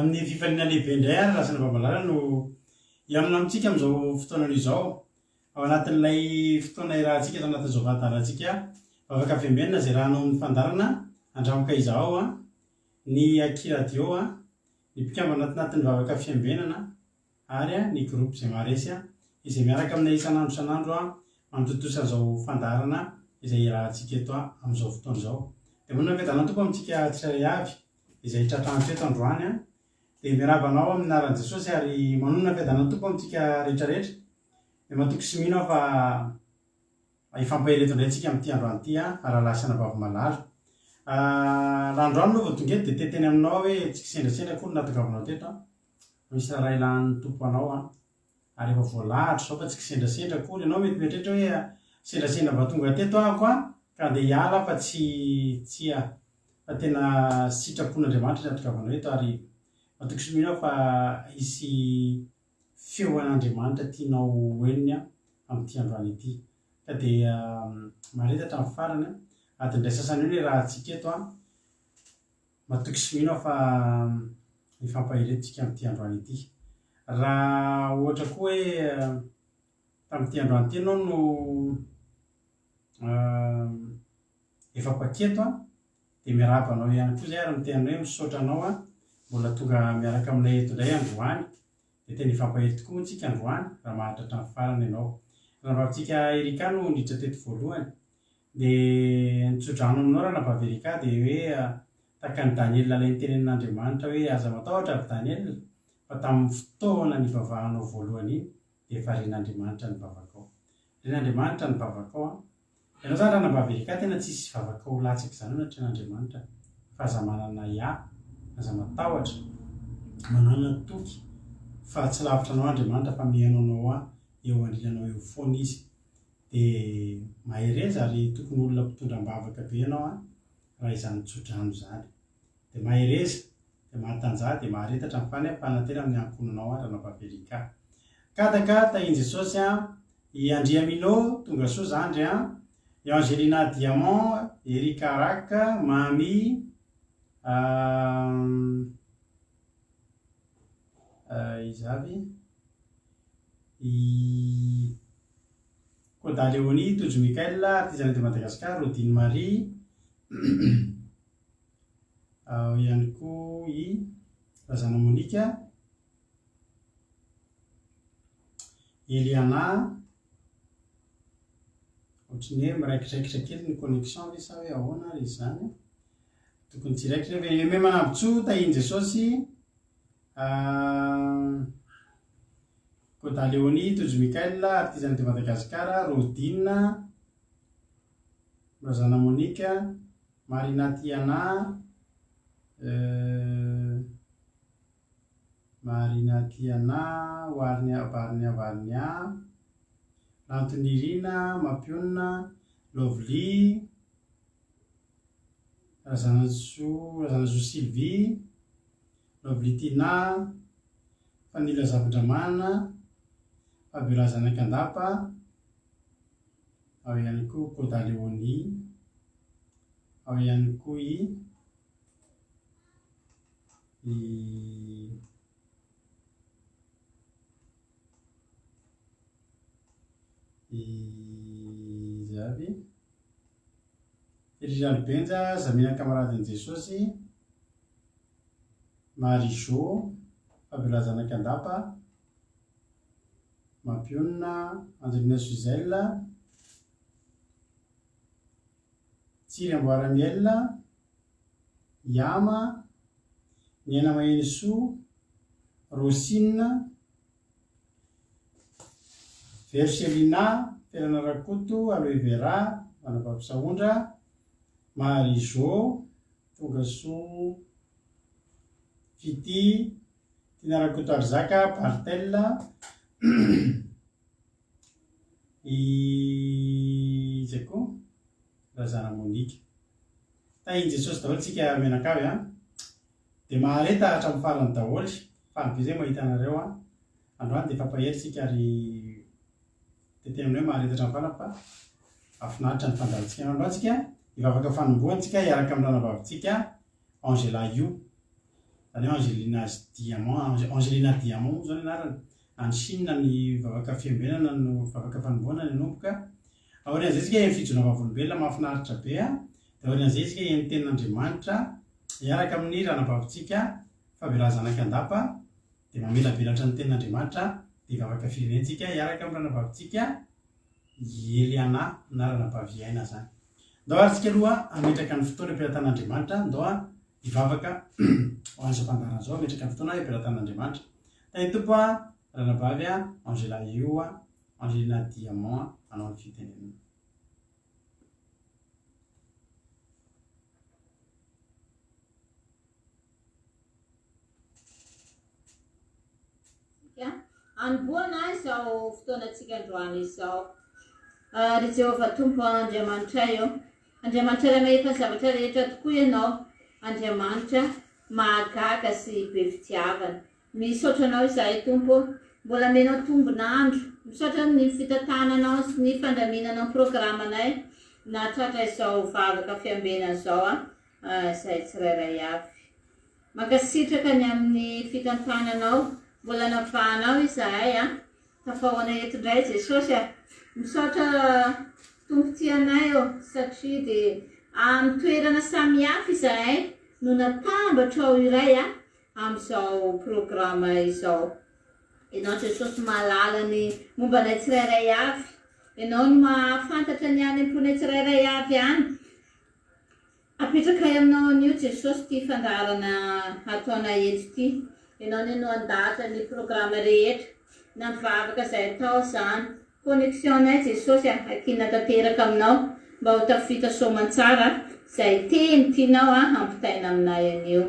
amin'ny fifaliana lehibe indray ary rasana babalala no iamina amintsika amin'izao fotoanany izao ao anatin'ilay fotoana irahantsika eto anatin'izao fandarantsika vavaka fiambenana zay rahanao amin'ny fandarana andramoka izao a ny akiradio a ny mpikambana anatin'ny vavaka fiambenana ary a ny groupe izay maresy a izay miaraka amin'ny isan'andro isan'andro a mamitotosa an'izao fandarana izay irahantsika eto a amin'izao fotoana izao dia monina vedana tompo amintsika tsirairay avy izay tratranto eto androany a dia miarabanao amin'ny anaran'i Jesosy ary manonona vedana tompo amintsika rehetrarehetra dia matoky sy mino fa ifampahireto indray tsika amin'ity androany ity a arahalasana vavamalala raha androany aloha vao tonga eto dia teteny aminao hoe tsika sendrasendra koa no natakavinao teto misy raha ilan'ny tompo anao a ary efa voalahatra sao fa tsika sendrasendra koa ianao mety mieritreritra hoe sendrasendra mba tonga teto ahako a ka andeha hiala fa tsy fa tena sitrapon'Andriamanitra ny atakavanao eto ary matoky sy mino fa hisy feo an'Andriamanitra tianao hoeniny a amin'ity androany ity ka dia maretatra amin'ny farany a ady indray sasany hoe raha antsika eto a matoky sy mino fa ifampahiretontsika amin'ity androany ity raha ohatra koa hoe tamin'ity androany ity ianao no efa paketo a dia miarabanao ihany koa zay ary mitenanao hoe misaotra anao a mbola tonga miaraka aminay eto indray androany dia tena ifampahiro tokoa moa tsika androany raha mahatratra amin'ny farany ianao raha mbatsika erika no niditra teto voalohany dia nitsodrano aminao raha nabavy erika dia hoe tahaka ny Daniela ilay nitenenin'Andriamanitra hoe aza matahotra avy Daniela fa tamin'ny fotoana nivavahanao voalohany iny dia efa ren'Andriamanitra ny bavakao ren'Andriamanitra ny bavakao a ianao zany raha nabavy erika tena tsisy vavakao latsaka izany io natren'Andriamanitra fa aza manana aza matahotra manana toky fa tsy lavitra anao Andriamanitra fa mihaino anao a eo andrilanao eo foana izy dia mahereza ary tokony olona mpitondram-bavaka be ianao a raha izany tsodrano izany dia mahereza dia mahatanjah dia maharetatra amin'ny fany mpanatena amin'ny ankonanao a raha nabavy erika kataka tahiny Jesosy a i Andriamino tonga soa zandry a i Angelina Diamant Erika Raka Mami izavy i Koda Léonie Tojo Mikael artizana de Madagasikara Rodine Marie ihany koa i Razana Monika Eliana ohatrany hoe miraikiraikitra kely ny connexion ve sa hoe ahoana ary izy zany tokony tsiraikitra ve manambotsoa tahiny Jesosy Koda Léonie Tojo Mikael artizana de Madagasikara Rodine Razana Monika Marina Tiana Varnia Antonirina Mapionina Lovely Razana Zo Sylvie Lovely Tina Fanila Zavindramana Fabiola Zanakandapa ao ihany koa Koda Léonie ao ihany koa izavy Erizany Benja Zamina Kamaradin'i Jesosy Marijo Fabiola Zanakandapa Mapionina Angelina Suzelle Tsiry Amboaramiel Yama Niana Mainisoa Rosine Verselina Ferana Rakoto Aloe Vera Manavavy Marijo Tongasoa Fity Tina Rakoto Arzaka Bartella izay koa Razana Monika tahiny Jesosy daholo tsika menakavy a dia mahareta hatramin'ny farany daholo fa be zay mahita anareo a androany dia fampaheritsika ary teteny aminao hoe maharetatra amin'ny fanany fa afinaritra ny fandarintsika androantsika hivavaka fanombohantsika hiaraka amin'ny ranavavitsika Angela io zany hoe Angelina Diamant zany anarany any Chine ny vavaka fiambenana no vavaka fanomboana ny anomboka aorian'izay tsika eny fijona vavolombelona mahafinaritra be a dia aorian'izay tsika eny tenin'Andriamanitra hiaraka amin'ny ranabavitsika Fabirazanan-Kandapa dia mamelabelatra ny tenin'Andriamanitra dia vavaka firenentsika hiaraka amin'ny ranabavitsika Eliana na ranabavy Aina zany. Ndao aritsika aloha ametraka ny fotoana am-pilatan'Andriamanitra ndao hivavaka ho an'izao fandarana zao ametraka ny fotoana am-pilatan'Andriamanitra. Tany tompo ranabavy Angela io Angelina Diamant hanao ny fitenenana. Anomboana izao fotoanantsika androany izao. Ry Jehovah Tompo Andriamanitra io, Andriamanitra iray mahita ny zavatra rehetra tokoa ianao, Andriamanitra mahagaga sy be fitiavana. Misaotra anao izahay Tompo, mbola menao tombon'andro, misaotra ny fitantananao sy ny fandaminanao programanay nahatratra izao vavaka fiambenana izao izay tsirairay avy. Mankasitraka ny amin'ny fitantananao, mbola navahanao izahay tafahoana eto indray Jesosy misaotra tompotianay satria dia amin'ny toerana samihafa izahay no natambatra ao iray amin'izao programa izao. Ianao Jesosy mahalala ny mombanay tsirairay avy, ianao no mahafantatra ny any am-ponay tsirairay avy any. Apetraka aminao an'io Jesosy ty fandarana ataona eto ity. Ianao ny no andahatra ny programa rehetra na mivavaka izay atao zany. Connexionnay Jesosy akina tanteraka aminao mba ho tafita soamantsara izay teny tianao ampitaina aminay an'io.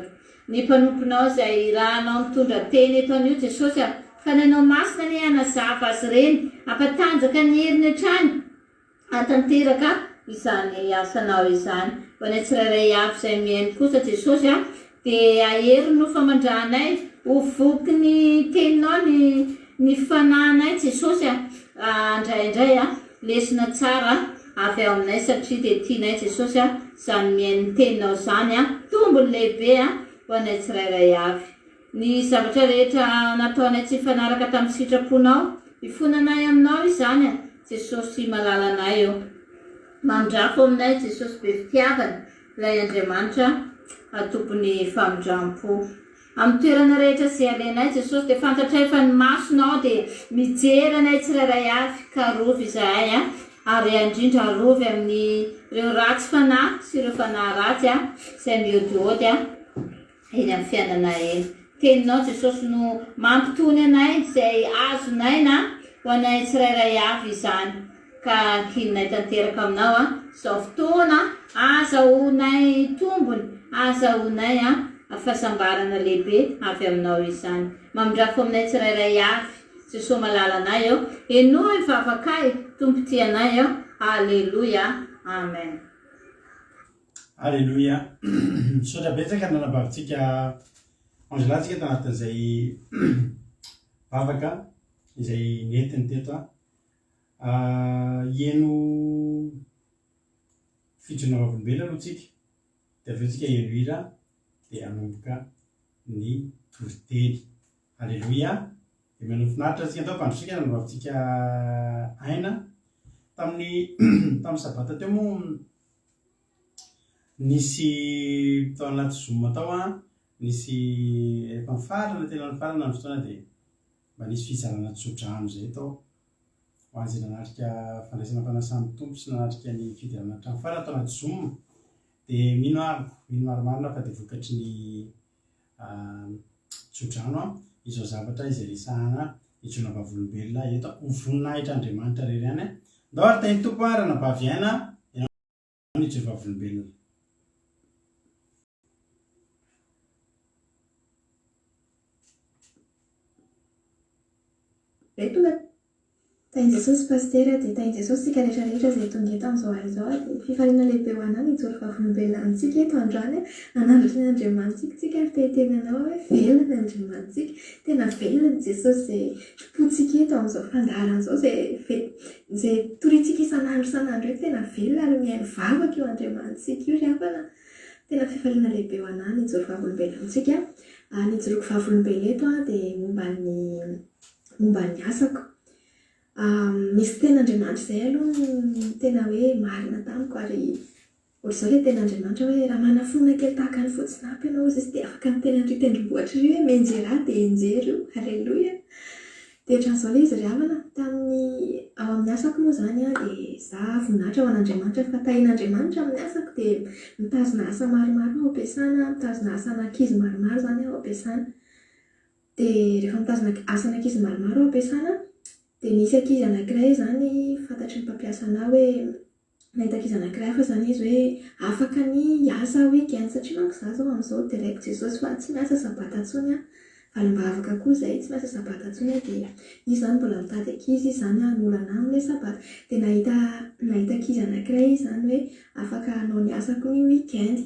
Ny mpanomponao izay rahanao mitondra teny eto an'io Jesosy fa nanao masina ny hanazava azy ireny, ampatanjaka ny heriny hatrany hatanteraka izany asanao izany. Ho anay tsirairay avy izay mihaino kosa Jesosy dia ahery no famandrahanay ho voky ny teninao ny fanahinay Jesosy indraindray lesona tsara avy ao aminay satria dia tianay Jesosy izany mihaino ny teninao zany tombony lehibe ho anay tsirairay avy. Ny zavatra rehetra nataonay tsy fanaraka tamin'ny sitraponao, ifonanay aminao izany Jesosy malalanay eo. Mandrafo aminay Jesosy be fitiavana, ilay Andriamanitra tompony famindram-po. Amin'ny toerana rehetra izay alenay Jesosy dia fantatray fa ny masonao dia mijery anay tsirairay avy ka rovy izahay ary indrindra rovy amin'ny ireo ratsy fanahy sy ireo fanahy ratsy izay miodiody eny amin'ny fiainana eny. Teninao Jesosy no mampitony anay izay azonay na ho anay tsirairay avy izany. Ka ankininay tanteraka aminao izao fotoana azahoanay tombony, azahoanay fahasambarana lehibe avy aminao izany. Mamindrafo aminay tsirairay avy Jesosy malalanay eo, enoa ivavakay tompotianay eo. Alleluia, amen. Alleluia. Misaotra betsaka nanabavitsika Angelatsika tanatin'izay vavaka izay netiny teto hieno fijona vavolombelona aloha tsika dia avy eo tsika hieno hira dia hanomboka ny toriteny. Alleluia. Dia manofinaritra tsika tao mpandrosika nanabavitsika Aina tamin'ny sabata teo moa nisy tao anaty Zoom tao nisy efa mifarana tena mifarana ny fotoana dia mba nisy fizarana tsodrano izay tao ho an'izay nanatrika fandraisana mpanasamy tompo sy nanatrika ny fidirana hatrany farana tao anaty Zoom. Dia mino marimarina fa dia vokatry ny tsodrano izao zavatra izay resahana ijona vavolombelona eto ho voninahitra Andriamanitra rery ihany ndao ary tany tompo ranabavy Aina ianao ny ijona vavolombelona. Tain'i Jesosy pastera dia tain'i Jesosy sika rehetrarehetra izay tonga eto amin'izao ary izao dia fifaliana lehibe ho anao ny ijoro vavolombelona amintsika eto androany anandratra ny Andriamanitsika tsika ary tetenanao hoe velona ny Andriamanitsika, tena velona ny Jesosy izay potsika eto amin'izao fandarana izao izay torintsika isan'andro hoe tena velona ary mihaino vavaka io Andriamanitsika io ry havana. Tena fifaliana lehibe ho anao ny ijoro vavolombelona amintsika Nijoroako vavolombelento dia momba ny asako. Misy ten'Andriamanitra izay aloha tena hoe marina tamiko ary ohatr'izao ilay ten'Andriamanitra hoe raha manafona kely tahaka ny fotsinampy ianao izy dia afaka miteny an'ireo tendrombohitra ireo hoe menjera dia enjera io. Halleloia. Dia ohatran'izao ilay izy ry havana ao amin'ny asako moa izany dia izaho voninahitra ho an'Andriamanitra fa tahian'Andriamanitra amin'ny asako dia mitazona asa maromaro ao ampiasana, mitazona asan'ankizy maromaro izany ao ampiasana. Dia rehefa mitazona asan'ankizy maromaro ao ampiasana dia nisy ankizy anankiray izany fantatry ny mpampiasana hoe nahita ankizy anankiray hafa izany izy hoe afaka ny hiasa week-end satria manko izaho izao amin'izao direct Jesosy fa tsy miasa sabata intsony valim-bavaka koa izay tsy miasa sabata intsony dia izy izany mbola mitady ankizy izany hanolana amin'ilay sabata. Dia nahita ankizy anankiray izany hoe afaka hanao ny asako ny week-end.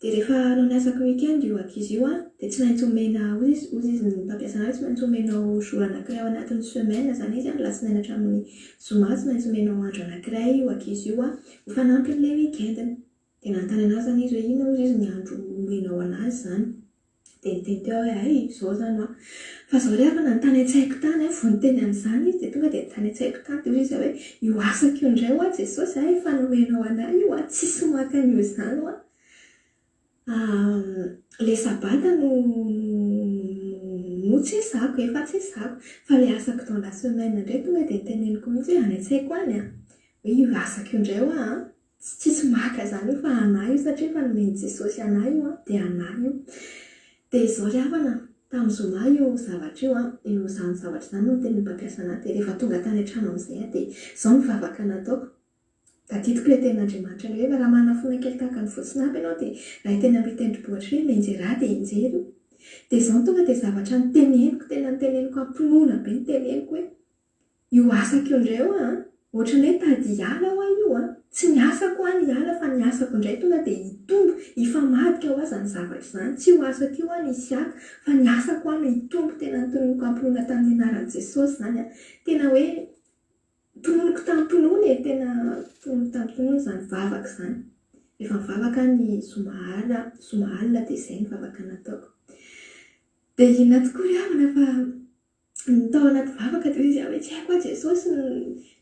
Dia rehefa hanao ny asako week-end io ankizy io dia tsy maintsy omena ozy izy ny mpampiasana tsy maintsy omenao jour anankiray ao anatin'ny semaine izany izy alatsinainy hatramin'ny zoma tsy maintsy omenao andro anankiray io ankizy io ho fanampy amin'ilay week-endiny. Dia nanontany anazy zany izy hoe inona ozy izy ny andro omenao anazy izany. Dia niteny teo hoe ay izao izany fa izao ry havana ny tany an-tsaiko tany vao niteny amin'izany izy dia tonga dia tany an-tsaiko tany dia izy hoe io asako io indray Jesosy efa nomenao anahy io tsisy makan'io izany ilay sabata no tsy esako efa tsy esako fa ilay asako dans la semaine indray tonga dia niteneniko mihitsy hoe any an-tsaiko any hoe io asako io indray tsisy maka izany io fa anahy io satria efa nomeny Jesosy anahy io dia anahy io. Dia izao ry havana tamin'ny zoma io zavatra io izany zavatra izany no niteny mpampiasa anahy. Dia rehefa tonga tany an-trano amin'izay dia izao mivavaka nataoko. Tadidiko ilay ten'Andriamanitra ilay hoe raha manafona kely tahaka ny fotsinampy ianao dia raha teny amin'ny tendrombohitra hoe menjera dia enjera. Dia izao tonga dia zavatra niteneniko tena niteneniko ampinoana be niteneniko hoe io asako io indray ohatra ny hoe tady hiala io tsy ny asako ny hiala fa ny asako indray tonga dia hitombo hifamadika ho azany zavatra izany tsy ho asako io ny isiaka fa ny asako no hitombo tena nitononiko ampinoana tamin'ny anaran'i Jesosy izany tena hoe tononiko tampinoana tena tononiko tampinoana izany vavaka izany. Rehefa mivavaka ny zoma alina dia izay ny vavaka nataoko. Dia inona tokoa ry havana fa tao anaty vavaka dia izy hoe tsy haiko Jesosy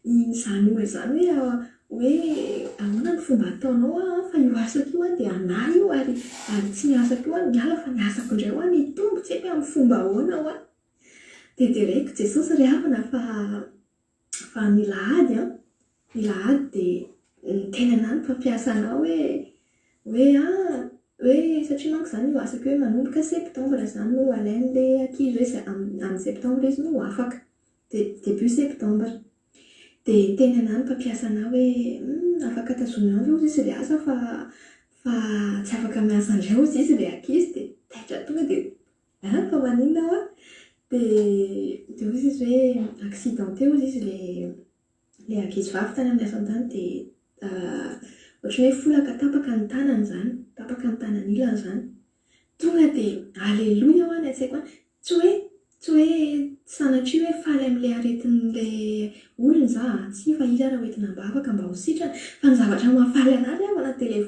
izany olona izany hoe ahoana ny fomba ataonao fa io asako io dia anahy io ary tsy ny asako io ny ala fa ny asako indray ny tombo tsy haiko amin'ny fomba ahoana dia direct Jesosy ry havana fa ny lahady dia tena anahy ny mpampiasa anao hoe satria manko izany io asako hoe manomboka septambra izany no alain'ilay ankizy hoe amin'ny septambra izy no afaka dia début septambra. Dia tena anahy ny mpampiasa anao hoe afaka tazomina ao izy ilay asa fa tsy afaka miasa indray ozy izy ilay ankizy dia taitra tonga dia fa maninona dia ozy izy hoe accidenté ozy izy ilay ankizy vavy tany amin'ny asany tany dia ohatran'ny hoe folaka tapaka ny tanany izany tapaka ny tanany ilany izany tonga dia alleluia any an-tsaiko tsy hoe sanatria hoe faly amin'ilay aretin'ilay olona za tsy fa izy raha hoentina mbavaka mba ho sitrana fa ny zavatra mahafaly anazy avana dia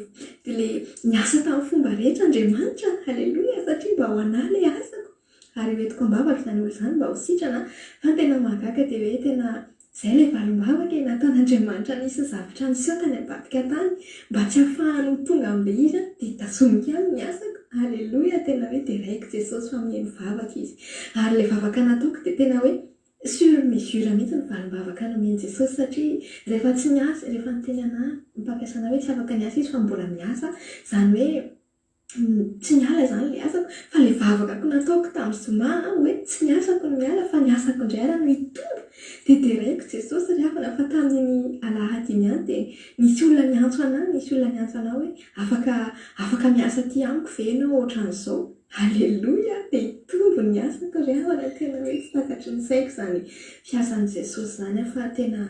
ilay miasa tamin'ny fomba rehetra Andriamanitra alleluia satria mba ho anahy ilay asako ary hoentiko mbavaka izany olo izany mba ho sitrana fa tena mahagaga dia hoe tena izay ilay valim-bavaka nataon'Andriamanitra nisy zavatra niseho tany ambadika tany mba tsy ahafahany ho tonga amin'ilay izy dia tasomiko ihany ny asako. Alleluia tena hoe direct Jesosy fa mihaino vavaka izy ary ilay vavaka nataoko dia tena hoe sur mesure mihitsy ny valim-bavaka nomeny Jesosy satria rehefa tsy miasa rehefa niteny anahy mpampiasa anahy hoe tsy afaka niasa izy fa mbola miasa izany hoe tsy niala izany ilay asako fa ilay vavaka nataoko tamin'ny zoma hoe tsy niasako ny miala fa niasako indray ara no hitombo dia direct Jesosy ry havana fa tamin'ny alahady iny ihany dia nisy olona niantso anahy hoe afaka miasa aty amiko ve ianao ohatran'izao. Alleluia dia hitombo ny asako ry havana tena hoe tsy takatry ny saiko izany fiasan'i Jesosy izany fa tena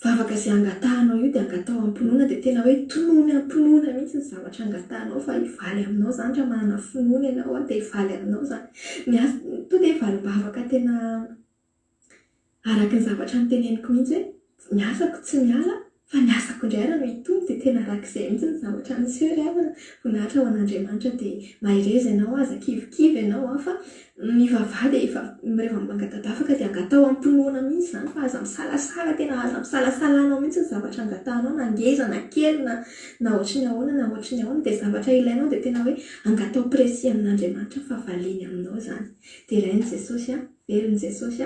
vavaka izay angatahanao io dia angatao ampinoana dia tena hoe tonoina mihitsy ny zavatra angatahanao fa hivaly aminao izany raha manana finoana ianao dia hivaly aminao izany to dia valim-bavaka tena araka ny zavatra niteneniko mihitsy hoe miasako tsy miala fa niasako indray ara no hitombo dia tena rak'izay mihitsy ny zavatra misy hoe ravina voninahitra ho an'Andriamanitra dia mahireza ianao aza kivikivy ianao fa ny vavahady efa rehefa mangatadafaka dia angatao ampinoana mihitsy izany fa aza misalasala tena aza misalasalanao mihitsy ny zavatra angatahanao na ngeza na kely na ohatry ny ahoana na ohatry ny ahoana dia zavatra ilainao dia tena hoe angatao presi amin'Andriamanitra fa valiny aminao izany dia ilain'i Jesosy velon'i Jesosy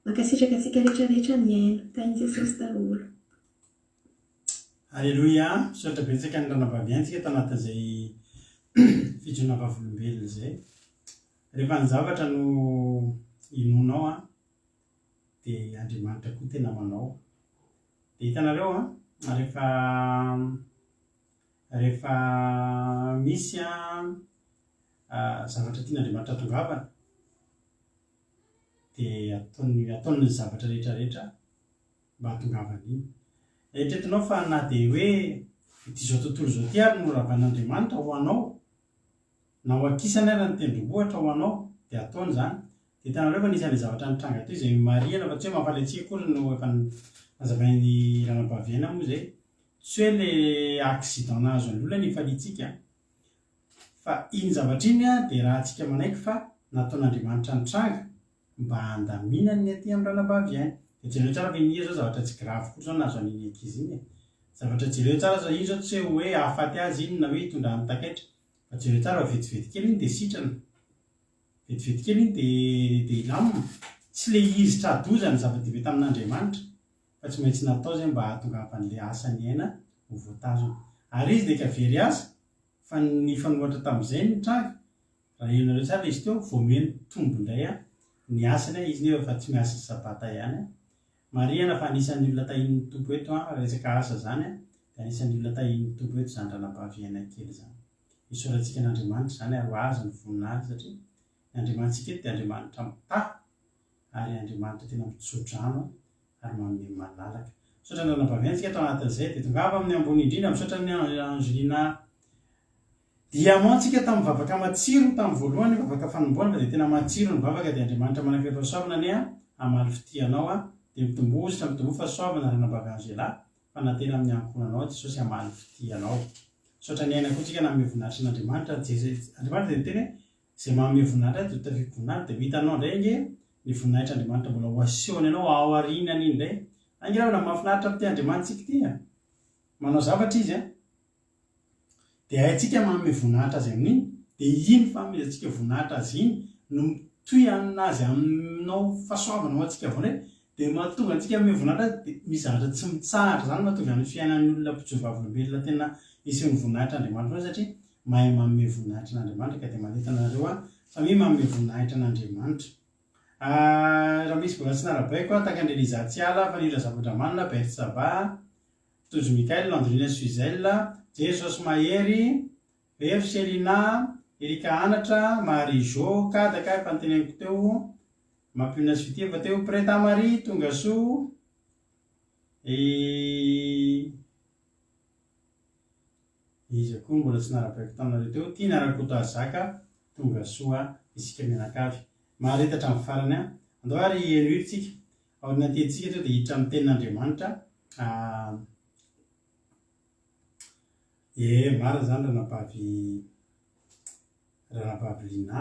mankasitraka antsika rehetrarehetra ny aino tain'i Jesosy daholo. Alleluia, misaotra betsaka ny ranam-baviantsika tanatin'izay fijona vavolombelona izay. Rehefa ny zavatra no inonao dia Andriamanitra koa tena manao. Dia hitanareo rehefa misy zavatra tian'Andriamanitra tongavana dia ataony ny zavatra rehetrarehetra mba hatongavana iny. Eritreretinao fa na dia hoe ity izao tontolo izao ty ary no ravan'Andriamanitra ho anao na ho akisany ary ny tendrombohitra ho anao dia ataony izany. Dia hitanareo fa nisan'ilay zavatra nitranga toy izay marihana fa tsy hoe mampalaitsika koa no efa mazavain'ny ranam-pahaviana moa izay tsy hoe ilay accident nahazo any olona ny ifalitsika fa iny zavatra iny dia raha antsika manaiky fa nataon'Andriamanitra nitranga mba handaminany ny aty amin'ny ranam-pahaviana. Dia jereo tsara fa iny zao zavatra tsy grave koa zao nahazo an'iny ankizy iny. Zavatra jereo tsara zao iny zao tsy hoe ahafaty azy iny na hoe hitondra amin'ny takaitra fa jereo tsara fa vetivety kely iny dia sitrana. Vetivety kely iny dia ilamina. Tsy le izy tradozany zava-dehibe tamin'Andriamanitra fa tsy maintsy natao izay mba hahatongavan'ilay asany aina ho voatazona. Ary izy dia ka very aza fa ny fanohatra tamin'izay nitranga raha henonareo tsara izy teo voameny tombo indray ny asany izy nefa fa tsy miasa sabata ihany. Marihana fa anisan'ny olona tahin'ny tompo eto resaka asa zany dia anisan'ny olona tahin'ny tompo eto izany ranam-pahaviana kely izany. Isaorantsika n'Andriamanitra izany ary ho azy ny voninahitra satria ny Andriamanitsika eto dia Andriamanitra mitahy ary Andriamanitra tena mitsodrano ary manome malalaka. Misaotra ny ranam-pahaviantsika atao anatin'izay dia tongava amin'ny ambony indrindra misaotra ny Angelina Diamantsika tamin'ny vavaka matsiro tamin'ny voalohany vavaka fanomboana fa dia tena matsiro ny vavaka dia Andriamanitra manafefa soavana ny amaly fitianao dia mitombozy mitombo fa soavana ranam-bavy Angela fa natena amin'ny ankonanao Jesosy amaly fitianao. Misaotra ny aina koa tsika na manome voninahitra n'Andriamanitra Andriamanitra dia tena izay manome voninahitra dia tafika voninahitra dia hitanao indray nge ny voninahitra Andriamanitra mbola ho asehony ianao ao aorianany iny indray. Angirana mahafinaritra amin'ity Andriamanitsika ity manao zavatra izy dia haintsika manome voninahitra azy amin'iny dia iny fanomezantsika voninahitra azy iny no mitohy aminazy aminao fahasoavana ho antsika vonay dia mahatonga antsika manome voninahitra dia misy zavatra tsy mitsahatra izany mahatonga amin'ny fiainan'ny olona mpijovavolombelona tena iseho voninahitra Andriamanitra satria mahay manome voninahitra n'Andriamanitra ka dia maneta anareo samy manome voninahitra n'Andriamanitra. Raha misy mbola tsy narabaiko Takan'Elizatsiala Fanira Zavadramanina Bertsaba Tojo Mikael Andrina Suizel Jesosy Mahery Vero Selina Erika Anatra Marie Jo Kadaka fanteneniko teo Mampina Svitiva teo Preta Marie Tongasoa izy koa mbola tsy narabaiko taminareo teo Tia Narakoto Azaka Tongasoa isika mianakavy maharetatra amin'ny farany andao ary eno tsika ao natentsika teo dia hiditra amin'ny tenin'Andriamanitra marina zany ranam-pavy lina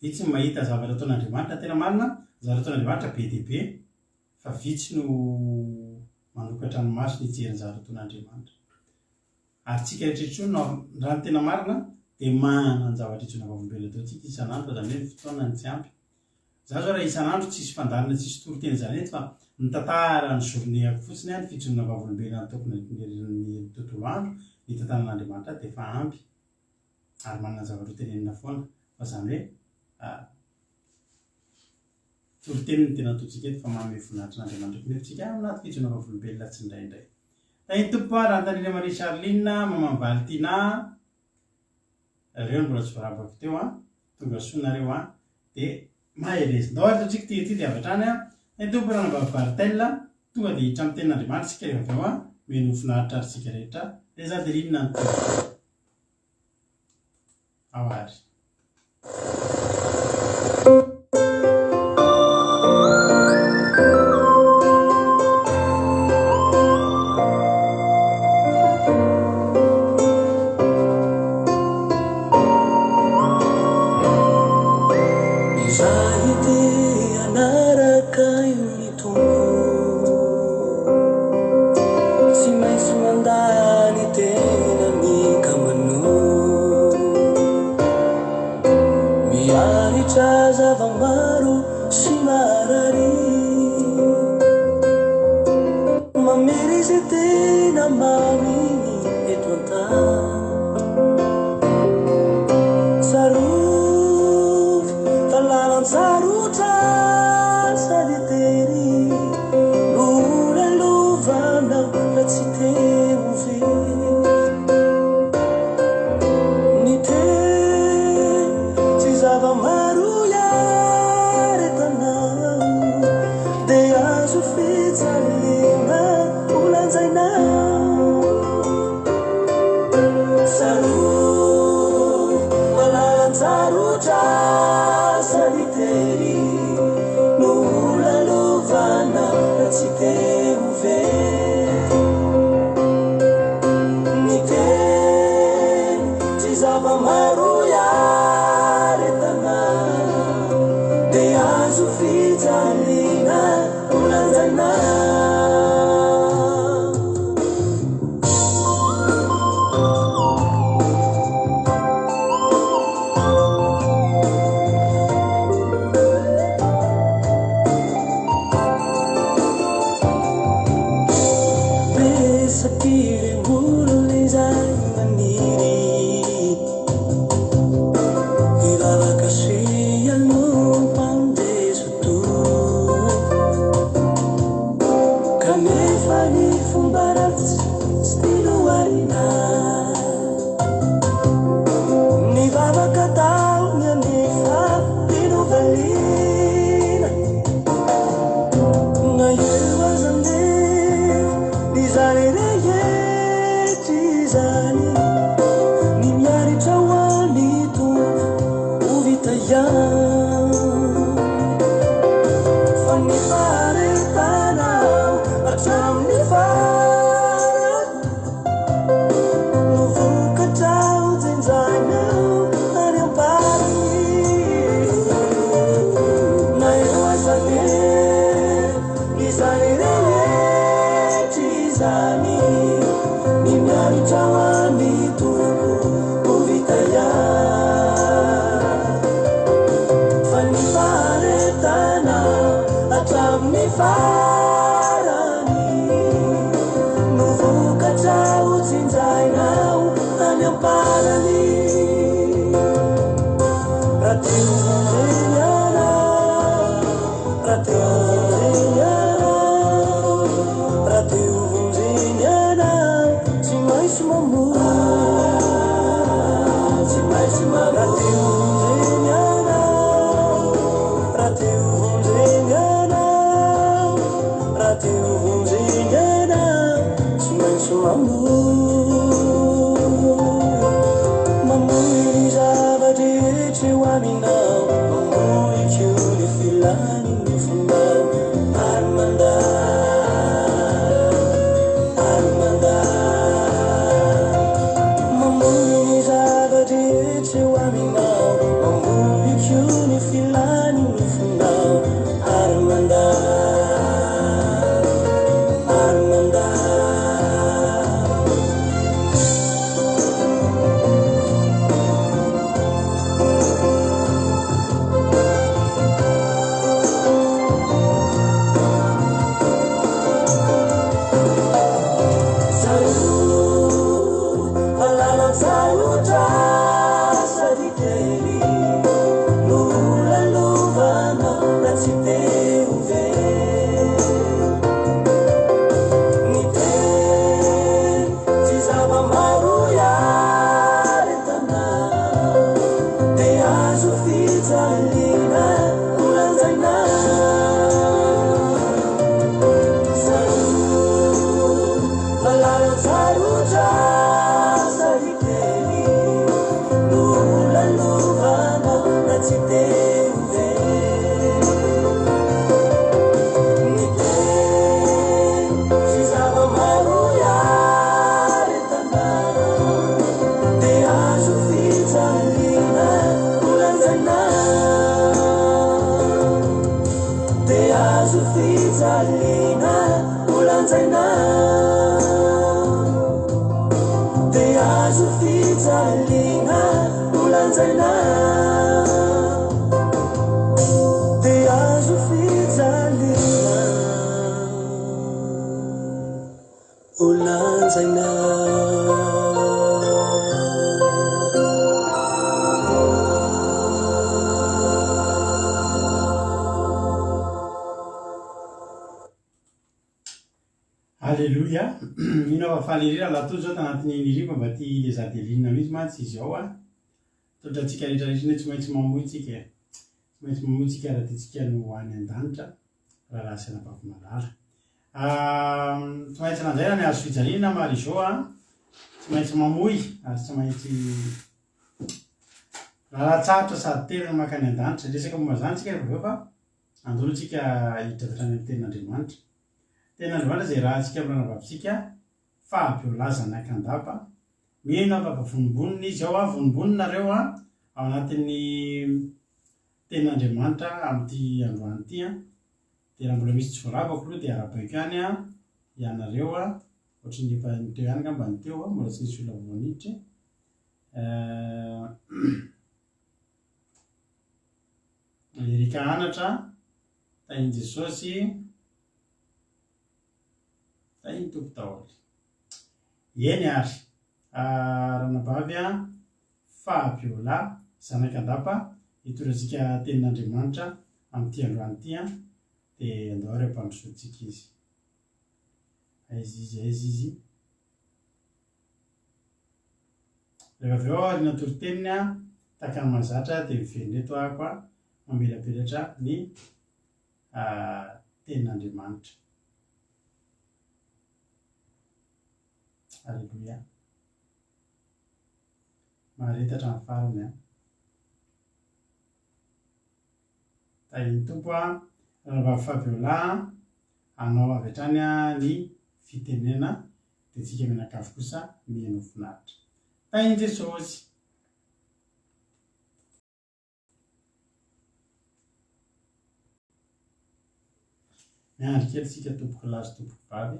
vitsy no mahita zavatra ataon'Andriamanitra tena marina zavatra ataon'Andriamanitra be dia be fa vitsy no manokatra ny maso ny hijery ny zavatra ataon'Andriamanitra ary tsika rehetrarehetra raha ny tena marina dia manana ny zavatra itsona vavolombelona teo tsika isan'andro fa izany hoe fotoana ny tsy ampy. Za zao raha isan'andro tsisy fandarina tsisy toroteny izany eto fa mitantara ny journéako fotsiny ny fijoroana vavolombelona tokony ny tontolo andro ny tantaran'Andriamanitra dia efa ampy ary manana zavatra tenenina foana fa izany hoe toroteny ny tena ataontsika eto fa manome voninahitra n'Andriamanitra koa nefa tsika anaty fijoroana vavolombelona tsy indraindray. Tainy tompo raha Antanina Marie Charline Mamam Valtina ireo mbola tsy voarabako teo tonga soanareo dia maheleza ndao ary tatsika ty dia avatrany ny tompo raha nambavy Bartella tonga dia hiditra amin'ny tenin'Andriamanitra tsika rehefa avy eo meno finaritra ary tsika rehetra dia za dia linona ny tompo ao ary. tsy tena mamy eto an-tany tsarovy fa lalan-tsarotra sady tery lolalovana fa tsy teo very ny teny tsy zava-maro iaretanao dia azo fijaliana olanjainao tsarovy fa lalan-tsarotra sady tery lolalovana fa tsy teo very ny teny tsy zava-maro iaretanao dia azo fijaliana olanjainao besakile ngulole zay maniry ilalakasiano pandesoto kanefa ny fomba ratsy tsy tiloarina ny vavaka tao ny anefa tinovalina na eo azandefa ny zany rehetry zany ny miaritra ho any tompo ho vita ihany fa ny faretanao hatramin'ny farany no vokatrao jenjainao any amparany na eo azanefa ny zany rehetry zany ny miaritra ho any tompo ho vita ihany fa ny faretanao hatramin'ny farany no vokatrao jenjainao any amparany raha teo vonjeny anao raha teo vonjeny anao raha teo vonjeny anao tsy maintsy mamoa tsy maintsy mamoa raha teo vonjeny anao raha teo vonjeny anao raha teo vonjeny anao tsy maintsy mamoa mamoy ny zavatra rehetra ho aminao mamoy keo ny filany ny fombao ary mandà mamoy ny zavatra rehetra ho aminao mamoy keo ny filany ny fombao ary mandà lalan-tsarotra sady tery lolalovana na tsy teo very ny teny tsy zava-maro iaretanao dia azo fijaliana olanjainao tsarovy fa lalan-tsarotra sady tery lolalovana na tsy teo very ny teny tsy zava-maro iaretanao dia azo fijaliana olanjainao dia azo fijaliana olanjainao olanjaina Alléluia. Minao falerira latoa zao tanatin'ny niriva mba ty le zadelinina mihitsy mantsy izy ao a. Totra antsika rehetrarehetra tsy maintsy mamoy tsika. Tsy maintsy mamoy tsika raha tiantsika no any an-danitra raha rasana bavy-malala. Tsy maintsy nanjaina ny azo fijaliana maro izao a. Tsy maintsy mamoy ary tsy maintsy raha tsarotra sady tena makany an-danitra. Resaka momba zany tsika rehefa avy eo fa andolo tsika hidravitra any amin'ny tenin'Andriamanitra. Tenin'Andriamanitra zay raha tsika amin'ny ranavavitsika fa ampiolaza nakandapa. Mino afaka vonimbonina izy ao a, vonimbonina ao anatin'ny tenin'Andriamanitra amin'ity androany ity a. Dia raha mbola misy tsy voaravako aloha dia arabaiko ihany a ianareo a, ohatran'ny efa niteo ihany ngamba niteo a, mbola tsy nisy olona voaniditra. Erika anatra tahiny Jesosy tahiny tompo taholy. Eny ary ranabavy a Fabiola zanak'andapa hitorantsika tenin'Andriamanitra amin'ity androany ity a. Dia andao ary ampandrosoantsika izy. Aiza izy. Rehefa avy eo ary natoro-teniny a tahaka ny mahazatra dia miveny eto ahako a mamelapelatra ny tenin'Andriamanitra. Alleluia. Maharetatra ny farany a. Tahiny tompo a ranavavy Fabiola anao avy hatrany a ny fitenena dia tsika menakavy kosa mihaino finaritra. Tahiny Jesosy. Miandry kely tsika tompoko lahy sy tompoko vavy.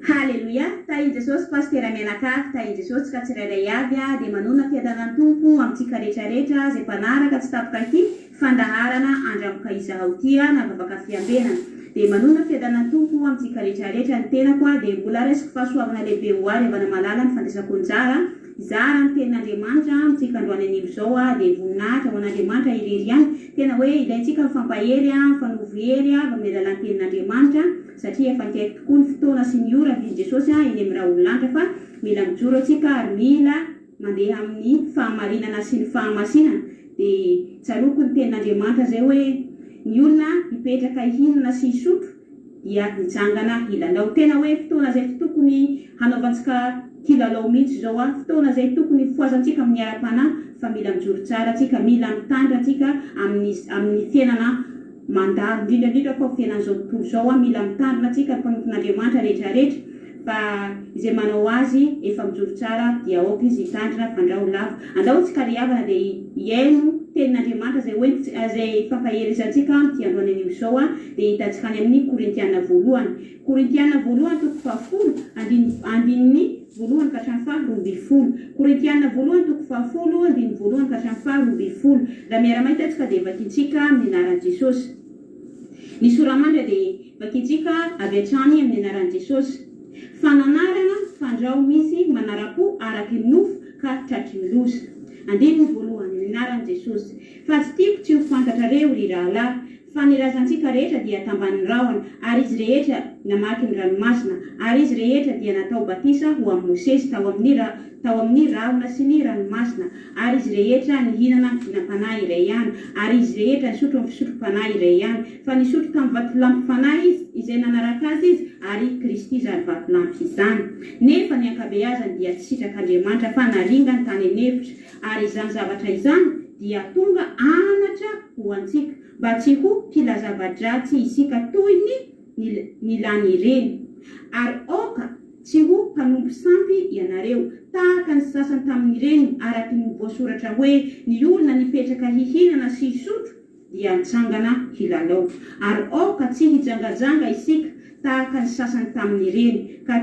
Halleluia. Tahiny Jesosy pastera menakavy, tahiny Jesosy ka tsirairay avy a dia manona fiadanany tompo amintsika rehetrarehetra zay mpanaraka tsy tapoka ity fandaharana andramoka izahao tia na vavaka fiambenana. Dia manona fiadanany tompo amintsika rehetrarehetra ny tenako a dia mbola resiko fahasoavana lehibe ho ary avana malala ny fandraisako anjara izara ny tenin'Andriamanitra amintsika androany anio izao a dia voninahitra ho an'Andriamanitra irery ihany. Tena hoe ilaintsika mifampahery a mifanovo hery a amin'ny alalan'ny tenin'Andriamanitra satria efa nikaiky tokoa ny fotoana sy ny ora vian'i Jesosy eny amin'ny raha ololanitra fa mila mijoro antsika ary mila mandeha amin'ny fahamarinana sy ny fahamasinana. Dia tsaroko ny tenin'Andriamanitra zay hoe ny olona hipetraka hihinana sy hisotro dia mijangana hilalao. Tena hoe fotoana zay tokony hanaovantsika kilalao mihitsy zao a, fotoana zay tokony foazantsika amin'ny ara-panahy fa mila mijoro tsara tsika, mila mitandra tsika amin'ny fiainana mandalo indrindra fa fiainan'izao tontolo zao a, mila mitandrina tsika ny mpanompon'Andriamanitra rehetrarehetra fa izay manao azy efa mijoro tsara dia aoka izy hitandrina fandraho lava. Andao tsika riavana dia hiaino tenin'Andriamanitra zay hoe zay fampaherizantsika ty androany anio izao a. Dia hitantsika any amin'ny Korintiana voalohany 2:10 andininy voalohany ka hatramin'ny 4:20. Korintiana voalohany 2:10 andininy voalohany ka hatramin'ny 4:20. Raha miara-mahita tsika dia vakintsika amin'ny anaran'i Jesosy. Ny soramandry dia vakintsika avy hatrany amin'ny anaran'i Jesosy. Fananarana fandrao misy manara-po araky ny nofo ka tratry ny loza. Andininy voalohany amin'ny anaran'i Jesosy. Fa tsy tiako tsy ho fantatra reo ry rahalahy fa ny razantsika rehetra dia tamban'ny rahona ary izy rehetra namaky ny ranomasina ary izy rehetra dia natao batisa ho amin'ny Mosesy tao amin'ny rahona sy ny ranomasina ary izy rehetra nihinana ny fihinam-panahy iray ihany ary izy rehetra nisotro amin'ny fisotrom-panahy iray ihany fa nisotro tamin'ny vatolampy-panahy izy izay nanaraka azy izy ary Kristy zary vatolampy izany. Nefa ny ankabeazany dia tsy sitrak'Andriamanitra fa naringa ny tany anevitra ary izany zavatra izany dia tonga anatra ho antsika mba tsy ho mpilazava-dratsy isika toy ny lany ireny ary oka tsy ho mpanompo sampy ianareo tahaka ny sasany tamin'ireny araky ny voasoratra hoe ny olona nipetraka hihinana sy hisotro dia nitsangana hilalao ary oka tsy hijangajanga isika tahaka ny sasany tamin'ireny ka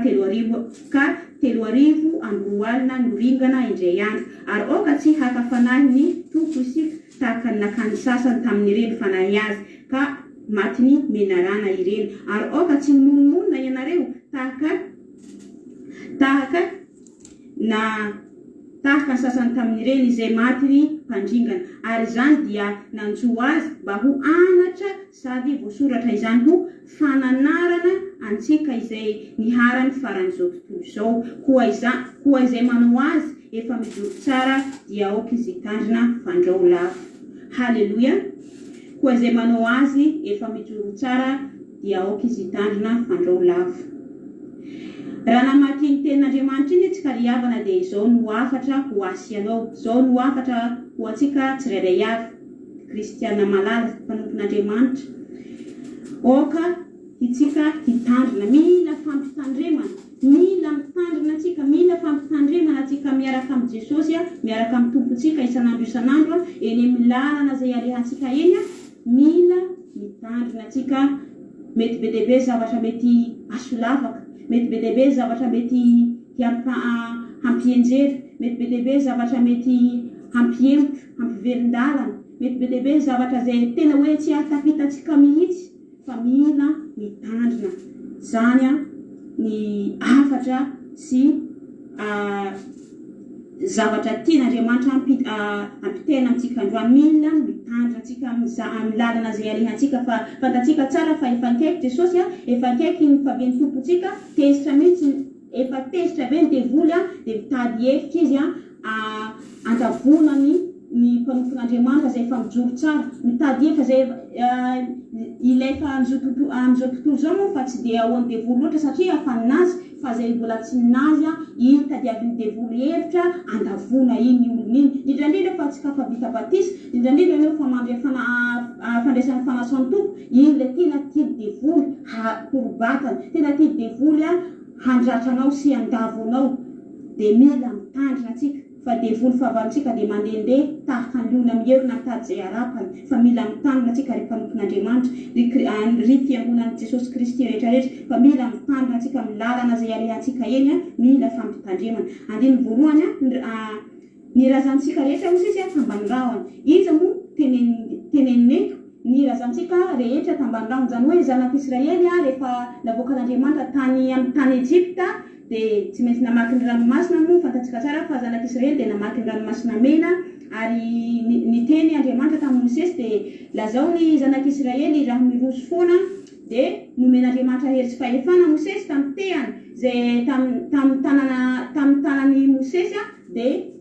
3 arivo andro alina noringana indray andro ary oka tsy hakafanahy ny tompo isika tahaka ny nakany sasany tamin'ireny fanahy azy ka maty ny menarana ireny ary oka tsy monomonina ianareo tahaka ny sasany tamin'ireny izay maty ny mpandringana, ary izany dia nanjo azy mba ho anatra sady voasoratra izany ho fananarana antsika izay niharany faran'izao tontolo izao. Koa izay manao azy efa mijoro tsara dia aoka izy tandrina fandrao lavo. Haleloia. Koa izay manao azy efa mijoro tsara dia aoka izy tandrina fandrao lavo. Raha namaky ny tenin'Andriamanitra iny tsika riavana dia izao no afatra ho asianao, izao no afatra ho antsika tsirairay avy kristiana malala mpanompon'Andriamanitra. Oka itsika hitandrina, mila fampitandremana, mila mitandrina atsika, mila fampitandremana atsika miaraka amin'ny Jesosy, miaraka amin'ny tompontsika isan'andro eny amin'ny lalana izay alehantsika eny, mila mitandrina atsika. Mety be dia be zavatra mety asolavaka, mety be dia be zavatra mety hampienjery, mety be dia be zavatra mety hampiempotra, hampivelin-dalana, mety be dia be zavatra izay tena hoe tsy ahatafitantsika mihitsy, fa mila mitandrina. Zany ny afatra sy zavatra tian'Andriamanitra ampitena amintsika androany. Mila mitandrina atsika amin'ny lalana izay alehantsika, fa fantatsika tsara fa efa nikaiky Jesosy, efa nikaiky ny fahavian'ny tompontsika, tezitra mihitsy, efa tezitra be ny devoly dia mitady hevitra izy antavonany ny mpanompon'Andriamanitra izay efa mijoro tsara, mitady hevitra izay ilay fa amin'izao tontolo izao moa fa tsy dia ao amin'ny devoly loatra satria afaninazy, fa izay mbola tsy ninazy iny tadiavin'ny devoly hevitra andavona iny olona iny. Indrindra fa tsy ka vita batisa, indrindra nefa mandry fandraisan'ny fanasan'ny tompo, iny ilay tena tia devoly horobatana, tena tia devoly handratranao sy andavonao. Dia mila mitandrina atsika, fa devoly fahavalontsika dia mandehandeha tahaka ny leona miherina mitady izay harapany, fa mila mitandrina atsika ry mpanompon'Andriamanitra, ry fiangonan'i Jesosy Kristy rehetrarehetra, fa mila mitandrina atsika amin'ny lalana izay alehantsika eny, mila fampitandremana. Andiny voalohany ny razantsika rehetra moa sisy tambany rahony, izy moa tenenineko ny razantsika rehetra tambany rahony, izany hoe zanak'Israely rehefa navoaka an'Andriamanitra amin'ny tany Ejipta dia tsy maintsy namaky ny ranomasina moa, fantatsika tsara fa zanak'Israely dia namaky ny ranomasina mena, ary niteny Andriamanitra tamin'ny Mosesy dia lazao ny zanak'Israely raha miroso foana dia nomen'Andriamanitra hery sy fahefana Mosesy tamin'ny tehany izay tamin'ny tanany Mosesy dia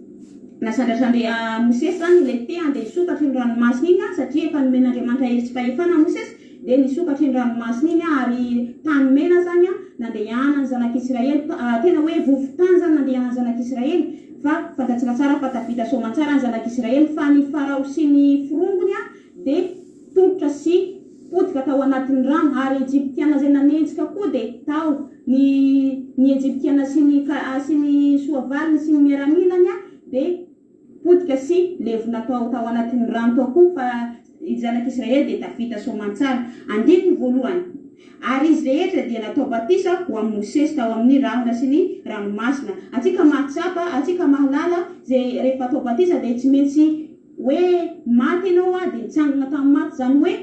nasandrasandre Mosesy zany ilay tehany dia nisokatry ny ranomasina iny satria efa nomen'Andriamanitra hery sy fahefana Mosesy dia nisokatry ny ranomasina iny ary tany mena zany nandehanany zanak'Israely, tena hoe vovotany zany nandehanany zanak'Israely, fa fantatsika tsara fa tavita soamantsara ny zanak'Israely fa ny Farao sy ny firongony dia tongotra sy potika tao anatin'ny rano, ary Ejiptiana izay nanenjika koa dia tao ny Ejiptiana sy ny soavaliny sy ny miaramilany dia potika sy levona tao anatin'ny rano tao koa, fa zanak'Israely dia tavita soamantsara. Andiny voalohany, ary izy rehetra dia natao batisa ho amin'ny Mosesy tao amin'ny rahona sy ny ranomasina. Atsika mahatsapa, atsika mahalala izay rehefa atao batisa dia tsy maintsy hoe maty ianao dia nitsangana tamin'ny maty, izany hoe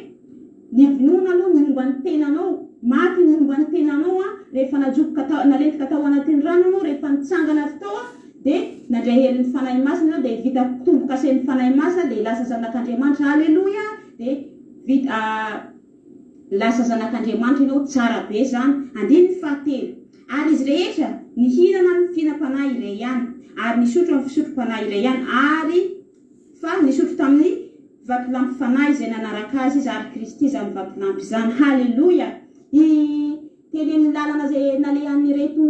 nivonona aloha ny momba ny tenanao, maty ny momba ny tenanao rehefa nalentika tao anatin'ny rano anao, rehefa nitsangana tao dia nandray herin'ny fanahy masina dia vita tombo-kasen'ny fanahy masina dia lasa zanak'Andriamanitra. Haleloia. Dia vita lasa zanak'Andriamanitra ianao, tsara be zany. Andiny ny fahatelo, ary izy rehetra nihinana ny fihinam-panahy iray ihany, ary nisotro amin'ny fisotro-panahy iray ihany, ary fa nisotro tamin'ny vatolampy fanahy izay nanaraka azy izy, ary Kristy izany vatolampy izany. Haleloia. Teny amin'ny lalana izay nalehan'ny reto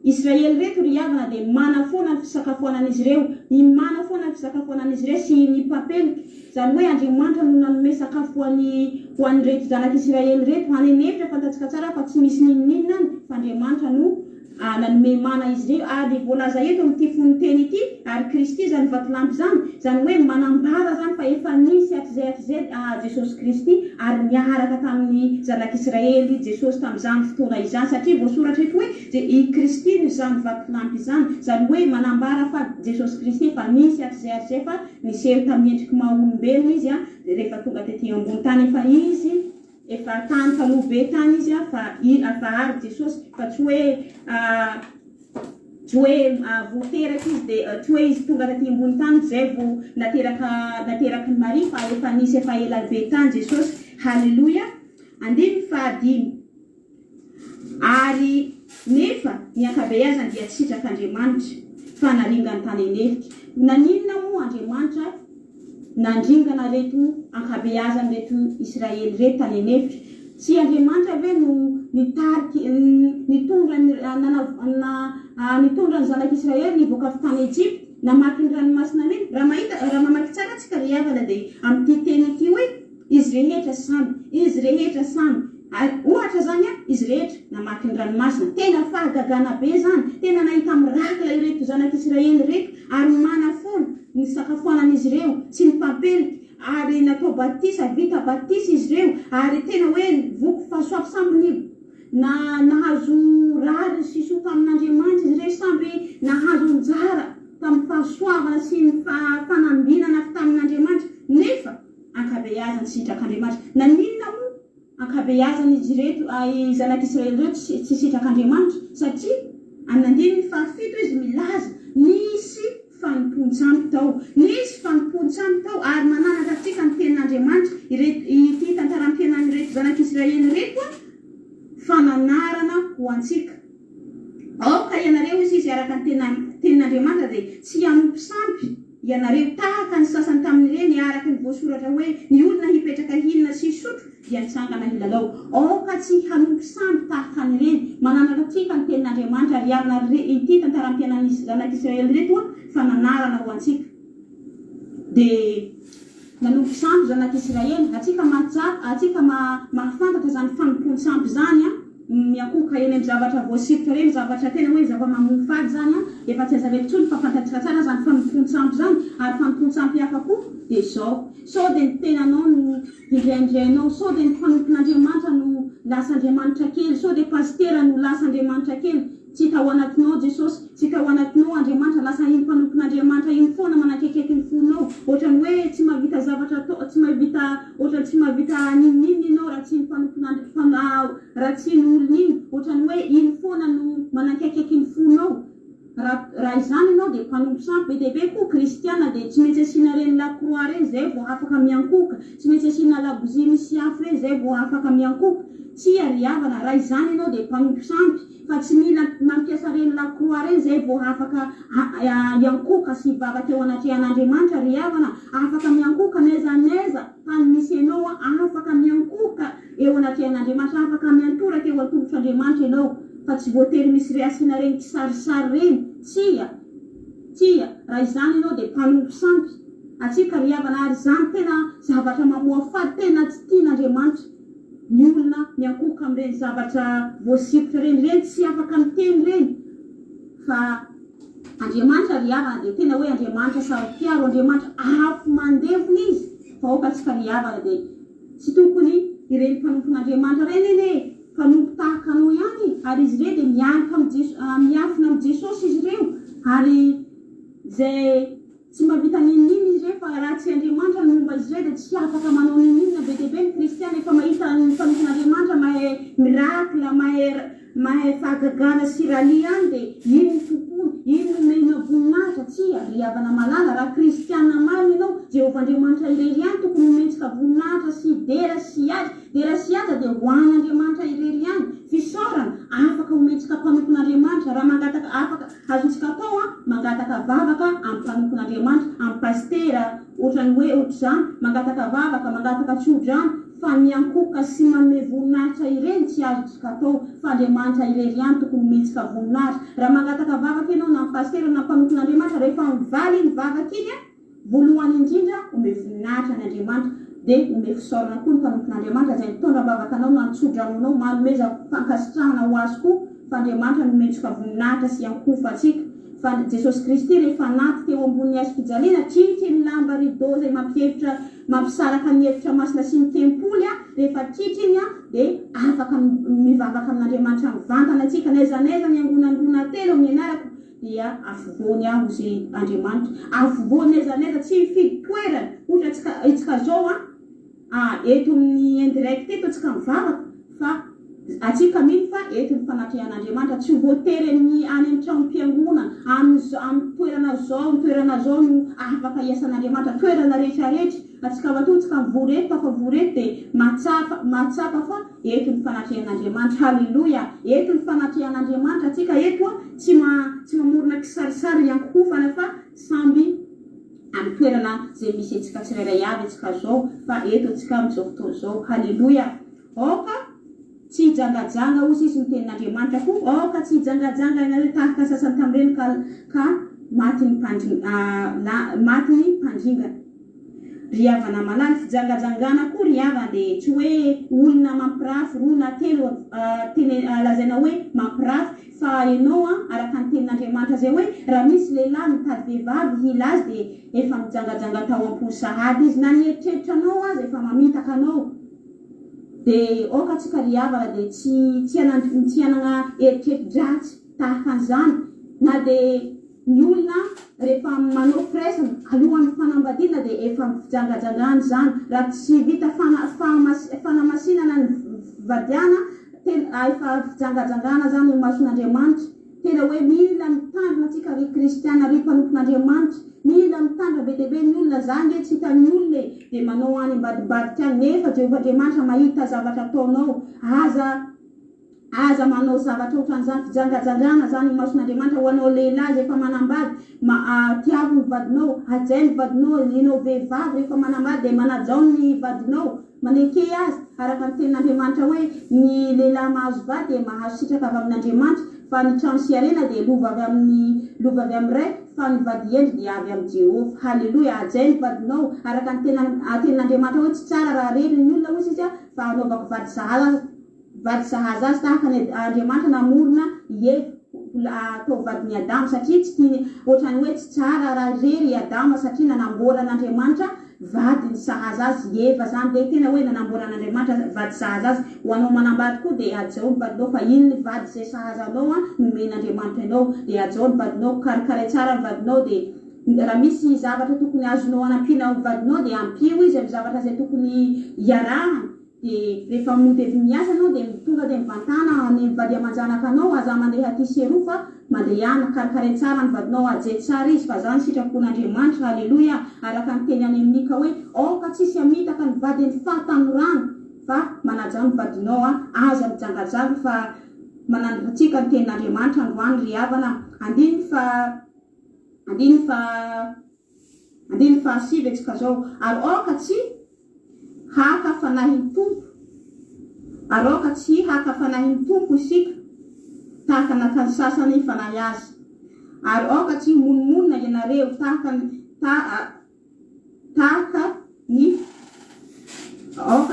Israely reto ry havana dia mana foana ny fisakafoanan'izy ireo, ny mana foana ny fisakafoanan'izy ireo sy ny papelika, izany hoe Andriamanitra no nanome sakafo ho an'ny reto zanak'Israely reto hanenefitra. Fantatsika tsara fa tsy misy ninonina any, fa Andriamanitra no nanome mana izy ireo, ary voalaza eto amin'ity fonoteny ity, ary Kristy izany vatolampy izany hoe manambara zany fa efa nisy hatrizay Jesosy Kristy, ary niaraka tamin'ny zanak'Israely Jesosy tamin'izany fotoana izany, satria voasoratra eto hoe i Kristy no izany vatolampy izany hoe manambara fa Jesosy Kristy efa nisy hatrizay fa niseho tamin'ny endriky maha olombelona izy rehefa tonga tetỳ ambony tany, efa izy efa tany taloha be tany izy fa ary Jesosy fa tsy hoe voateraky izy dia tsy hoe izy tonga taty ambony tany zay vao nateraky ny Maria fa efa nisy efa ela be tany Jesosy. Halleluja. 15 ary nefa ny ankabeazany dia tsy sitrak'Andriamanitra fa naringany tany anefika. Naninona moa Andriamanitra nandringana reto ankabeazany reto Israely reto tany anefika? Tsy Andriamanitra ve no nitariky nitondra ny zanak'Israely nivoaka avy tany Egypte namaky ny ranomasina reny? Raha mamaky tsara tsika ry havana dia amin'ity teny ity hoe izy rehetra samy ohatra zany izy rehetra namaky ny ranomasina. Tena fahagagana be zany, tena nahita mirakla ireto zanak'Israely reto ary manafona ny sakafoanan'izy ireo tsy ny pampelika ary natao batisa vita batisa izy ireo ary tena hoe voky fahasoavy samby nahazo rary sy soa tamin'Andriamanitra izy ireo samby nahazo njara tamin'ny fahasoavana sy ny fanambinana tamin'Andriamanitra nefa ankabeazany sitrak'Andriamanitra. Naninona moa ankabeazany izy reto zanak'Israely reto tsy sitrak'Andriamanitra? Satria amin'ny 17 izy milaza nisy fanompontsampy tao ary mananatra antsika ny tenin'Andriamanitra ity tantaram-piainany reto zanak'Israely reto fananarana ho antsika. Aoka ianareo izy araka ny tenin'Andriamanitra dia tsy hanompo sampy ianareo tahaka ny sasany tamin'ireny araka ny voasoratra hoe ny olona hipetraka hinana sy sotro dia nitsangana hilalao. Aoka tsy hanompo sampy tahaka an'ireny mananatra antsika ny tenin'Andriamanitra ary arina ity tantaram-piainany zanak'Israely reto fananarana ho antsika. Dia nanompo sampy zanak'Israely atsika mahafantatra zany fanompony sampy zany miankoka eny amin'ny zavatra voasikotra reny zavatra tena hoe zava-mamofady zany efa tsy azavetontsony fa fantatsika tsara zany fanompony sampy zany ary fanompony sampy hafa koa dia zao sao dia ny tenanao no indraindrainao, sao dia ny mpanompon'Andriamanitra no lasa Andriamanitra kely, sao dia pastera no lasa Andriamanitra kely. Tsy tao anatinao Jesosy, tsy tao anatinao Andriamanitra lasa iny mpanompon'Andriamanitra iny foana manakaiky ny fonao ohatrany hoe tsy mahavita zavatra tsy mahavita nininy ianao raha tsy ny raha tsy ny olona iny ohatrany hoe iny foana no manakaiky ny fonao. Raha izany ianao dia mpanompo sampy be dia be koa kristiana dia tsy maintsy asiana reny lakroa reny zay vao afaka miankoka, tsy maintsy asiana labozy misy afo reny zay vao afaka miankoka. Tsy ary havana raha izany ianao dia mpanompo sampy fa tsy mila mampiasa reny lakroa reny zay vao afaka iankoka sy hivavaka eo anatrehan'Andriamanitra ry havana. Afaka miankoka neza tany misy ianao afaka miankoka eo anatrehan'Andriamanitra, afaka miantoraka eo an-tongotr'Andriamanitra ianao fa tsy voatery misy asiana reny kisarisary reny. Tsia raha izany ianao dia mpanompo sampy atsika ry havana ary zany tena zavatra mamoafady tena tsy tian'Andriamanitra ny olona miankoka amin'ireny zavatra voasikotra reny tsy afaka miteny reny fa Andriamanitra ry havana dia tena hoe Andriamanitra saropiaro, Andriamanitra afo mandevona izy fa aokatsika ry havana dia tsy tokony ireny mpanompon'Andriamanitra reny eny mpanompo tahaka anao ihany ary izy ireo dia miafina amin'ny Jesosy izy ireo ary zay tsy mahavita ninina izy ireo fa raha tsy Andriamanitra no momba izy ireo dia tsy afaka manao ninina be dia be ny kristiana efa mahita ny mpanompon'Andriamanitra mahay mirakla mahay fahagagana sy rali any dia iny tokoa iny nomena voninahitra. Tsia ry havana malala raha kristiana marina ianao Jehovah-Andriamanitra irery any tokony nometsika voninahitra sy dera sy aza dia ho an'Andriamanitra irery any fisaorana afaka hometsika mpanompon'Andriamanitra raha mangataka afaka azontsika atao mangataka vavaka amin'ny mpanompon'Andriamanitra amin'ny pastera ohatrany hoe ohatr'izany mangataka vavaka mangataka tsodrano fa miankoka sy manome voninahitra ireny tsy azontsika atao fa Andriamanitra irery any tokony hometsika voninahitra. Raha mangataka vavaka ianao na pastera na mpanompon'Andriamanitra rehefa mivaly iny vavaka iny voalohany indrindra home voninahitra ny Andriamanitra dia home fisaorana koa ny mpanompon'Andriamanitra zay mitondra vavaka anao na nitsodranonao manomeza fankasitrahana ho azy koa fa Andriamanitra nometsika voninahitra sy ankofa atsika. Fa Jesosy Kristy rehefa naty teo ambony hazom-pijaliana tritry ny lamba rideau zay mampisaraka ny hevitra masina sy ny tempoly rehefa tritry iny dia afaka mivavaka amin'Andriamanitra mivantana atsika neza miangonangona telo amin'ny anarako dia afovoany aho sy Andriamanitra afovoany neza tsy mifidy toerana ohatra itsika zao eto amin'ny indirect eto atsika mivavaka fa atsika miny fa eto ny fanatrihan'Andriamanitra tsy voatery ny any amin'ny trano-piangonana amin'ny toerana zao no afaka iasan'Andriamanitra toerana rehetrarehetra atsika vatotsika mivoreto fa voreto dia matsapa fa eto ny fanatrihan'Andriamanitra. Halleluja. Eto ny fanatrihan'Andriamanitra atsika eto tsy mamorona kisarisary iankofana fa samby amin'ny toerana zay misy atsika tsirairay avy atsika zao fa eto atsika amin'izao fotoana zao. Halleluja. Oka tsy jangajanga ozy izy ny tenin'Andriamanitra koa oka tsy jangajanga ianareo tahaka sasany tamin'ireny ka maty ny mpandringana. Ry havana malala fijangajangana koa ry havana dia tsy hoe olona mampirafy roa na telo lazaina hoe mampirafy fa ianao araka ny tenin'Andriamanitra zay hoe raha misy lehilahy mitady vehivavy hila azy dia efa mijangajanga tao am-pony sahady izy na nieritreritra anao azy efa mamitaka anao. Dia oka tsika ry havana dia tsy hanana eritrerit-dratsy tahaka an'izany na dia ny olona rehefa manao firaisana alohan'ny fanambadiana dia efa mijangajangana zany raha tsy vita fanamasinana ny vadiana efa fijangajangana zany ny mason'Andriamanitra. Tena hoe mila mitandrina atsika ry kristiana ry mpanompon'Andriamanitra mila mitandrina be dia be ny olona zany tsy hitan'ny olona dia manao any ambadibadika any nefa Jehovahandriamanitra mahita zavatra ataonao aza manao zavatra ohatran'izany fijangajangana zany mason'Andriamanitra ho anao lehilahy efa manambady tiavo ny vadinao ajay ny vadinao ianao vehivavy rehefa manambady dia manajao ny vadinao maneke azy araka ny tenin'Andriamanitra hoe ny lehilahy mahazo vady dia mahazo sitraka avy amin'Andriamanitra fa ny trano siarena dia lova avy amin'ny ray fa ny vady endry dia avy amin'ny Jehovah. Halleluja. Ajay ny vadinao araka ny tenin'Andriamanitra hoe tsy tsara raha rery ny olona hozy izy fa anaovako vady sahaza azy tahaka ny Andriamanitra namorona atao vadiny Adama satria tsy tiany ohatrany hoe tsy tsara raha rery Adama satria nanamboaran'Andriamanitra vady ny sahaza azy Eva zany dia tena hoe nanamboaran'Andriamanitra vady sahaza azy ho anao manambady koa dia ajao ny vadinao fa ino ny vady zay sahazanao nomen'Andriamanitra ianao dia ajao ny vadinao karikare tsara ny vadinao dia raha misy zavatra tokony azonao anampiana ny vadinao dia ampio izy amin'ny zavatra zay tokony iarahana dia rehefa mody evy miasa anao dia tonga dia mivantana ny vady aman-janaka anao aza mandeha aty sy eroa fa mandehana karikare tsara ny vadinao ajay tsara izy fa zany sitrapon'Andriamanitra. Halleluja. araka ny teny any amin'nika hoe oka tsisy amitaka ny vady ny fahatanorana fa manaja ny vadinao aza mijangajanga fa manandratsika ny tenin'Andriamanitra androany ry havana. andiny fa sivy atsika zao ary oka tsy haka fanahin'ny tompo ary oka tsy haka fanahin'ny tompo isika tahaka nakany sasany fanahy azy ary oka tsy monomonina ianareo tahaka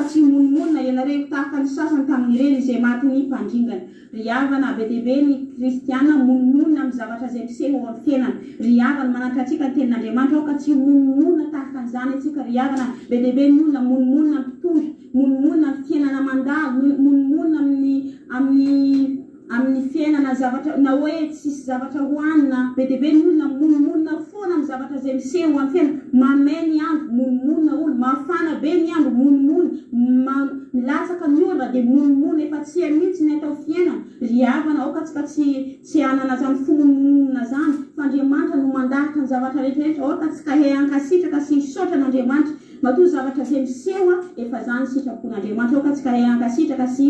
tsy monomonina ianareo tahaka ny sasany tamin'ireny izay maty ny mpandringana. Ry havana be dia be ny kristiana monomonina amin'ny zavatra zay miseho amin'ny fiainana. Ry havana manatra atsika ny tenin'Andriamanitra oka tsy monomonina tahaka an'izany atsika ry havana be dia be ny olona monomonina mpitondra monomonina amin'ny fiainana mandalo monomonina amin'ny fiainana zavatra na hoe tsisy zavatra hoanina be dia be ny olona monomonina foana amin'ny zavatra zay miseho amin'ny fiainana mamay ny andro monomonina olo mafana be ny andro monomonina milatsaka ny olona dia monomonina efa tsy mihitsy ny atao fiainana. Ry havana oka tsika tsy hanana zany fimonomonina zany fa Andriamanitra no mandahatra ny zavatra rehetrarehetra oka tsika hankasitraka sy hisaotra n'Andriamanitra matoa zavatra zay miseho efa zany sitrapon'Andriamanitra oka tsika hankasitraka sy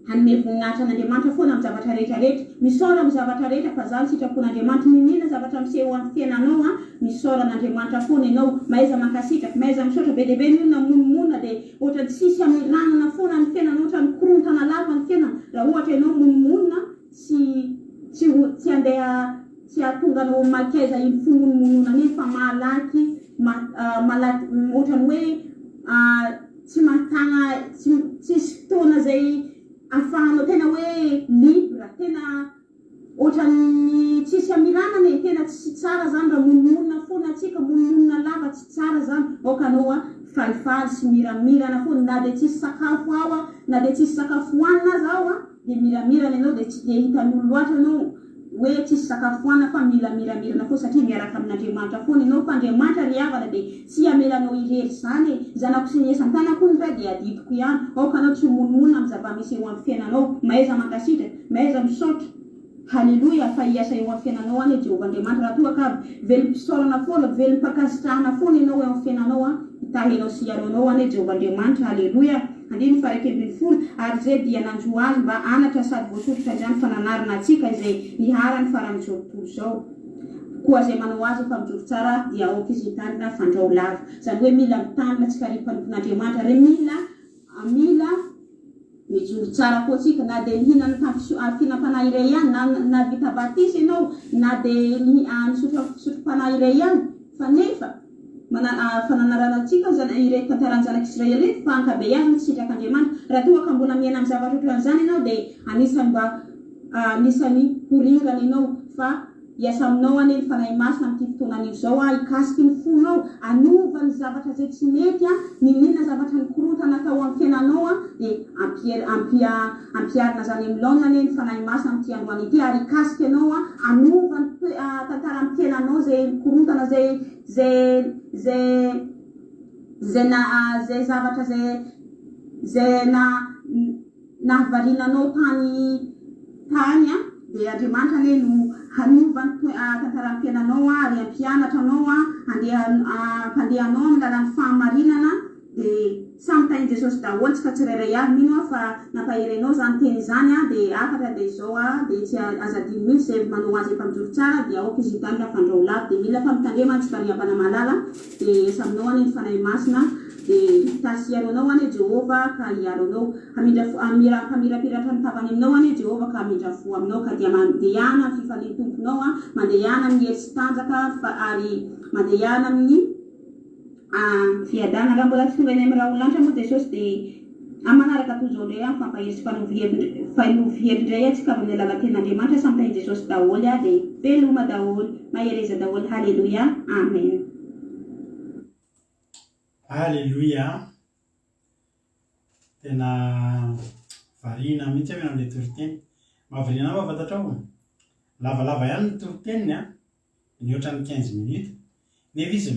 hanome voninahitra n'Andriamanitra foana amin'ny zavatra rehetrarehetra misaora amin'ny zavatra rehetra fa zany sitrapon'Andriamanitra ninina zavatra miseho amin'ny fiainanao misaora n'Andriamanitra foana ianao maiza mankasitraka maiza misaotra be dia be ny olona monomonina dia ohatra tsisy amilanana foana ny fiainana ohatra ny korontana lava ny fiainana raha ohatra ianao monomonina tsy handeha tsy ahatonganao makaiza iny fimonomonona iny fa malaky ohatra ny hoe tsy mahatana tsisy fotoana zay ahafahanao tena hoe libra tena ohatrany tsisy amiranana tena tsy tsara zany raha monomonina foana atsika monomonina lava tsy tsara zany oka anao falifaly sy miramirana foana na dia tsisy sakafo ao na dia tsisy sakafo hoanina azy ao dia miramirana ianao dia tsy dia hitan'olo loatra anao hoe tsisy sakafoana fa mila miramirana foa satria miaraka amin'Andriamanitra foana ianao fa Andriamanitra ry havana dia tsy amelanao irery zany zanako sy ny esan-tanako ny ray dia adidiko ihany aokanao tsy homonomonina amin'ny zava-misy eo amin'ny fiainanao mahaiza mankasitraka mahaiza misaotra haleloia fa hiasa eo amin'ny fiainanao any Jehovah Andriamanitra raha toa ka velom-pisaorana foana velom-pakasitrahana foana ianao eo amin'ny fiainanao tahinao sy iaronao any Jehovah Andriamanitra haleloia andiny farak'ambin'ny folo ary zay dia nanjo azy mba anatra sady voasoratra izany fananarana atsika izay niharany faramijorotory zao koa zay manao azy efa mijoro tsara dia aoka izy hitanina fandrao lava zany hoe mila mitandrina tsika rimpanompon'Andriamanitra re mila mijoro tsara koa tsika na dia nihinana finampanahy iray ihany na vita batisa ianao na dia nisotro-panahy iray ihany fa nefa fananarana atsika zany ireto tantaran'ny zanak'Israely reto fa ankabeazany tsitrak'Andriamanitra raha toa ka mbola miaina amin'ny zavatra ohatran'izany ianao dia anisany mba anisany horingana ianao fa hiasa aminao any ny fanahy masina amin'ity fotoanan'io zao hikasiky ny fonao anovany zavatra zay tsy mety ninina zavatra nikorontana tao amin'ny fiainanao dia ampiarina zany amin'ny laonany ny fanahy masina amin'ity androany ity ary hikasiky ianao anovany tantara amin'ny fiainanao zay nikorontana zay zavatra zay nahavarinanao tany dia Andriamanitra ane no hanovany tantara amin'ny fiainanao ary ampianatra anao hampandehanao amin'ny lalan'ny fahamarinana dia samy tahin Jesosy daholo tsy ka tsirairay avy mino fa nampaherenao zany teny izany dia afatra dia izao dia tsy azadiny mihitsy zay manao azy efa mijoro tsara dia aoka izy hitanina fandrao lava dia mila famitandrema antsika riambana malala dia saminao any ny fanahy masina dia tasiaronao any Jehovah ka hiaronao hamirapiratra ny tavany aminao any Jehovah ka hamindrafo aminao ka dia mandehana amin'ny fifalian'ny tomponao mandehana amin'ny hery sy tanjaka ary mandehana amin'ny fiadana raha mbola tsy tonga eny amin'ny raha olanitra moa Jesosy dia manaraka toy izao indray fampahery fanovihevy indray atsika avy amin'ny alalan'ny ten'Andriamanitra samy tahin Jesosy daholo dia veloma daholo mahereza daholo haleloia amen. Haleloia tena variana mihitsy avy amin'ilay toriteny mahavariana va fantatrao lavalava ihany ny toriteniny ny ohatran'ny 15 minutes nefa izy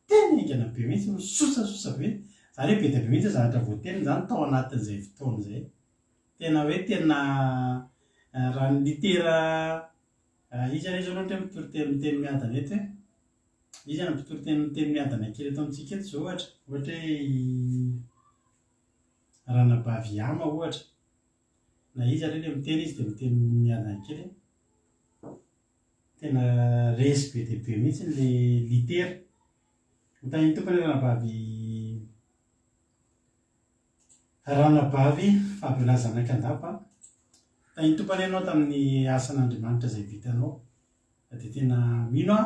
tena ingana be mihitsy misosasosa be zany hoe be dia be mihitsy zavatra voateniny zany tao anatin'izay fotoana izay tena hoe tena raha ny litera izy ary izy ohatra hoe mitoriteny miteny miadana eto hoe izy any mitoriteny miteny miadana kely eto amintsika eto zao ohatra hoe ranabavy ama ohatra na izy ary ilay miteny izy dia miteny miadana kely tena resy be dia be mihitsy ilay litera hotany tompony ranabavy fampilazana kandapa tany tompany ianao tamin'ny asan'Andriamanitra izay vitanao dia tena mino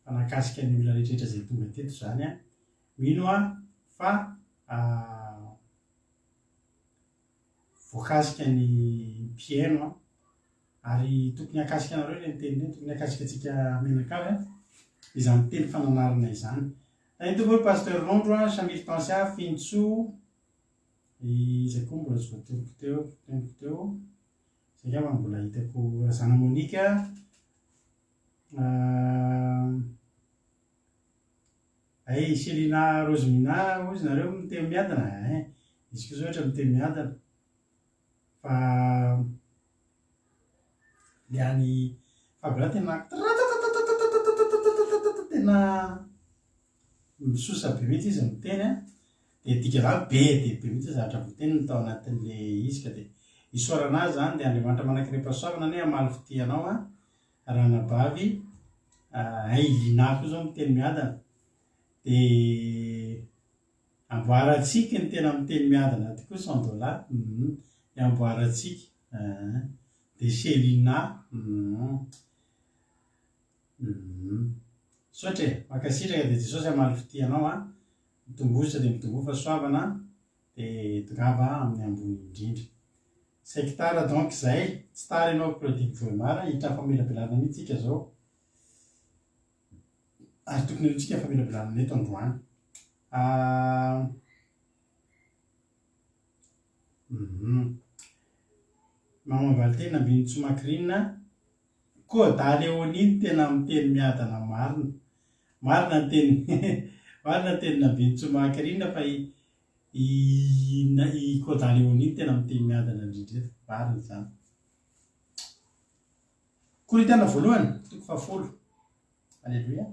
fa nakasika ny olona rehetrarehetra izay tonga teto zany mino fa voakasika ny mpiaino ary tokony akasika anareo ilay miteny tokony akasika antsika menakavy izany teny fananarana izany tany tompo hoe pasteur Rondro Samily Fintso izay koa mbola tsy voatoroko teo izay kama mbola hitako Razana Monika Selina Rosemina ozy nareo miteny miadana izy koa zao ohatra miteny miadana fa le any fabila tena misosa be mihitsy izy miteny dia dika zany be dia be mihitsy zavatra voateny ny tao anatin'le izy ka dia isorana azy zany dia Andriamanitra manankirepasoavana ne amaly fitianao ranabavy Ailina koa zao miteny miadana dia amboarantsika ny tena miteny miadana ty koa $100 amboarantsika dia Selina sotra makasitraka dia Jesosy amaly fitianao mitombosa dia mitombo fahasoavana dia tongava amin'ny ambony indrindra sectara donc zay tsy tara ianao Claudine Voemara hitra famelabelana mihitsika zao ary tokony antsika famelabelana eto androany mamavaly teny ambiny Tsomakrina Koda Leonine tena miteny miadana marina. Marina ny teny marina ny teny Nabetsomahakirina fa i Koda Leonine tena miteny miadana indrindra marina zany. Korintiana voalohany toko 10. Aleluia.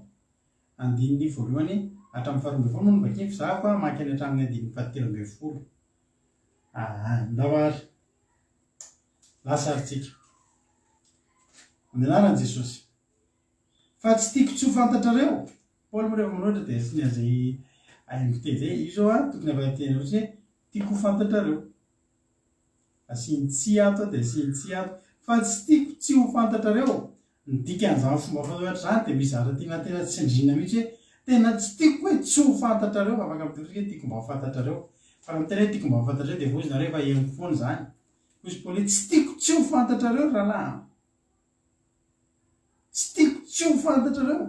Andininy voalohany hatramin'ny 12 no vaky fizahako mankany hatramin'ny andininy 13. Ndavary lasaritsika amin'ny anaran'i Jesosy. Fa tsy tiako tsy ho fantatrareo. Paoly moa rehefa manoatra dia sy niazay haingo teny zay. Io zao tokony avy teny ohatsy hoe tiako ho fantatrareo. Asiany tsy ato dia asiany tsy ato. Fa tsy tiako tsy ho fantatrareo. Ny dikan'izany fomba fanoatra zany dia mizara tena tena tsindriana mihitsy hoe tena tsy tiako hoe tsy ho fantatrareo. Afaka mitondrika hoe tiako mba ho fantatrareo. Fa miteny hoe tiako mba ho fantatrareo dia vozinareo efa henoko foana zany. Hozy Paoly tsy tiako tsy ho fantatrareo rahalahy. Tsy tiako tsy ho fantatrareo.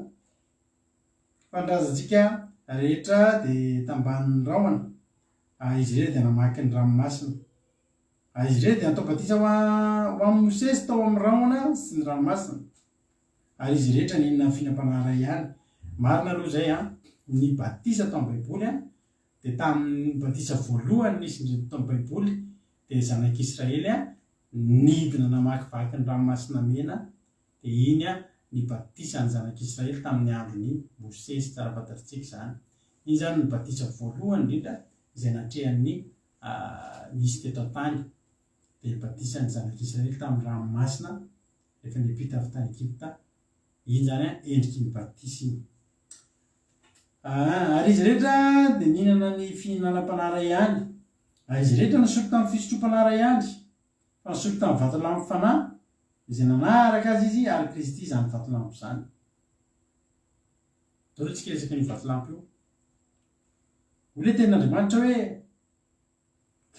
Fandrazantsika rehetra dia tambanin'ny rahona. Izy ireo dia namaky ny ranomasina. Izy ireo dia natao batisa ho amin'ny Mosesy tao amin'ny rahona sy ny ranomasina. Ary izy rehetra ninona ny finam-panahara ihany. Marina aloha zay ny batisa tao amin'ny Baiboly dia tamin'ny batisa voalohany nisy indrindra tao amin'ny Baiboly dia zanak'Israely nidina namaky vaky ny ranomasina mena dia iny ny batisa ny zanak'Israely tamin'ny andron'ny Mosesy tsara fantatritsika zany. Iny zany ny batisa voalohany indrindra izay natrehan'ny nisy teto an-tany. Dia batisa ny zanak'Israely tamin'ny ranomasina rehefa niampita avy tany Egypta. Iny zany endriky ny batisa iny. Ary izy rehetra dia nihinana ny fihinanam-panahara ihany. Izy rehetra nasotro tamin'ny fisotrom-panahara ihany. Fa nasotro tamin'ny vatolampy fanahy izay nanaraka azy izy ary Kristy zany vatolampy zany. Daholo tsika resaka ny vatolampy io. Ole tenin'Andriamanitra hoe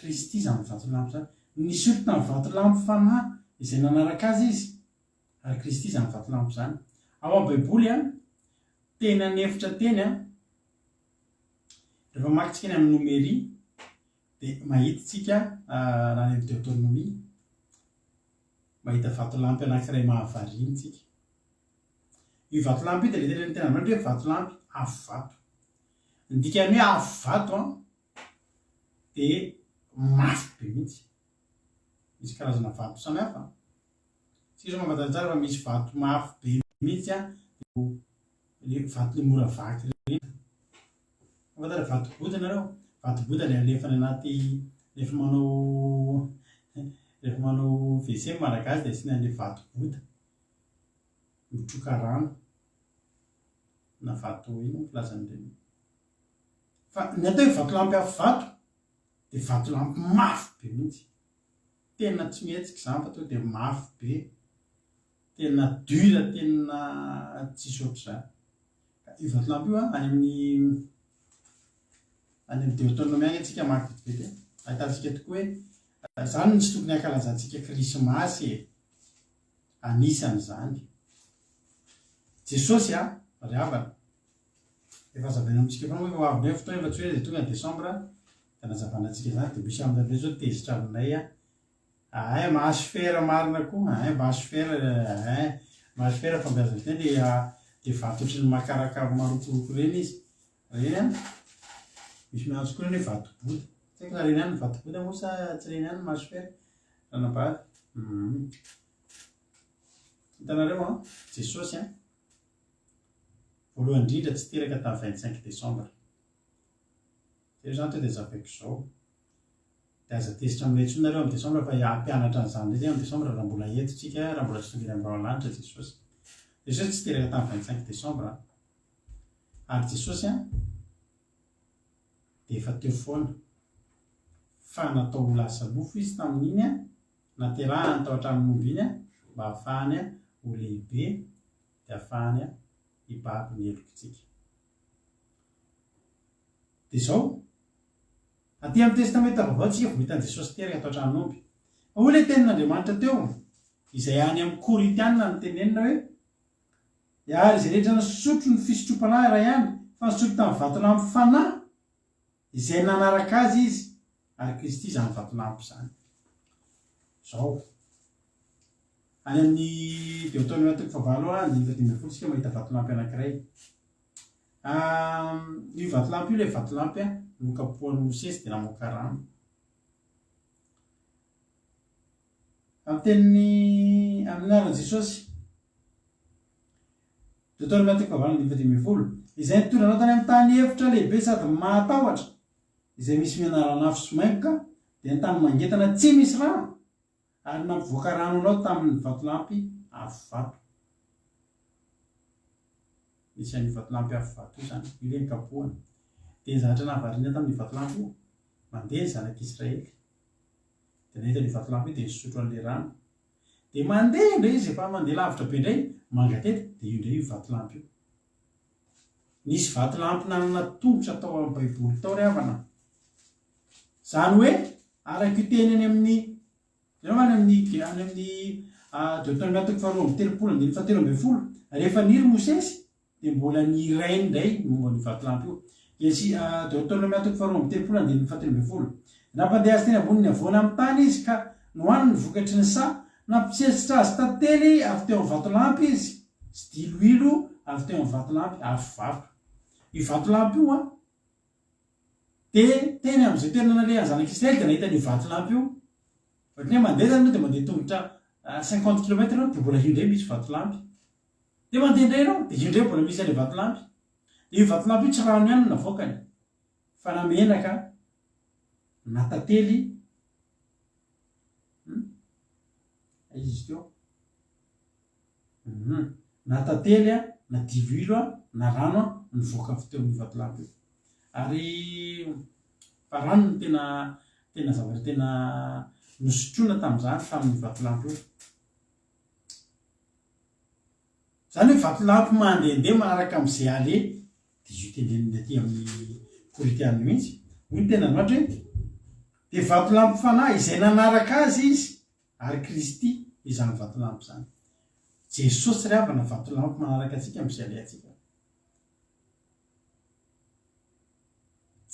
Kristy zany vatolampy zany. Nisotro tamin'ny vatolampy fanahy izay nanaraka azy izy ary Kristy zany vatolampy zany. Ao amin'ny Baiboly tena nefitra teny rehefa makitsika ny amin'ny Nomeria dia mahitatsika raha ny amin'ny Deutéronomie mahita vatolampy anankiray mahavariana tsika. Io vatolampy dia ilay tena hoe vatolampy afo vato. Ny dikany hoe afo vato dia mafy be mihitsy. Misy karazana vato samihafa. Tsika zao mahafantatra tsara fa misy vato mafy be mihitsy le vato le mora vaky ireny. Mahafantatra vato bota nareo. Vato bota dia alefany anaty rehefa manao WC malagasy dia asiana ilay vato bota mitroka rano na vato ino filazan'ireny. Fa ny atao hoe vatolampy afo vato dia vatolampy mafy be mihitsy. Tena tsy mihetsika izany fa tonga dia mafy be. Tena dura, tena tsisy ohatr'izany. Io vatolampy io any amin'ny Deutéronomie any antsika maky vetivety. Ahitantsika tokoa hoe zany ny tsy tokony hankalazantsika Krismasy anisan'izany. Jesosy ry havana. Efa hazavaina amintsika fa hoe avy ny fotoana efa tsy hoe dia tonga ny Desambra dia nazavana antsika izany dia misy amin'ireo zao tezitra aminay mahazo fera marina koa. Mahazo fera fampiazana teny dia vato ohatrany makarakaro marokoroko ireny izy. Ireny misy miantso koa ireny hoe vato bota. Tsy haiko na ireny ihany ny vato bota moa sa tsy ireny ihany mahazo fera. Ranabary. Hitanareo Jesosy voalohany indrindra tsy teraka tamin'ny 25 Desambra. Ireo zany tonga dia zavaiko izao. Dia aza tezitra aminay intsony nareo amin'ny Desambra fa hampianatra an'izany ndray amin'ny Desambra raha mbola entotsika raha mbola tsy tonga eny amin'ny lanitra Jesosy. Jesosy tsy teraka tamin'ny 25 Desambra. Ary Jesosy dia efa teo foana. Fa natao ho lasa lofo izy tamin'iny naterahany tao an-tranon'omby iny mba hahafahany ho lehibe dia hahafahany hibaby ny helokantsika. Dia izao aty amin'ny testamenta vaovao tsika vao hitan'i Jesosy teraka tao an-tranon'omby. Hoy ilay tenin'Andriamanitra teo izay any amin'ny Korintiana no tenenina hoe ary izay rehetra nasotro ny fisotrom-panahy raha ihany fa nasotro tamin'ny vatolampy fanahy izay nanaraka azy izy ary Kristy izany vatolampy izany. Izao any amin'ny de ataony atoko favaloa ny fadimy sika mahita vatolampy anankiray io vatolampy io le vatolampy a nokapohan'ny Mosesy de namoaka rano amin'ny teniny amin'ny anaran'i Jesosy de ataony atoko favaloa ny fadimy izay nitondra anao tany amin'ny tany hevitra lehibe sady mahatahotra izay misy mianarana afo sy maimboka de ny tany mangetana tsy misy rano ary nampivoaka rano anao tamin'ny vatolampy afo vato misy an'io vatolampy afo vato io zany io le nikapohana de zavatra nahavariana tamin'ny vatolampy io mandeha ny zanak'Israely de nahita ny vatolampy io de nisotro an'le rano de mandeha indray izy efa mandeha lavitra be indray mangatety de io indray io vatolampy io nisy vatolampy nanana tongotra tao amin'ny baiboly tao ry havana zany hoe araka io teny any amin'ny Deutéronome atoko faharoa amby telopolo andiny fahatelo amby folo rehefa niry Mosesy de mbola niray indray momba ny vatolampy io izy Deutéronome atoko faharoa amby telopolo andiny fahatelo amby folo nampandeha azy teny ambony avoana amin'ny tany izy ka nohaniny ny vokatry ny sa nampisesitra azy tantely avy teo amin'ny vatolampy izy sy diloilo avy teo amin'ny vatolampy afo vato io vatolampy io a de teny am'izay toerana le zanak'Israely de nahita ny vatolampy io ohatran'ny hoe mandeha zany de mandeha tongotra 50 kilomètre anao de mbola io indray misy vatolampy de mandeha indray anao de io indray mbola misy an'le vatolampy de io vatolampy io tsy rano ihany no navoakany fa namenaka na tantely izy teo na tantely a na diloilo a na rano a nivoaka avy teo amin'ny vatolampy io ary fa rano no tena zavatra tena nosotroina tamin'izany tamin'ny vatolampy io zany hoe vatolampy mandehandeha manaraka amin'izay ale de io teneniny aty amin'ny Korinthiana mihitsy hoy tena loatra hoe de vatolampy fanahy izay nanaraka azy izy ary Kristy izany vatolampy zany Jesosy ry havana vatolampy manaraka atsika amin'izay ale atsika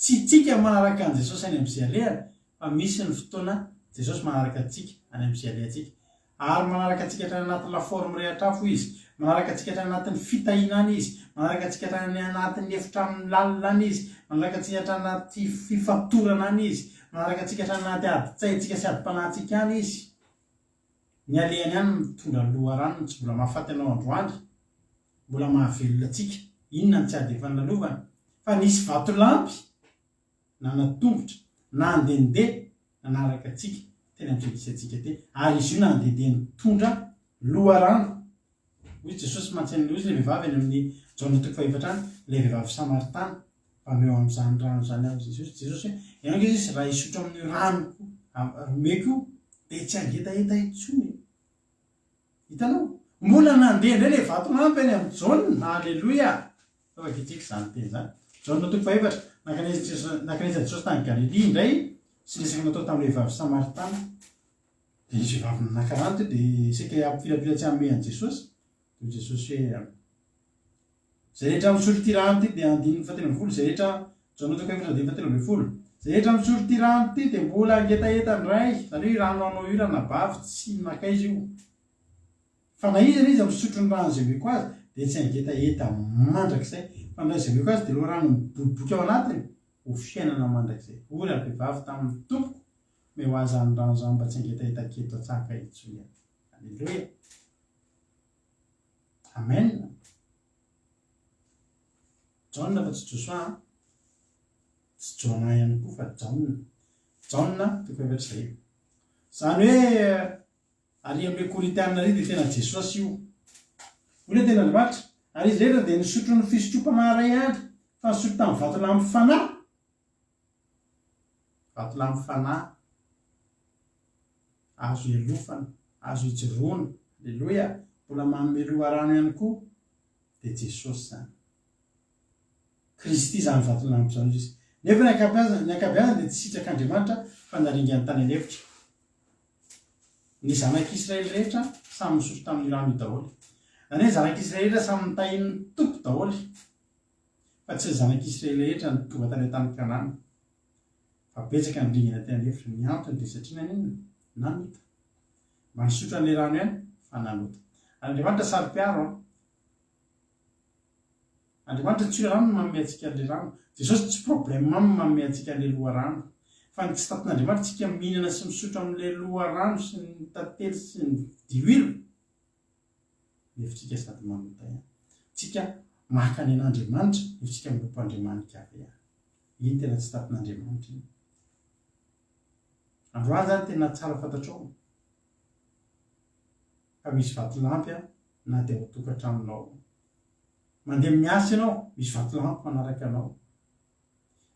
tsy tsika manaraka an' Jesosy any amin'izay alea fa misy ny fotoana Jesosy manaraka atsika any amin'izay ale atsika ary manaraka atsika hatrany anatin'ny laforme rehetra afo izy manaraka atsika hatrany anatin'ny fitahinana izy manaraka atsika hatrany anatin'ny efitra amin'ny lalina izy manaraka atsika hatrany anaty fifatorana any izy manaraka atsika hatrany anaty adi-tsaintsika sy adi-panahintsika any izy ny alehany any mitondra loha ranony tsy mbola mahafaty anao androandry mbola mahavelona atsika inona ny tsy ady efa nylalovana fa nisy vatolampy nanatongotra nandendeha nanaraka atsika teny amin'izay misy atsika te ary izy io nandendeha nitondra loha rano hoy Jesosy mantsy ozy le vehivavy any amin'ny Jaona toko fahaefatra any le vehivavy Samaritana mpameo amin'izany rano zany ao Jesosy hoe ianao izy raha isotro amin'ny rano romeko de tsy angetaheta intsony hitanao mbola nandeha indray le vatolampy any amin'ny Jaona alleloia fakitsika zany teny zany Jaona toko fahaefatra nakanaiza Jesosy tany Galily indray sy resaka natao tamin'ny vehivavy Samaritana de izy vehivavy nanankarano teo de sika ampifilapilatsy amean Jesosy de Jesosy hoe zay rehetra misotro ty rano ty de andininy fahatelo amby folo zay rehetra Jaona toko fahaefatra andininy fahatelo amby folo zay rehetra misotro ty rano ty de mbola angetaheta ndray zany hoe rano anao io raha nabavy tsy nakaizy io fa na izy izy misotro ny rano zay meko azy de tsy angetaheta mandrakizay fa na zay meko azy de lo rano miboboky ao anatiny ho fiainana mandrakizay ory ary vehivavy tamin'ny tompoko me ho azy any rano zany mba tsy angetaheta keto atsaka itsony alleloia amen Jaona fa tsy Joshua tsy Jaona ihany koa fa Jaona toko fahaefatra zay zany hoe ary amin'le Korinthiana ry de tena Jesosy io hoy tena loatra ary izy rehetra de nisotro ny fisotropana ray andro fa nisotro tamin'ny vatolampy fanahy azo elofana azo ijoroana alleloia mbola manome loha rano ihany koa de Jesosy zany Kristy zany vatolampy zany izy nefa ny ankabeazany de tsy sitrak'Andriamanitra fa naringany tany anefitra ny zanak'Israely rehetra samy misotro tamin'ny rano io daholo zany hoe zanak'Israely rehetra samy mitahin'ny tompo daholo fa tsy zanak'Israely rehetra ny tonga tany an-tany Kanana fa betsaka ny ringana tany anefitra ny antony de satria nanino namita mba nisotro an'le rano ihany fananota andriamanitra sary-piaro andriamanitra tsy hoe rano manome antsika le rano jesosy tsy problème mamy manome antsika le loha rano fa ny tsy tatin'andriamanitra tsika mihinana sy misotro amin'le loha rano sy ny tantely sy ny dihuile nefintsika sady manota ihany tsika maka ny an'andriamanitra nefitsika milompo andriamanika avy ihany iny tena tsy tatin'andriamanitra iny androany zany tena tsara fantatrao fa misy vatolampy na dia ho tokantraminao mandeha miasa ianao misy vatolampy manaraka anao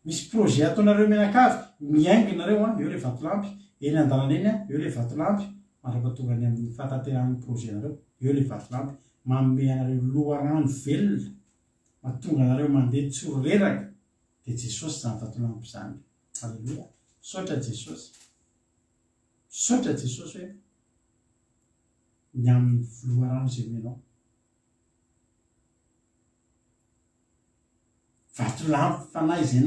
misy projet ataonareo mianakavy miainginareo eo le vatolampy eny an-dalana eny eo le vatolampy marapahatongany amin'ny fahatanteran'ny projetnareo eo le vatolampy manome anareo loharano velona mahatonga anareo mandeha tsoro reraka dia jesosy zany vatolampy zany alleloia saotra jesosy hoe ny amin'ny loharano zay menao vatolampy fanahy izay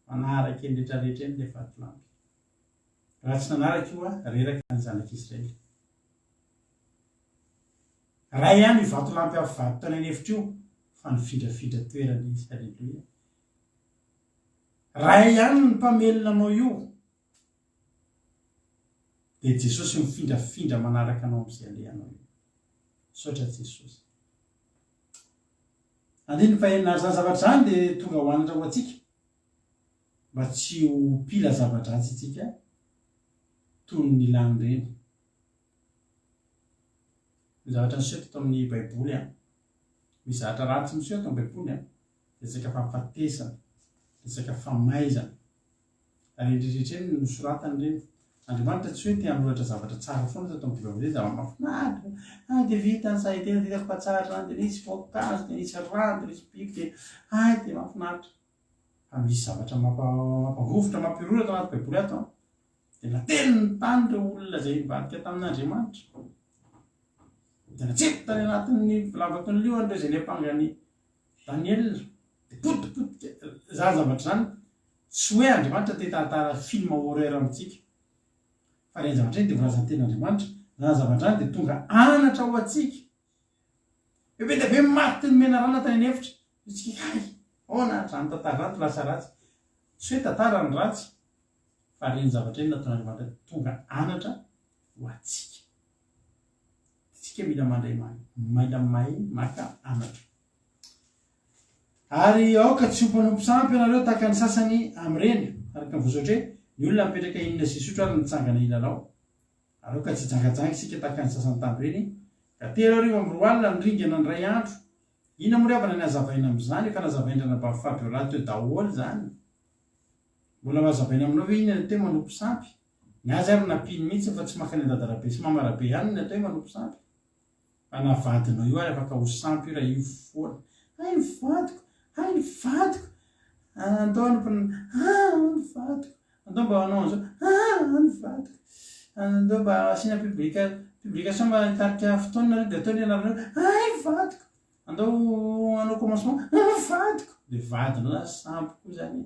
manaraka eny rehetrarehetra eny le vatolampy raha tsy nanaraka io reraka ny zanak'Israely raha ihany io vatolampy avy vatotana ny efitra io fa nifindrafindra toerana izy alleloia raha ihany ny mpamelona anao io dia jesosy mifindrafindra manaraka anao amin'izay alehanao io saotra jesosy andiny fahenina zany zavatra zany dia tonga ho anatra ho atsika mba tsy ho pila zava-dratsy itsika toy ny ilany reny ny zavatra niseho to amin'ny baiboly misy zavatra ratsy miseho to amin'ny baiboly resaka fahafatesana resaka famaizana ary indrindrindra eny nosoratany reny andriamanitra tsy hoe tia hanoratra zavatra tsara foana tato amin'ny baiboly zava-mahafinaritra dia vita ny sahitena ditako fa tsara zany dia nisy voankazo dia nisy rano dia nisy biby dia mahafinaritra fa misy zavatra mampangovotra mampirora ato anaty baiboly ato dia nateny ny tany ireo olona zay mivadika tamin'andriamanitra dia natsepy tany anatin'ny lavaka ny lioan'ireo zay nepangany Daniel dia potipotika zany zavatra zany tsy hoe andriamanitra te tantara film horreur amintsika fa reny zavatra eny dia vorazan'ny ten'andriamanitra zany zavatra zany dia tonga anatra ho atsika bebe dia be maty ny mena rana tany anefitra tsika hay na zany tantara raty lasa ratsy tsy hoe tantara ny ratsy fa reny zavatra eny nataon'andriamanitra tonga anatra ho atsika tsika mila mandray mahay maka anatra ary aoka tsy hompanompo sampy ianareo tahaka ny sasany amin'ireny araka nyvoasotra hoe ny olona mipetraka inona sy sotro ary nitsangana ilalao ary aoka tsy jangajanga isika tahaka ny sasany tamin'ireny ka telo arivo amby roa alina nringana ny ray andro ina moravana ny azavaina amin'izany efa nazavaindrana Fabiola teo daholo zany mbola mazavaina aminao hoe inona ny atao manompo sampy ny azy ary napiny mihitsy fa tsy maka ny andadarabe sy mamarabe ihany ny atao manompo sampy fa navadinao io ary afaka ho sampy io raha io foana ny vadiko andao nyvadiko andao mba hanao an'izao ny vadiko andao mba asina publication mba nitarika fotoana dia ataony ianarana vadiko andao anao commencement vadiko dia vadinao zany sampy koa zany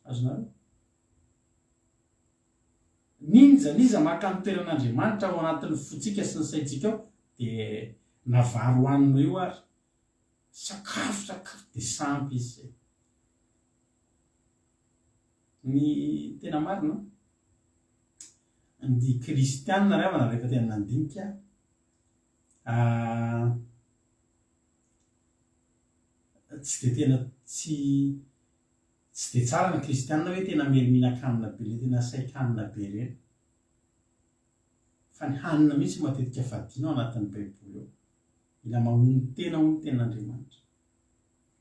azonareo ninjaniza maka ny toeran'andriamanitra ao anatin'ny fotsika sy ny saitsika ao dia navaro hoaninao io ary sakafo dia sampy izy zay ny tena marina ny kristianina ray avana rehefa tena nandinika tsy dia tena tsy dia tsara ny kristianina hoe tena mihina-kanina be le tena sai-kanina be reny fa ny hanina mihitsy matetika fadina ao anatin'ny baiboly eo mila mahony ten'andriamanitra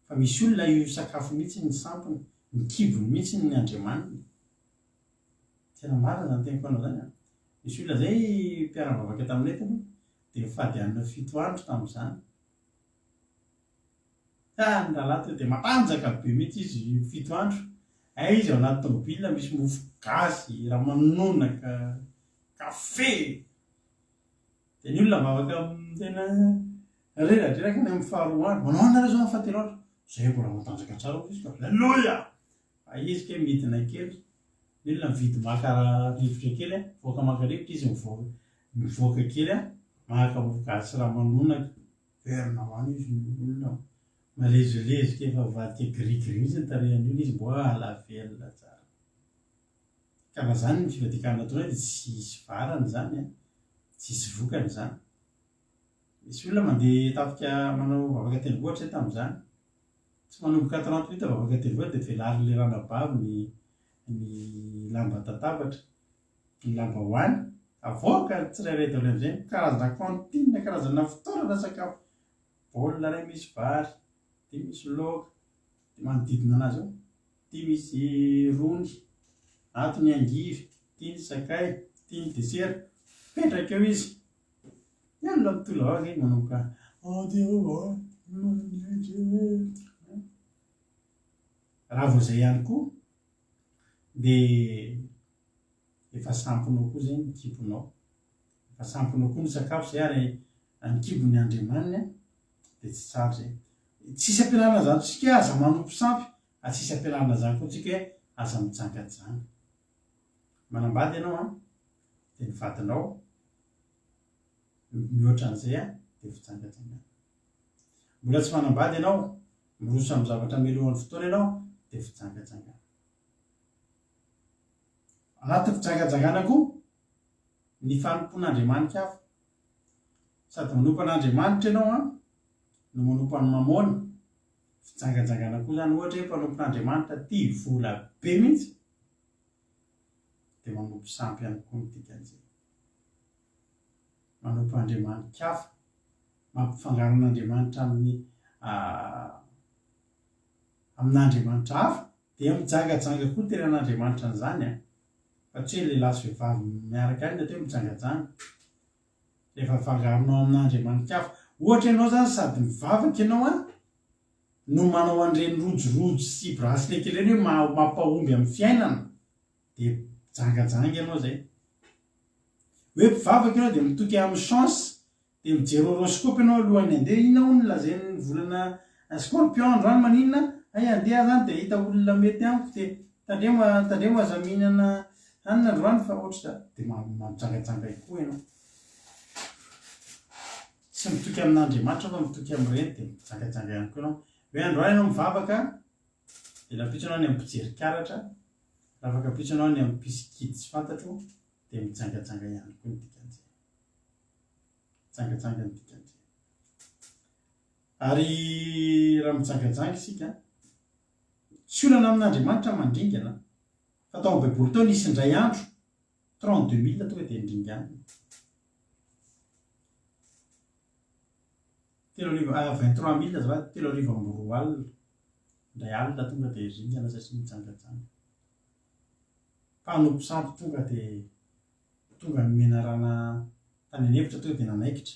fa misy olona io sakafo mihitsy ny sampony ny kibony mihitsy ny andriamanina tena marina zany teniko anao zany misy olona zay mpiara-bavaka taminay tany dia mifady anina 7 andro tamin'izany ny rahalahy teo dia matanjaka be mihitsy izy 7 andro izy ao anaty tomobila misy mofo gasy ramanonaka kafe dia ny olona mavaka tena reraka ny amin'ny faharoa andro manao anareo zao fahatelo andro zay mbola matanjaka tsara izy ka alleluia fa izy ke midina kely ny olona mividy maka rivotra kely a voaka maka rivotra izy mivoaka kely a maka voankazo ramanonaka verina ho any izy olona malezolezika efa vadika grigri izy nytarehan'olo izy mbo alavelona tsara karaha zany ny fivadikana tona dia tsisy varany zany a tsisy vokany zany misy olona mandeha tafika manao vavaka tendrombohitra zay tamin'izany tsy manomboka 38 vavaka tendrombohitra dia velary le ranabavy ny lamba tatabatra ny lamba hoany avoaka tsirairay daholo am'izay karazana cantine karazana fitaovana sakafo baolina ray misy vary dia misy laoka dia manodidina anazy ao tia misy rony ato ny angivy tia ny sakay tia ny desera petraka eo izy ialona mitolo avaka iny manomboka raha vo zay ihany koa dia efa sampinao koa zay ny kibonao efa sampinao koa ny sakafo zay ary ny kibony andriamanina dia tsy tsara zay tsisy ampianarana zany tsika aza manompo sampy tsisy ampianarana zany koa tsika hoe aza mijangajanga manambady ianao a dia ny vadinao mihoatra an'izay a dia fijangajangana mbola tsy manambady ianao miroso amin'ny zavatra melohan'ny fotoana ianao dia fijangajangana anaty fijangajangana koa ny fanompon'andriamanitra hafa sady manompo an'andriamanitra ianao a no manompo any mamona fijangajangana koa zany ohatra hoe mpanompon'andriamanitra tia vola be mihitsy dia manompo sampy ihany koa nydikan'izay manompo andriamanitra hafa mampifangaro an'andriamanitra amin'andriamanitra hafa dia mijangajanga koa tena an'andriamanitra an'izany a fa tsy hoe lehilahy sy vehivavy miaraka any nateo mijangajanga rehefa fangaronao amin'andriamanitra hafa ohatra ianao zany sady mivavaka ianao a no manao an'ireny rojorojo sy bracelet kely reny hoe mampahomby amin'ny fiainana dia mijangajanga ianao zay hoe mpivavaka ianao dia mitoky amin'ny chance dia mijery horoscope ianao alohan'ny andeha ina ho ny lazain'ny volana scorpion androany maninona ay andeha zany dia hita olona mety amiko dia tandremo aza mihinana hanina androany fa ohatra dia mamijangajanga koa ianao tsy mitoky amin'andriamanitra fa mitoky amin'ireny dia mijangajanga ihany koa ianao hoe androany ianao mivavaka dia lapitso ianao ny amin'ny mpijery karatra afaka pitso ianao ny amin'ny mpisikity tsy fantatro dia mijangajanga ihany koa ny dikan'izay mijangajanga ny dikan'izay ary raha mijangajanga isika tsy olana amin'andriamanitra mandringana fa tao amin'ny baiboly tao nisy indray andro 32 000 tonga dia indringana 23 000 zava 3 alina indray alina tonga dia ringana satria mijangajanga mpanompo sampy tonga dia tonga nomenarana tany anevitra tonga dia nanaikitra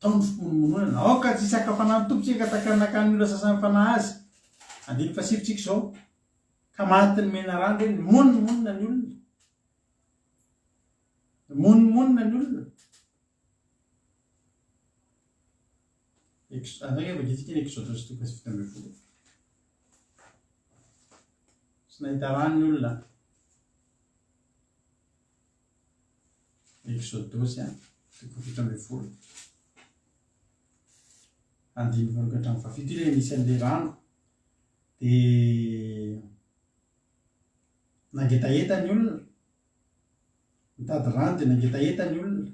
tao ny fimonomononana aoka tsy isy akafanany tompotsika takanakany olona sasany fanahy azy andiny fasivitsika izao ka maty ny menarana hoe monina ny olona monina ny olona anzany efa gitsika ny exodus 17 sy nahita rano ny olona exodus 17 andiny varokatrany fafito ile nisy an'le rano dia nangetaeta ny olona mitady rano dia nangetaeta ny olona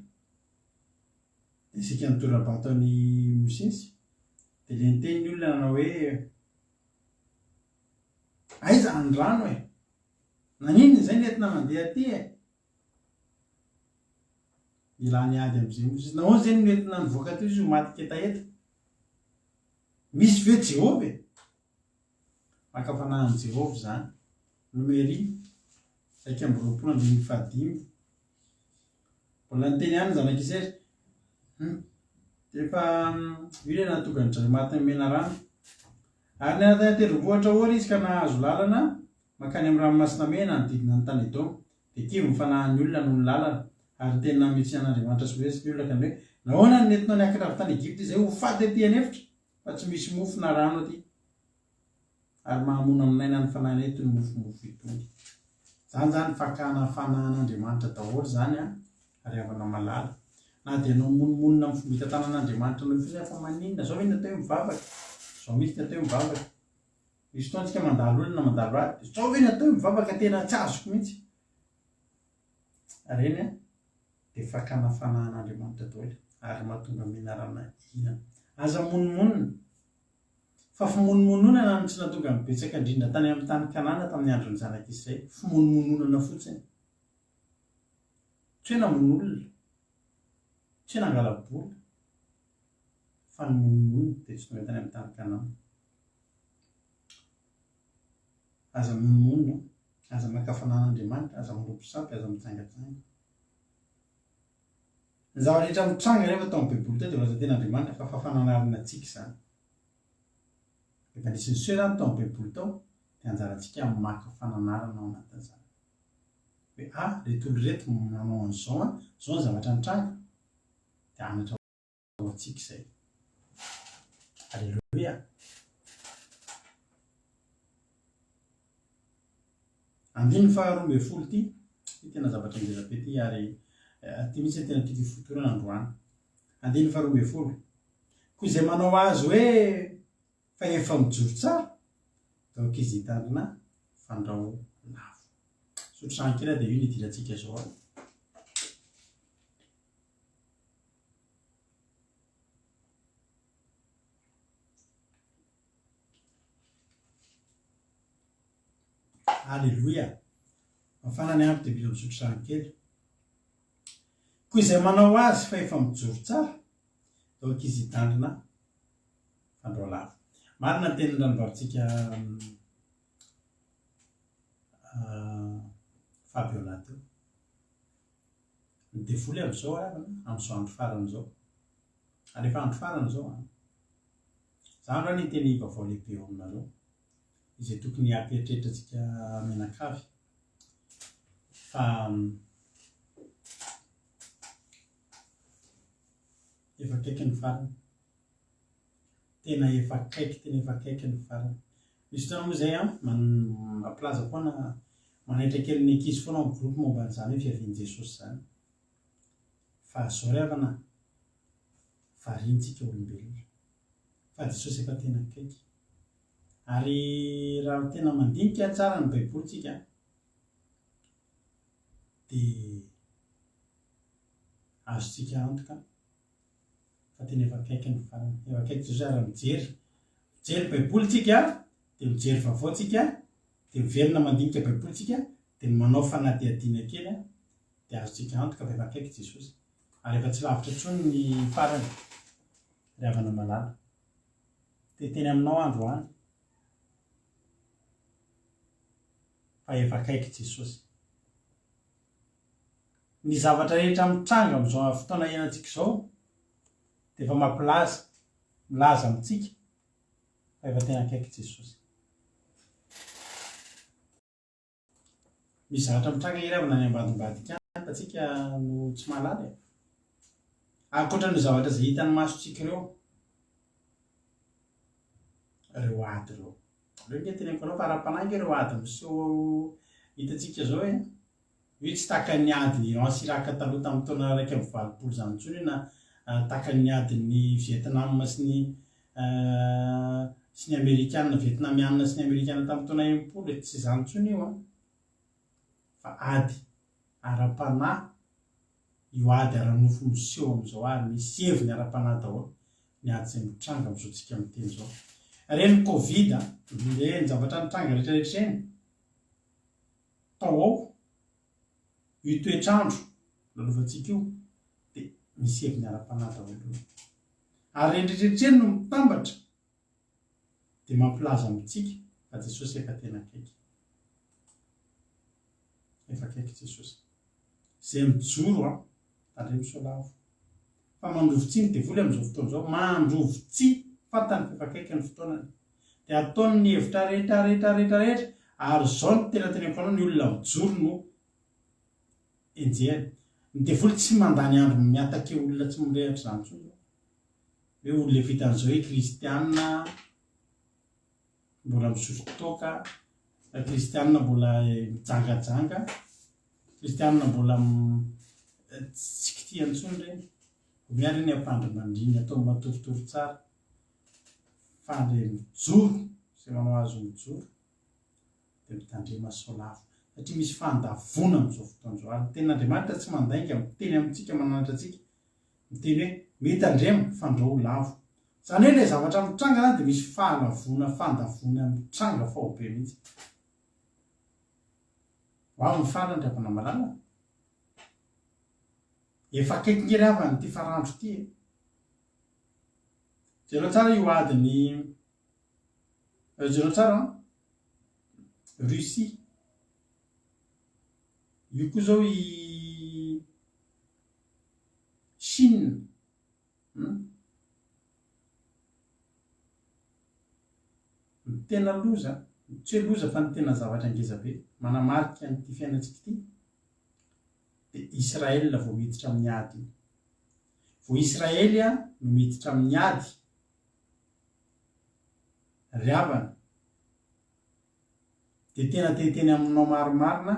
dia isika nitorabataony Mosesy dia le niteny ny olona nanao hoe aiza ny rano e naninona izay nentina mandeha aty e ilany ady amin'izay Mosesy nahoana zay nentina nivoaka aty izy ho maty ketaeta misy ve Jehova makafanahin'i Jehova zany Nomery 5:15 mbola niteny ihany zanak'Israely efa io le nahatonga ny Andriamanitra nomena rano ary niaraka tendrombohitra ohatra izy ka nahazo lalana makany amin'ny ranomasina mena nodidina ny tany Edoma dia kivy mifanahin'ny olona noho ny lalana ary ny teny nametsin'Andriamanitra sy Mosesy ny olona ka hoe nahoana ny nentinao niakatra avy tany Egypta izay ho faty aty anefitra fa tsy misy mofo na rano aty ary mahamono aminaina ny fanahina ety ny mofomofo itony zany zany fakana fanan'andriamanitra daholo zany a ary avana malala na dia anao monomonina amin'ny fomba hitantanan'andriamanitra no fina fa maninona zao hoe natao hoe mivavaka zao misy natao hoe mivavaka misy fotoantsika mandalo olona mandalo ady zao hoe natao hoe mivavaka tena tsy azoko mihitsy reny a dia fakana fanan'andriamanitra daholo ary mahatonga menarana ina aza monomonina fa fimonomononana no tsy natonga mibetsaka indrindra tany amin'ny tany kanana tamin'ny andron'ny zanak'izay fimonomononana fotsiny tsy hoe namono olona tsy hoe nangala-bola fa ny monomonina dia tsy tonga tany amin'ny tany kanana aza monomonina aza maka fanan'andriamanitra aza miropisampy aza mitsangatsanga ny zava-rehetra mitranga rehefa tao amin'ny baiboly tao dia laza ten'andriamanitra fa fafananarina atsika izany efa nisy ny soe zany tao amin'ny baiboly tao dia anjarantsika maka fananarana ao anatin'izany hoe reto olo reto manao an'izao a zao ny zavatra nitranga dia anatra ao atsika izay alleloia andiny faharoa ambin'ny folo ty tena zavatra ngeza be ty ary ty mihitsy tena tiako fotorana androany andiny faharoa ambin'ny folo koa izay manao azy hoe fa efa mijoro tsara daoka izy hitandrina fandrao lavo sotro sankira dia io ny idirantsika zao alleloia mafana ny ampy dia mila misotro sankely koa izay manao azy fa efa mijoro tsara daoka izy hitandrina fandrao lavo marina teny ranovarontsika Fabiola teo ny devoly amin'izao avana amin'izao andro farany zao ary efa andro farany zao zany raha ny teny vaovao lehibe eo aminareo izay tokony hampieritreritra menakavy fa efa akaiky ny farany tena efa akaiky ny farany misy tena moa zay mampilaza foana manaitra kely ny ankizy foana amin'ny groupe momba an'izany hoe fiavian'i Jesosy zany fa zao ry havana variantsika olombelona fa Jesosy efa tena akaiky ary raha tena mandinika tsara ny baibolitsika dia azontsika antoka fa tena efa akaiky ny farany efa akaiky Jesosy ary mijery baibolitsika dia mijery vaovaotsika dia miverina mandinika baibolitsika dia manao fanadihadiana kely dia azontsika antoka fa efa akaiky Jesosy ary efa tsy lavitra intsony ny farany ry havana malala dia teny aminao androany fa efa akaiky Jesosy ny zavatra rehetra mitranga amin'izao fotoana iainantsika izao dia efa milaza amintsika fa efa tena akaiky Jesosy misy zavatra mitranga iravana ny ambadimbadika any fa tsika no tsy mahalala ankoatra ny zavatra izay hitany masontsika ireo ady ireo nge teneniko anao fa ara-panahy ireo ady miseho hitatsika zao hoe tsy takany ady ansiraka taloha tamin'ny taona raiky amin'ny valopolo zany intsony na takany adiny Vietnam sy ny Amerikana Vietnamiana sy ny Amerikana tamin'ny taona enimpolo tsy zany intsony io fa ady ara-panahy io ady ara-nofo miseho amin'izao ary misy heviny ara-panahy daholo ny ady izay mitranga amin'izao tsika miteny zao reny Covid ny zavatra nitranga rehetrarehetra eny tao ao io toetrandro lalovatsika io dia misy heviny ara-panahy daholo ary rendretrehetra eny no mitambatra dia mampilaza amintsika fa Jesosy efa tena akaiky Jesosy izay mijoro tandre misolavo fa mandrovotsi ny devoly amin'izao fotoana izao mandrovotsi fantany fa efa akaiky ny fotoanany dia ataony ny hevitra rehetra ary zao ny tena teneniko anao ny olona mijoro no enjehany ny devoly tsy mandany andro miataka olona tsy mirehatra zany intsony hoe olona vitan'izao hoe kristianina mbola misotro toaka, kristianina mbola mijangajanga, kristianina mbola tsy kitia antsony reny, miary ny ampandry mandriny atao matoritory tsara, fa le mijoro zay manao azo mijoro dia mitandrema solavo, satria misy fandavona amin'izao fotoan'izao ary tenin'Andriamanitra tsy mandainga miteny amintsika mananatra antsika, miteny hoe mitandrema fandraho lavo, zany hoe ilay zavatra mitranga dia misy fahalavona fandavona mitranga faobe mihitsy. Ho avy ny farany ravana malala, efa akaiky ngery avy n'ity farandro ity. Jereo tsara io adiny, jereo tsara Russie, io koa zao i Chine, ny tena loza, tsy hoe loza fa ny tena zavatra ngeza be manamarika n'ity fiainantsika ity dia Israel vao miditra amin'ny ady. Vao Israely no miditra amin'ny ady ry havana dia tena teny aminao maromarina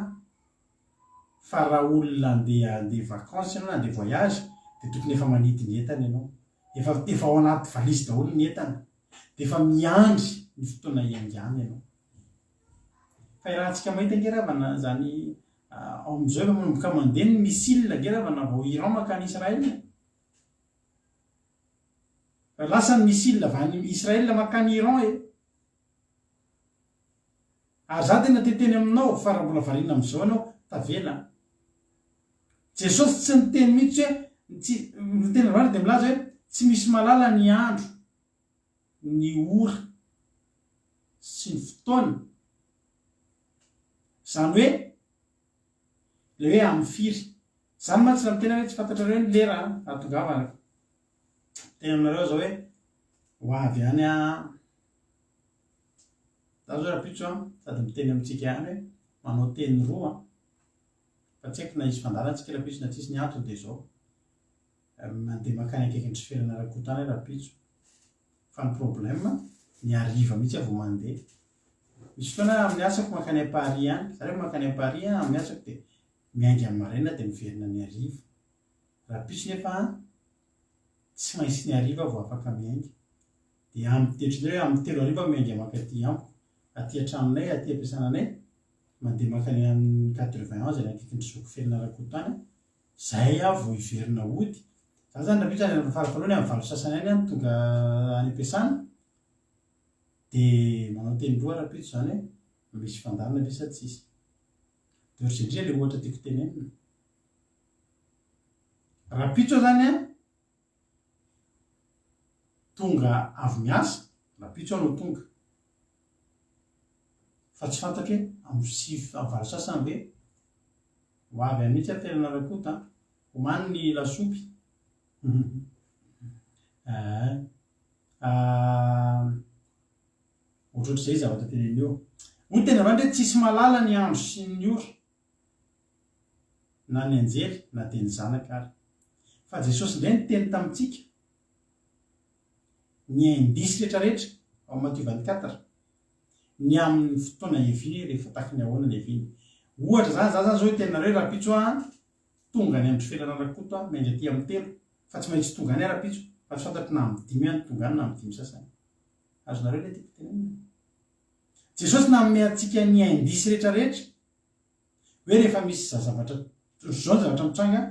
fa raha olona andeha vakansa ianao na andeha voyage dia tokony efa manity ny entana ianao, efa ao anaty valizy daholo ny entana, dia efa miandry ny fotoana iangana ianao. Fa rahantsika mahita ngeravana zany ao amin'izao efa manomboka mandeha ny misile ngeravana vao Iran makany Israel, fa lasa ny misile avy any Israel makany Iran ary za tena teteny aminao fa raha mbola variana amin'izao ianao tavela. Jesosy tsy niteny mihitsy hoe ny tena vary dia milaza hoe tsy misy malala ny andro, ny ora sy ny fotoana, zany hoe le hoe amin'ny firy. Zany mantsy raha mitena hoe tsy fantatrareo ny lera atongavana, tena aminareo zao hoe ho avy any za zao rapitso sady miteny amintsika ihany hoe manao teny roa fa tsy haiko na izy fandarantsika rapitso na tsisy ny antony dia zao mandeha makany akaiky ny sofirana rakotany rapitso, fa ny problème ny hariva mihitsy vao mandeha. Misy fotoana amin'ny asako makany Paris any, zareo makany Paris amin'ny asako dia miainga amin'ny maraina dia miverina ny hariva, rapitso nefa tsy maintsy ny hariva vao afaka miainga, dia amin'ny tetrindreo amin'ny 3 hariva miainga makaty amiko aty an-tranonay aty ampiasananay, mandeha makany amin'ny 91 zay akaiky ny zoko ferina rakotany, zay vao hiverina hody. Za zany rapitso any farafahalohany amin'ny 8 sasany any tonga any ampiasana dia manao teny roa rapitso zany hoe misy fandarina ve sa tsisy. Dia ohatr'indrindra ilay ohatra tiako tenenina rapitso zany tonga avy miasa, rapitso no tonga fa tsy fantatro hoe amin'ny 9 sasany ve ho avy any mihitsy ferina rakota homany ny lasopy. Ohatrohatr'izay zavatra teneny eo. Hoy tena avandry hoe tsisy malala ny andro sy ny ora na ny anjely na dia ny zanaka ary, fa Jesosy indray ny teny tamintsika ny indisy rehetrarehetra ao Matthieu 24 ny amin'ny fotoana eviny rehefa taky ny ahoana ny eviny. Ohatra zany za zany zao tenareo rapitso tonga ny andro ferana rakoto miainga aty amin'ny 3 fa tsy maintsy tonga any rapitso, fa tsy fantatro na amin'ny 5 any tonga any na amin'ny 5 sasany. Azonareo ilay tiako tenenina. Jesosy nanome antsika ny indisy rehetrarehetra hoe rehefa misy zavatra zao ny zavatra mitranga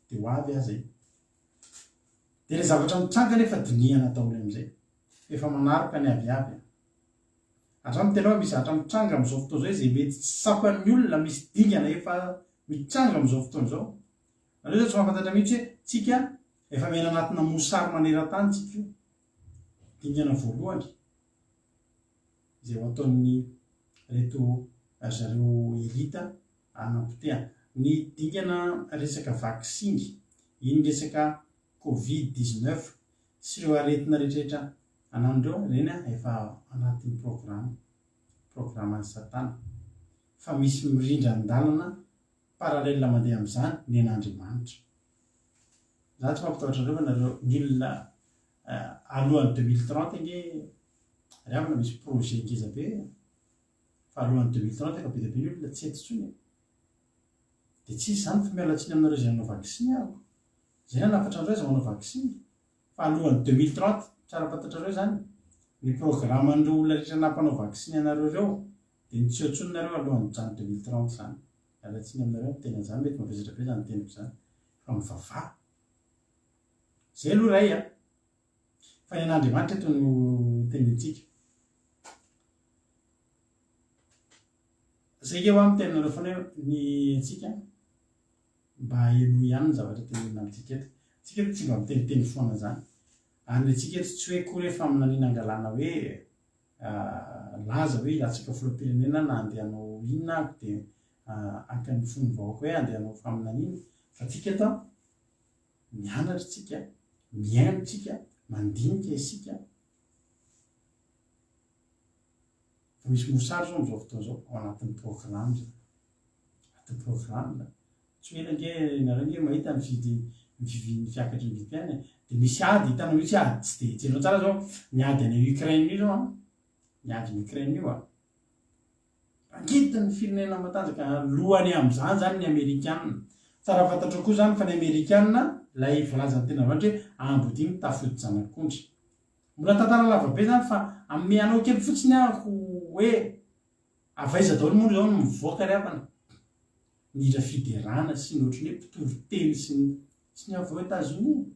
dia ho avy zay. Dia ilay zavatra mitranga nefa diniana daholo amin'izay, efa manaroka ny aviavy. Hatramin'ny tena hoe misy zavatra mitranga amin'izao fotoana izao izay mety tsy sapan'ny olona, misy dingana efa mitranga amin'izao fotoana izao. Nareo zao tsy mahafantatra mihitsy hoe tsika efa miaina anatina mosary maneran-tany tsika io. Dingana voalohany izay ho ataon'ny reto zareo elita anampotea, ny dingana resaka vaksiny, iny resaka Covid-19 sy ireo aretina rehetrarehetra anandreo reny efa anatin'ny programan'ny satana, fa misy mirindra an-dalana paralelina mandeha amin'izany ny an'Andriamanitra. Za tsy mampitahotra andreo fa nareo ny olona alohan'ny 2030 nge ary avana misy projet ngeza be fa alohan'ny 2030 ka be dia be ny olona tsy etsitsony dia tsisy zany fa mialatsiny aminareo zay nanao vaksiny ako zay na nafatra andreo za manao vaksiny fa alohan'ny 2030 tsara fantatrareo zany ny programandreo olona rehetra nampanao vaksiny anareo reo dia ny tsy otsononareo alohan'ny zany 2030 zany mialatsiny aminareo tena zany mety mampiasatra be zany teniko zany fa mivavah zay aloha ray a fa ny an'Andriamanitra eto no tenintsika zay ke ho amin'ny teninareo fana ny antsika mba eno ihany ny zavatra tenina amintsika eto tsika eto tsy mba miteniteny foana zany ary tsika eto tsy hoe koa rehefa aminanina angalana hoe laza hoe ilatsika filoham-pirenena na andehanao inona ako dia akan'ny fony vahoaka hoe andehanao faminanina fa tsika eto mianatra tsika miaino tsika mandinika isika fa misy mosary zao am'izao fotoana zao ao anatin'ny programme zay anatin'ny programme tsy hoe lange nareo nge mahita ny fiakatry ny vidim-piaina dia misy ady hitanao misy ady tsy dia tsenao tsara zao miady any Ukraine io zao a miady ny Ukraine io a angitiny firenena matanjaka lohany amin'izany zany ny Amerikanina tsara fantatro koa zany fa ny Amerikanina lay volazany tena vatra hoe ambodiny tafody zanak'ondry mbola tantara lava be zany fa amin'ny anao kely fotsiny ako hoe avaiza daholo moa zao no mivoaka ry havana ny hira fiderana sy ny ohatrany hoe mpitovy-teny sy ny avao États-Unis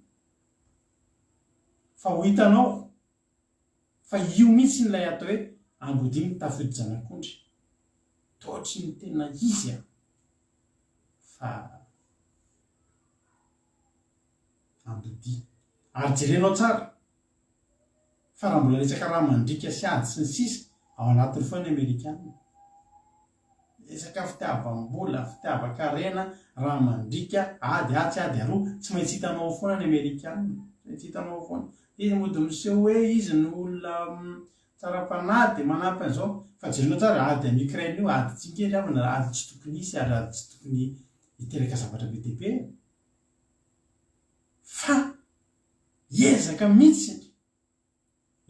fa ho hitanao fa io mihitsy nylay atao hoe ambodiny tafody zanak'ondry tohatry ny tena izy a fa ambody ary jerenao tsara fa raha mbola resaka raha mandrika sy ady sy ny sisa ao anatin'ny foana ny Amerikanina resaka fitiavam-bola fitiavan-karena raha mandrika ady atsy ady aroa tsy maintsy hitanao foana ny Amerikanina tsy maintsy hitanao foana izy mody miseho hoe izy ny olona tsara-panahy dia manampy an'izao fa jerenao tsara ady any Ukraine io ady tsikely avana ady tsy tokony isy ary ady tsy tokony hiteraka zavatra be dia be fa ezaka mihitsy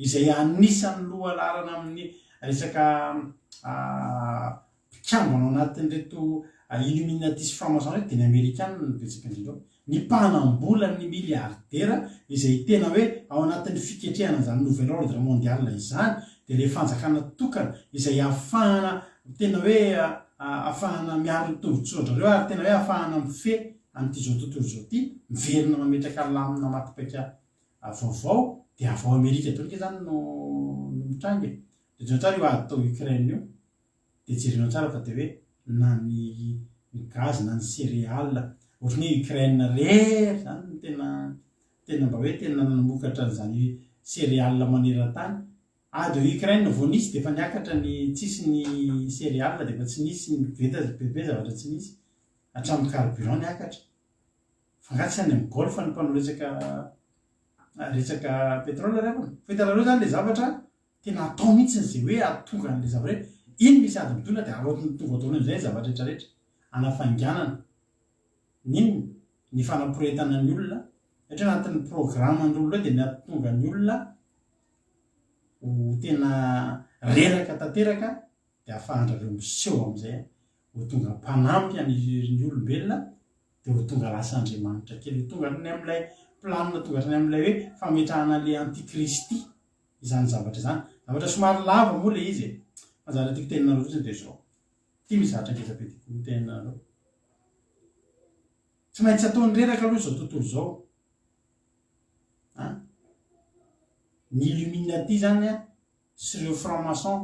izay anisan'ny lohalarana amin'ny resaka mpikambana ao anatin'reto illuminatisme franc-maçon dia ny Amerikanina no betsaka indrindra ny mpanambola ny miliardera izay tena hoe ao anatin'ny fiketrehana zany nouvel ordre mondial izany dia le fanjakana tokana izay ahafahana tena hoe ahafahana miaro ny tongotr'ondrareo ary tena hoe ahafahana mife amin'ity zao tontolo zao ty miverina mametraka lamina matipaka vaovao dia avao Amerika dolika zany no mitranga dia jerenao tsara io ady tao Ukraine io dia jerenao tsara fa dia hoe na ny gaz na ny céréale ohatrany hoe Ukraine rery zany no tena mba hoe tena namokatra n'izany céréale maneran-tany ady Ukraine vao nisy dia efa niakatra ny tsisy ny céréale dia efa tsy nisy ny bebe zavatra tsy nisy hatramin'ny carburant niakatra fa ngatsy any amin'ny golf ny mpanao resaka pétrole revana fahitanareo zany le zavatra tena atao mihitsy n'izay hoe atonga n'le zavatra hoe iny misy ady midolona dia arotiny tonga ataony am'izay zavatra rehetrarehetra anafanganana n'inony ny fanaporetana ny olona satria anatin'ny programandrolona dia ny atonga ny olona ho tena reraka tanteraka dia ahafahandrareo miseho amin'izay ho tonga mpanampy ny olombelona dia ho tonga lasa Andriamanitra kely ho tonga ny amin'ilay planina tonga trany amin'ilay hoe fametrahana le antikristy izany zavatra izany zavatra somary lava moa le izy mazara tiako teninareo fotsiny dia zao ty misy zavatra ngezabe tiako teninareo tsy maintsy ataony reraka aloha zao tontolo zao ny Illuminati zany a sy ireo franc-maçon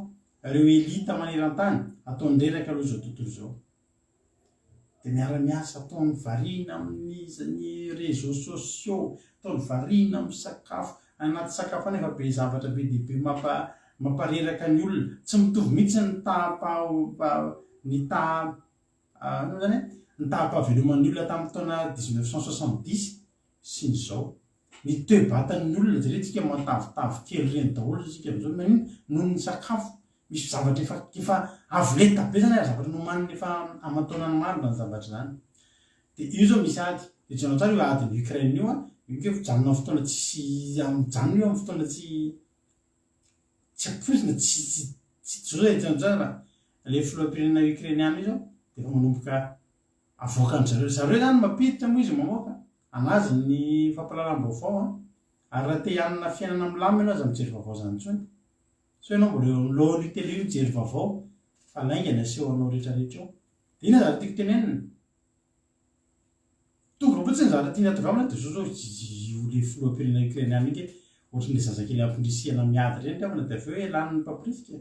ireo élite maneran-tany ataony reraka aloha zao tontolo zao dia miara-miasa ataony variana amin'ny réseaux sociaux ataony variana amin'ny sakafo anaty sakafo any efa be zavatra be dia be mampareraka ny olona tsy mitovy mihitsy ny taha-pahaveloman'ny olona tamin'ny taona 1970 sy ny zao ny toe-batan'ny olona jeretsika matavitavy kely reny daholo sika am'izao manino noho ny sakafo misy zavatra efa avoleta be zany ary zavatra nomaniny efa amantaonany marina ny zavatra zany dia io zao misy ady dia janao tsara io ady ny Ukraine io a io ke fijanona amin'ny fotoana tsisy amijanona io amin'ny fotoana tsy ampoizina tsy joejanjara le filoam-pirenena ukrainiana io zao de efa manomboka avoaka ny zareo zany mampiditra moa izy mamoaka anazy ny fampalalam-baovao a ary raha te hanana fiainana milamina ianao aza mijery vaovao zany ntsony so ianao mbola eo lohany tele io jery vaovao fa laingana aseho anao rehetrarehetra eo de ina zara tiako tenenina tonga fotsiny zara tiana atogavana de zao le filoam-pirenena ukrainiana ike ohatrany le zazakely ampindrisihana miady reny tiavana de aveo elan'ny mpapirisika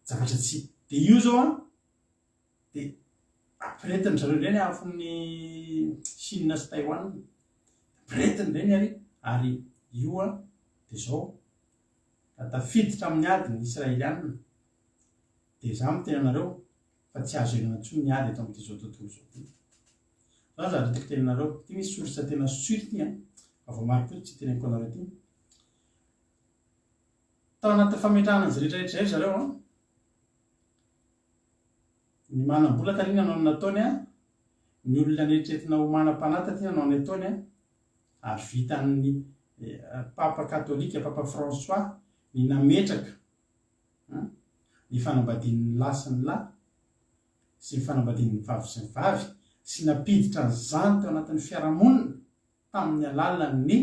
zavatra tsy de io zao a de ampiretiny zareo reny afon'ny Chine sy Taiwan ampiretiny reny ary io a de zao tafiditra amin'ny ady ny Israelianina de za miteny anareo fa tsy azo enana ntsony ny ady eto amin'ity zao tontolo zao za zara tiako tenenareo ty misy sorisa tena sury ty a ava maro koa tsy teneniko anareo ty tao anaty fametrahana azy rehetrarehetra zay zareo a ny manam-bola taliana anao nataony a ny olona neritreretina ho manam-panata ty nanao ny ataony a ary vita amin'ny papa katolika papa François ny nametraka ny fanambadian'ny lahy sy ny lahy sy ny fanambadian'ny vavy sy ny vavy sy napiditra ny zany teo anatin'ny fiarahamonina tamin'ny alalan'ny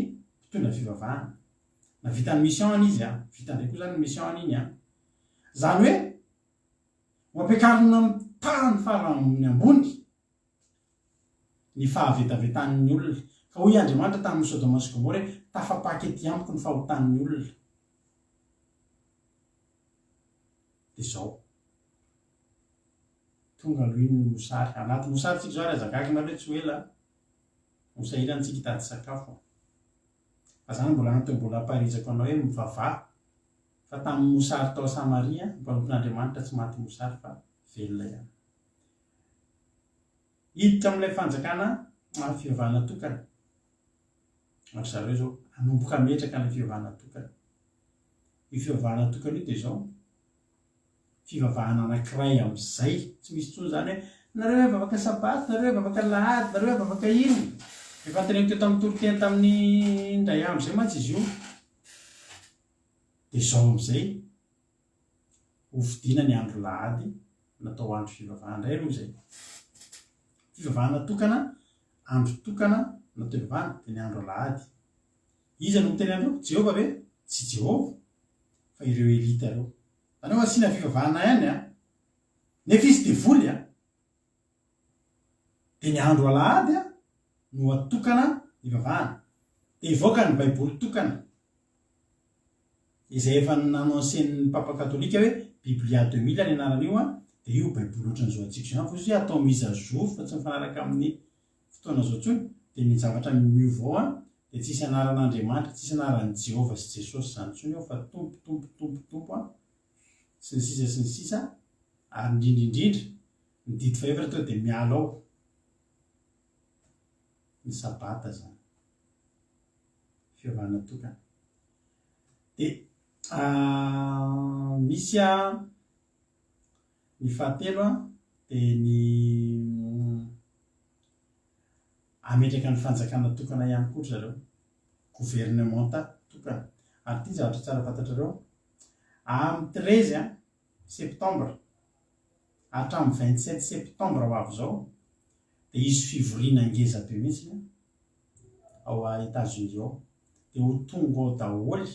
mpitondra fivavahana na vitany mission izy a vitandray koa zany mission an'iny a zany hoe mampiakarina amin'ny tany farany ambony ny fahavetavetan'ny olona ka hoy Andriamanitra tamin'ny Sodoma sy Gomora tafapaky ety amiko ny fahotan'ny olona de zao tonga alohin'ny mosary anaty mosary tsika zao azagaky nareo tsy hoela mosahirany tsika hitady sakafo fa zany mbola anateo mbola amparizako anao hoe mivavaha fa tamin'ny mosary tao Samaria mpanompon'Andriamanitra tsy maty mosary fa velona ihany hiditra amin'ilay fanjakana fivavahana tokana ary zareo zao anomboka metraka ny fivavahana tokana io fivavahana tokana io de zao fivavahana anankiray am'izay tsy misy tsony zany hoe nareo hoe vavaka sabato nareo hoe vavaka lahady nareo hoe vavaka iny efa anteneko teo tamin'ny toroteny tamin'ny ndray andro zay mantsy izy io de zao am'izay hovidina ny andro lahady natao andro fivavahana ndray aloha zay fivavahana tokana andro tokana natao ivavahana de ny andro lahady iza no miteny andreo Jehova ve tsy Jehova fa ireo elita reo anao asina fivavahana ihany a nefa izy de voly a de ny andro alahady a no atokana ivavahana de ivoaka ny baiboly tokana izay efa nanonsen'ny papa katolika hoe Biblia 2000 ny anaran'io a de io baiboly ohatrany zao atsika zany fa izy atao mise à jour fa tsy mifanaraka amin'ny fotoana zao tsony de ny zavatra miovao a de tsisy anaran'Andriamanitra tsisy anaran'i Jehova sy Jesosy zany tsony eo fa tompo a sy ny sisa ary indrindrindrindra ny didy faevatra teo de miala ao ny sabata zany fivavahana tokana de misy a ny fahatelo a de ny ametraka ny fanjakana tokana ihany koa zareo gouvernementa tokana ary ty zavatra tsara fantatrareo amin'ny 13 septembre hatramin'ny 27 septembre ho avy zao de izy fivoriana ngeza be mihitsy ao a États-Unis ao de ho tonga ao daholy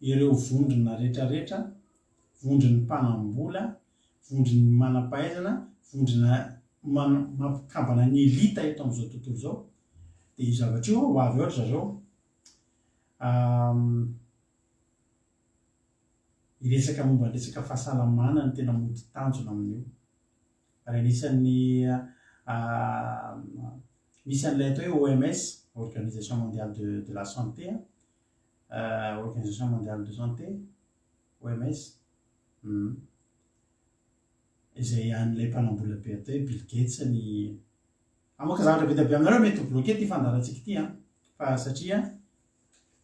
ireo vondrona rehetrarehetra vondrony mpanambola vondrony manam-pahaizana vondrona mampikambana ny elita eto amin'izao tontolo zao de io zavatra io ho avy ohatra zareo iresaka momba ny resaka fahasalamana ny tena mody tanjona amin'io ary anisan'ny misy an'ilay atao hoe OMS Organisation mondiale de la santé Organisation mondiale de santé OMS izay an'ilay mpanambola be atao hoe Bill Gates ny amoaka zavatra be tabe aminareo mety ho bloqué ty fandarantsika ty fa satria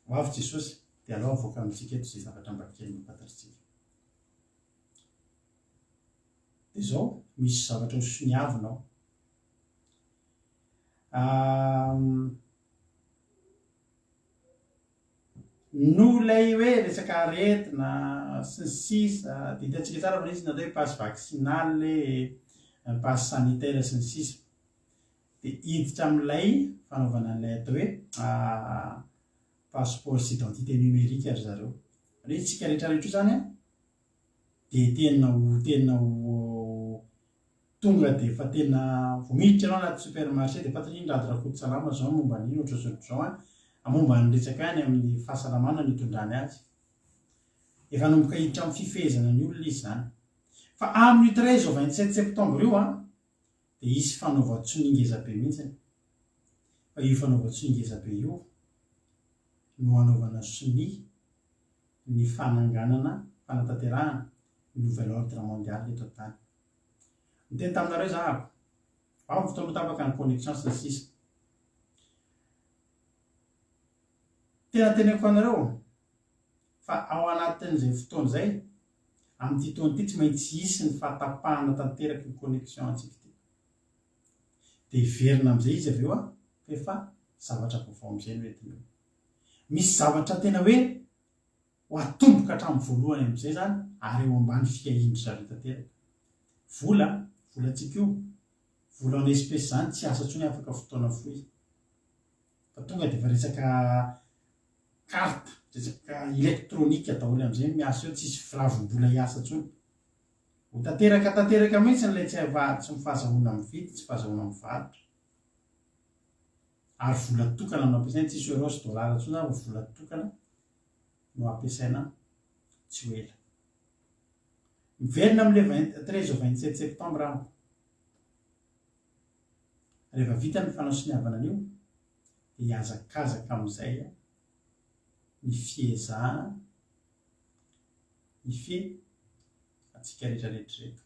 ho avy Jesosy de aloha avoaka amintsika eto zay zavatra mba kely mampataritsika de zao misy zavatra ho soniavinao no ilay hoe resaka aretina sy ny sisa de hitantsika tsara fa izy na hoe passe vaccinale passe sanitaire sy ny sisa de hiditra amin'ilay fanaovana an'ilay atao hoe passeport sy identité numérique ary zareo re tsika rehetrarehetra io zany a de tenao tonga de fa tena vomiditra anao anaty supermarché de fantatra iny radrakoto-salama zao momba an'iny ohatrozao a momba nyresaka any amin'ny fahasalamana ny itondrany azy efa nomboka hiditra amin'ny fifehezana ny olona izy zany fa amin'ny 13 au 27 septembre io a de isy fanaovan-tsony ingezabe mihitsiny fa io fanaovan-tsony ingezabe io no anaovana sony ny fananganana fanatanterahana nouvel ordre mondial eto tany ny teny taminareo zahako ao ny fotoana tapaka ny connexion sy ny sisa tena teneko anareo fa ao anatin'izay fotoana zay amin'ny ty taona ty tsy maintsy isy ny fahatapahana tanteraky ny connexion antsika ty de iverina am'izay izy aveo a fa zavatra vaovao am'izay no etiny misy zavatra tena hoe ho atomboka hatramin'ny voalohany am'izay zany ary eo ambany fikahindry zareo tanteraka volantsika io vola en espèce zany tsy asa ntsony afaka fotoana foy fa tonga de fa resaka carte resaka électronique daholo am'izay miasa eo tsisy firavombola hiasa ntsony ho tanteraka mihitsy n'ilay tsy mifahazahoana amin'ny vidy tsy fahazahoana amin'ny varotra ary vola tokana no ampiasaina tsisy euro sy dollar ntsony zany vola tokana no ampiasaina tsy ho ela miverina amin'le 13 au 27 septembre amiko rehefa vita ny fanaosoniavana an'io de hiazakazaka amin'izay ny fiezahana ny atsika rehetrarehetrareto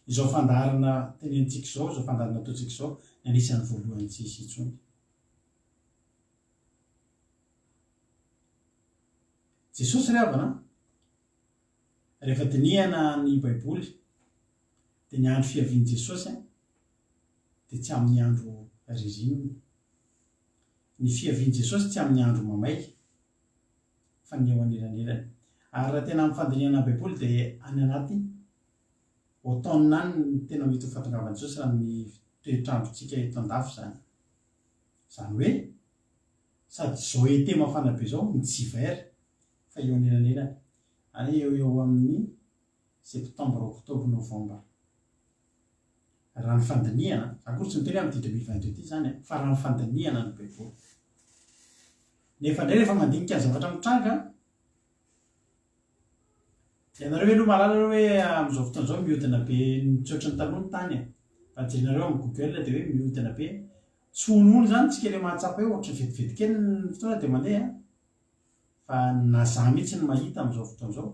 izao fandarana tenentsika zao fandarana ataontsika zao ny anisan'ny voalohany tsisy itsony jesosy ry havana rehefa dinihana ny baiboly de ny andro fiaviany jesosy de tsy amin'ny andro ririny ny fiaviany jesosy tsy amin'ny andro mamay fa ny eo anelanelany ary raha tena amin'ny fandinihana baiboly de any anaty automne any ny tena mety ho fahatongavan'i jesosy raha ny toetrandrotsika eto andafy zany hoe sady zao ete mafana be zao tsy hiver fa eo anelanelany any eo amin'ny septembre octobre novembre raha ny fandinihana akory tsy miteny amin'ny 2022 ty zany fa raha ny fandinihana ny baiboly nefa ndray rehefa mandinika ny zavatra mitranga ianareo hoe aloha malala hoe am'izao fotoana zao mihodina be mitsotra ny taloha ny tany fa jerenareo amin'ny google de hoe mihodina be tsy honono zany tsika le mahatsapa hoe ohatra vetivety kely ny fotoana de mandeha fa naza mihitsy ny mahita am'izao fotoana zao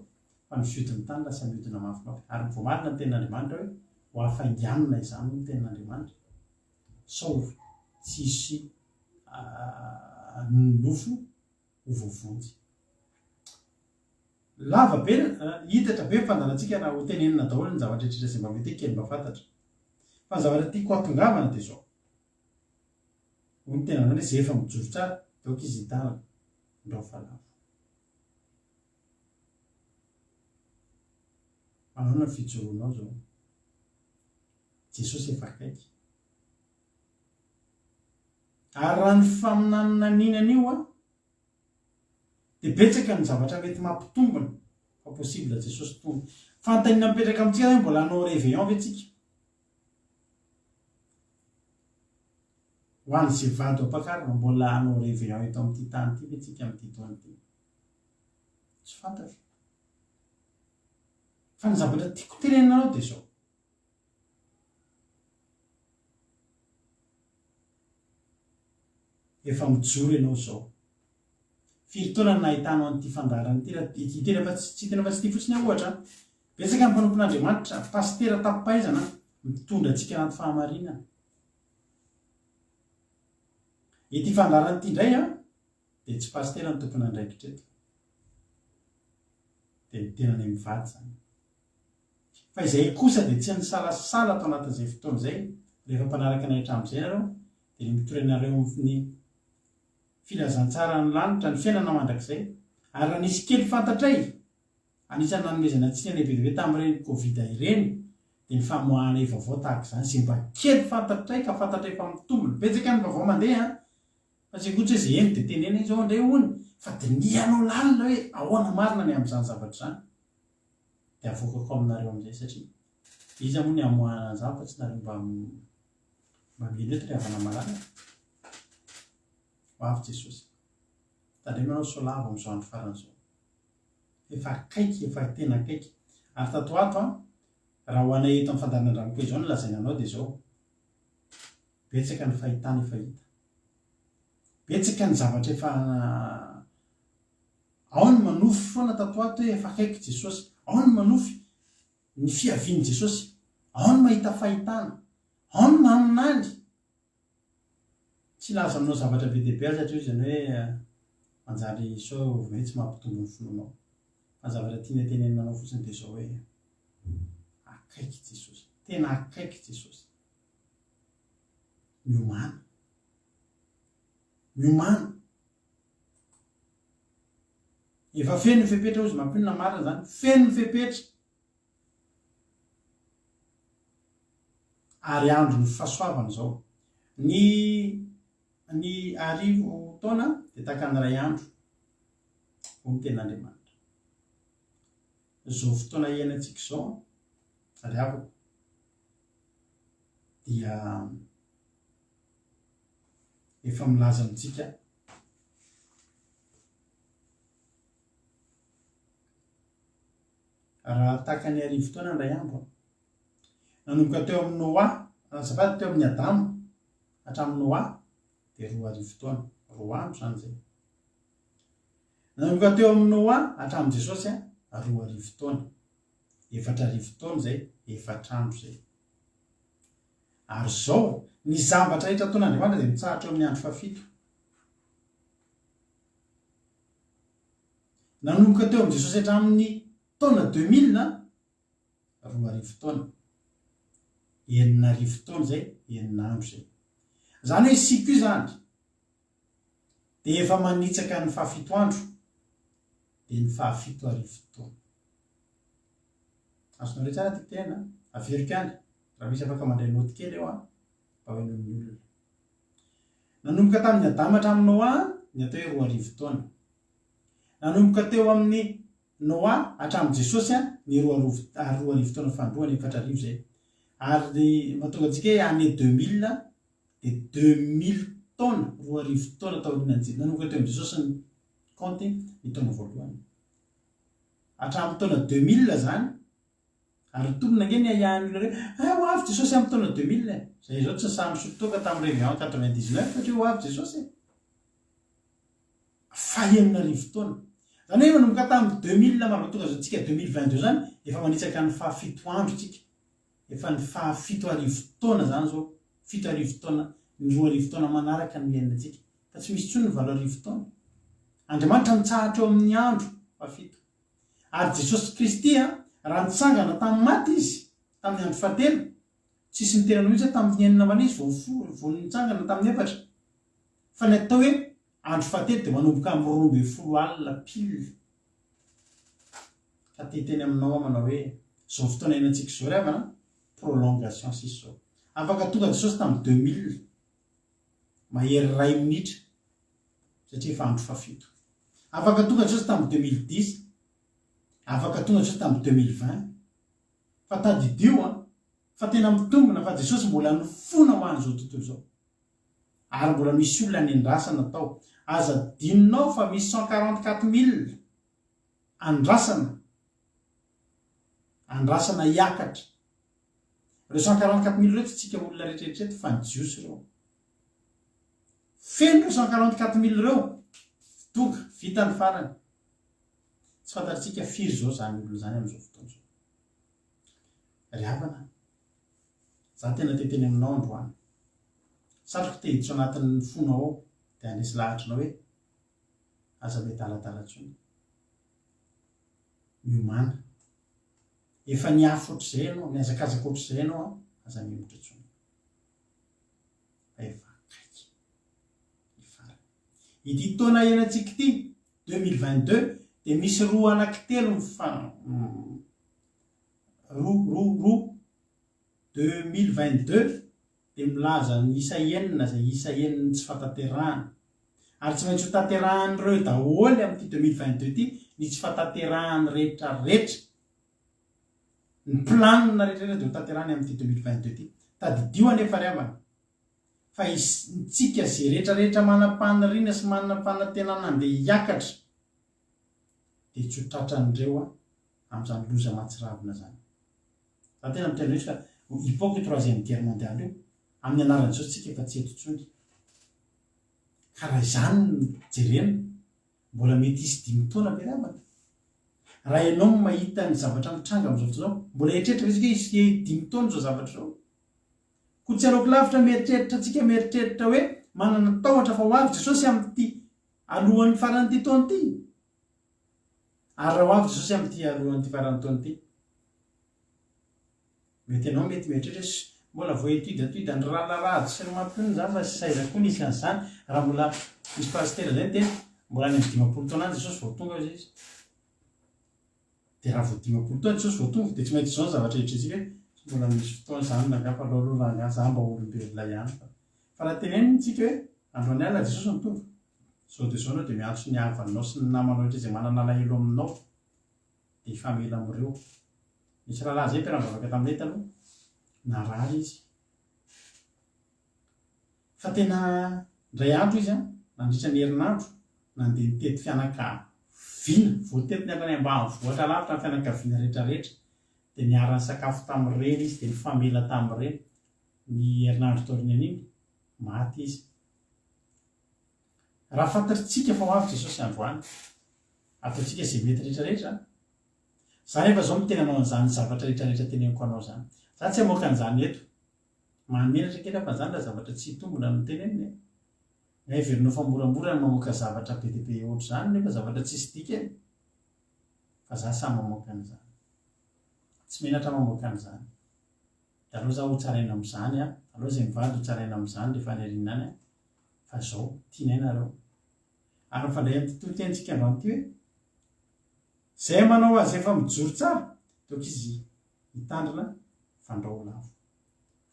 fa ny fiodin'ny tany lasa mihodina mafimafy ary mivoamarina ny tenin'Andriamanitra hoe ho afainganina izany ny tenin'Andriamanitra sao tsisy nofo ho voavonjy lava be hitatra be fandalantsika raha ho tenenina daholo ny zavatra rehetra zay mba mety kely mba fantatra fa ny zavatra tiako atongavana de zao ho ny tena zany zay efa mijoro tsara daoka izy hitana ndao falavo manao na fijoroanao zao jesosy efa akaiky ary raha ny faminanana ninan'io a de betsaka ny zavatra mety mampitombona fa possible jesosy tombo fantanina mipetraka amintsika zany mbola hanao réveillon ve tsika ho an'izay vady ampakarina mbola hanao réveillon eto amin'ity tany ty ve tsika amin'ity toany ty tsy fantatra fa ny zavatra tiako tenenanao de zao efa mijoro ianao zao firy taona ny nahitanao an'ity fandarana ty tena fa tsy tena fa tsy ty fotsiny ohatra betsaka ny mpanompon'Andriamanitra pastera tapaizana mitondra antsika anaty fahamarinana ity fandarana ty indray de tsy pastera ny tompona andraikitreto de ny tenany mivady zany fa izay kosa de tsy ny salasala atao anatin'izay fotoana zay rehefa mpanaraka nahitra am'izay nareo de ny mitorenareo amin'ny filazantsara ny lanitra ny fiainana mandrakizay ary raha nisy kely fantatray anisan'ny nanomezana antsika lehibe tamin'ireny kovida ireny dia ny famoahana vaovao tahaka izany izay mba kely fantatray ka fantatray fa mitombony betsaka ny vaovao mandeha fa tsy ohatra izay eny dia tenena izao indray hony fa dinihanao lalina hoe ahoana marina ny amin'izany zavatra izany dia avokako aminareo amin'izay satria iza moa ny amoahana an'izany fa tsy nareo mba mino eto ry havana malala ho avy Jesosy tandray manao solavo amin'izao andro faran'izao efa akaiky efa tena akaiky ary tatoato raha ho anay eto amin'ny fandaharan-dranokoy izao no lazaina anao dia izao betsaka ny fahitana efa hita betsaka ny zavatra efa ao ny manofy foana tatoato hoe efa akaiky Jesosy ao ny manofy ny fiaviany Jesosy ao ny mahita fahitana ao ny maninandry tsy laza aminao zavatra be dia be azy satria izany hoe manjary sao hoe tsy mampitombo ny fonanao fa zavatra tiana teneninanao fotsiny dia izao hoe akaiky Jesosy tena akaiky Jesosy miomana efa feno ny fepetra ozy mampinona marina zany feno ny fepetra ary andro ny fahasoavana izao ny arivo taona dia tahaka ny ray andro ho ny ten'Andriamanitra izao fotoana iainantsika izao ry havako dia efa milaza amintsika raha tahaka ny arivo taona ny ray andro nanomboka teo amin'ny Noa azafady teo amin'ny Adamo hatramin'ny Noa dia 2 arivo taona 2 andro zany zay nanomboka teo amin'ny Noa hatramin'ny Jesosy 2 arivo taona 4 arivo taona zay 4 andro zay ary zao ny zavatra rehetra ataon'Andriamanitra dia mitsahatra eo amin'ny andro 7 nanomboka teo amin'ny Jesosy hatramin'ny taona 2000 2 arivo taona 9 arivo taona zay 9 andro zay zany hoe siko izany dia efa manitsaka ny 7 andro dia ny 7 arivo taona azonao re tsara tiky tena averiko any raha misy afaka mandray noty kely eo mba hoen'ny olona nanomboka tamin'ny Adama hatramin'ny Noa ny atao hoe 2 arivo taona nanomboka teo amin'ny Noa hatramin'ny Jesosy ny 2 arivo taona fandroany 4 arivo zay ary mahatonga antsika hoe année 2000 dia 2000 taona 2 arivo taona taoriananjy nanomboka teo amin'ny Jesosy ny compte ny taona voalohany hatramin'ny taona 2000 zany ary tombona nge ny ahiahan'olona reo ho avy Jesosy amin'ny taona 2000 zay zao tsy samy sotoka tamin'ny réveillon 99 satria ho avy Jesosy fa 9 arivo taona zany hoe manomboka tamin'ny 2000 mahatonga zao tsika 2022 zany efa manitsaka ny 7 andro tsika efa ny 7 arivo taona zany zao 7 arivo taona ny 2 arivo taona manaraka ny iainantsika fa tsy misy tsony ny 9 arivo taona Andriamanitra mitsahatra eo amin'ny andro 7 ary Jesosy Kristy raha nitsangana tamin'ny maty izy tamin'ny andro 7 tsisy niterana mihitsy tamin'ny 9 mana izy vao nitsangana tamin'ny 4 fa ny atao hoe andro 7 dia manomboka amin'ny 12 alina pile ka teteny aminao manao hoe zao fotoana iainantsika zao ry havana prolongation sisy zao afaka tonga Jesosy tamin'ny 2000 mahery 2 minitra satria efa andro 7 afaka tonga Jesosy tamin'ny 2010 afaka tonga Jesosy tamin'ny 2020 fa tadidio fa tena mitombona fa Jesosy mbola nifona ho an'izao tontolo zao ary mbola misy olona ny andrasana atao aza dininao fa misy 144 000 andrasana hiakatra reo 144 000 reo tsy tsika olona rehetrarehetra fa ny jiosy reo feno reo 144 000 reo toga vita ny farany tsy fantatsika firy zao zany olona zany amin'izao fotoana zao ry havana za tena teteny aminao androany satroko tehiditso anatin'ny fonao ao dia andresy lahatrinao hoe aza mety aladalatsony miomana efa niafy ohatr'izay ianao miazakazaka ohatr'izay ianao aza mimotra tsony fa efa akaiky ny farany ity taona iainantsika ity 2022 dia misy roa anankitelo roa 2022 dia milaza ny isa enina zay isa enina tsy fatanterahana ary tsy maintsy ho tanterahanyireo daholo amin'ity 2022 ity ny tsy fatanterahany rehetrarehetra ny planina rehetrarehetra dia ho tanterahany amin'ity 2022 ity tadidio anefa ry avana fa tsika zay rehetrarehetra manam-paniriana sy manam-panantenana andeha hiakatra dia tsy ho tratran'ireo amin'izany loza matsiravina zany za tena mitendry izy ka hipoka troisième guerre mondiale io amin'ny anaran'izao tsika efa tsy eto intsony karaha izany jerena mbola mety isy 5 taona be ravana raha ianao mahita ny zavatra mitranga amin'izao fotoana zao mbola eritreretra izy ka isy 5 taona zao zavatra zao ko tsy aloako lavitra mieritreritra tsika mieritreritra hoe manana tahotra fa ho avy Jesosy amin'ity alohan'ny faran'ity taona ity ary raha ho avy Jesosy amin'ity alohan'ity faran'ny taona ity mety ianao mety mieritreritra mbola vo etoida ny ralarady sy ny mampiny zany fa sy saizako ny isy an'izany raha mbola misy pastera zay tena mbola any amin'ny 50 taona any Jesosy vao tonga izy dia raha vo 50 taona Jesosy vao tonga dia tsy maintsy izao ny zavatra ehetretsika mbola misy fotoana zany nangapa aloha za mba olombelona ihany fa raha tenenitsika hoe androany alina Jesosy ny tonga zao dia zao anao dia miantso ny havanao sy ny namanao rehetra izay manana alahelo aminao dia ifamela amin'ireo misy rahalahy zay mpiara-bavaka taminay taloha narary izy fa tena ndray andro izy nandritra ny herinandro nandeha nitety fianakaviana voatetiny any ambanivohitra lavitra ny fianakaviana rehetrarehetra dia niara-ny sakafo tamin'ireny izy dia nifamela tamin'ireny ny herinandro taoriny an'iny maty izy raha fantaritsika fa ho avy Jesosy androany ataontsika izay mety rehetrarehetra za nefa zao mitena anao an'izany zavatra rehetrarehetra teneniko anao zany za tsy hamoaka an'izany eto mamenatra kely fa zany raha zavatra tsy hitombona no teneniny na iverinao fa moramora ny mamoaka zavatra be dia be ohatra zany nefa zavatra tsisy dika fa za samy mamoaka an'izany tsy menatra mamoaka an'izany dia aloha za ho tsaraina amin'izany aloha zay mivady ho tsaraina amin'izany rehefa nyrinany fa zao tiana ianareo ary mifandray amin'ny tontolo tentsika androany ity hoe zay manao azy efa mijoro tsara toka izy hitandrina fandrao lavo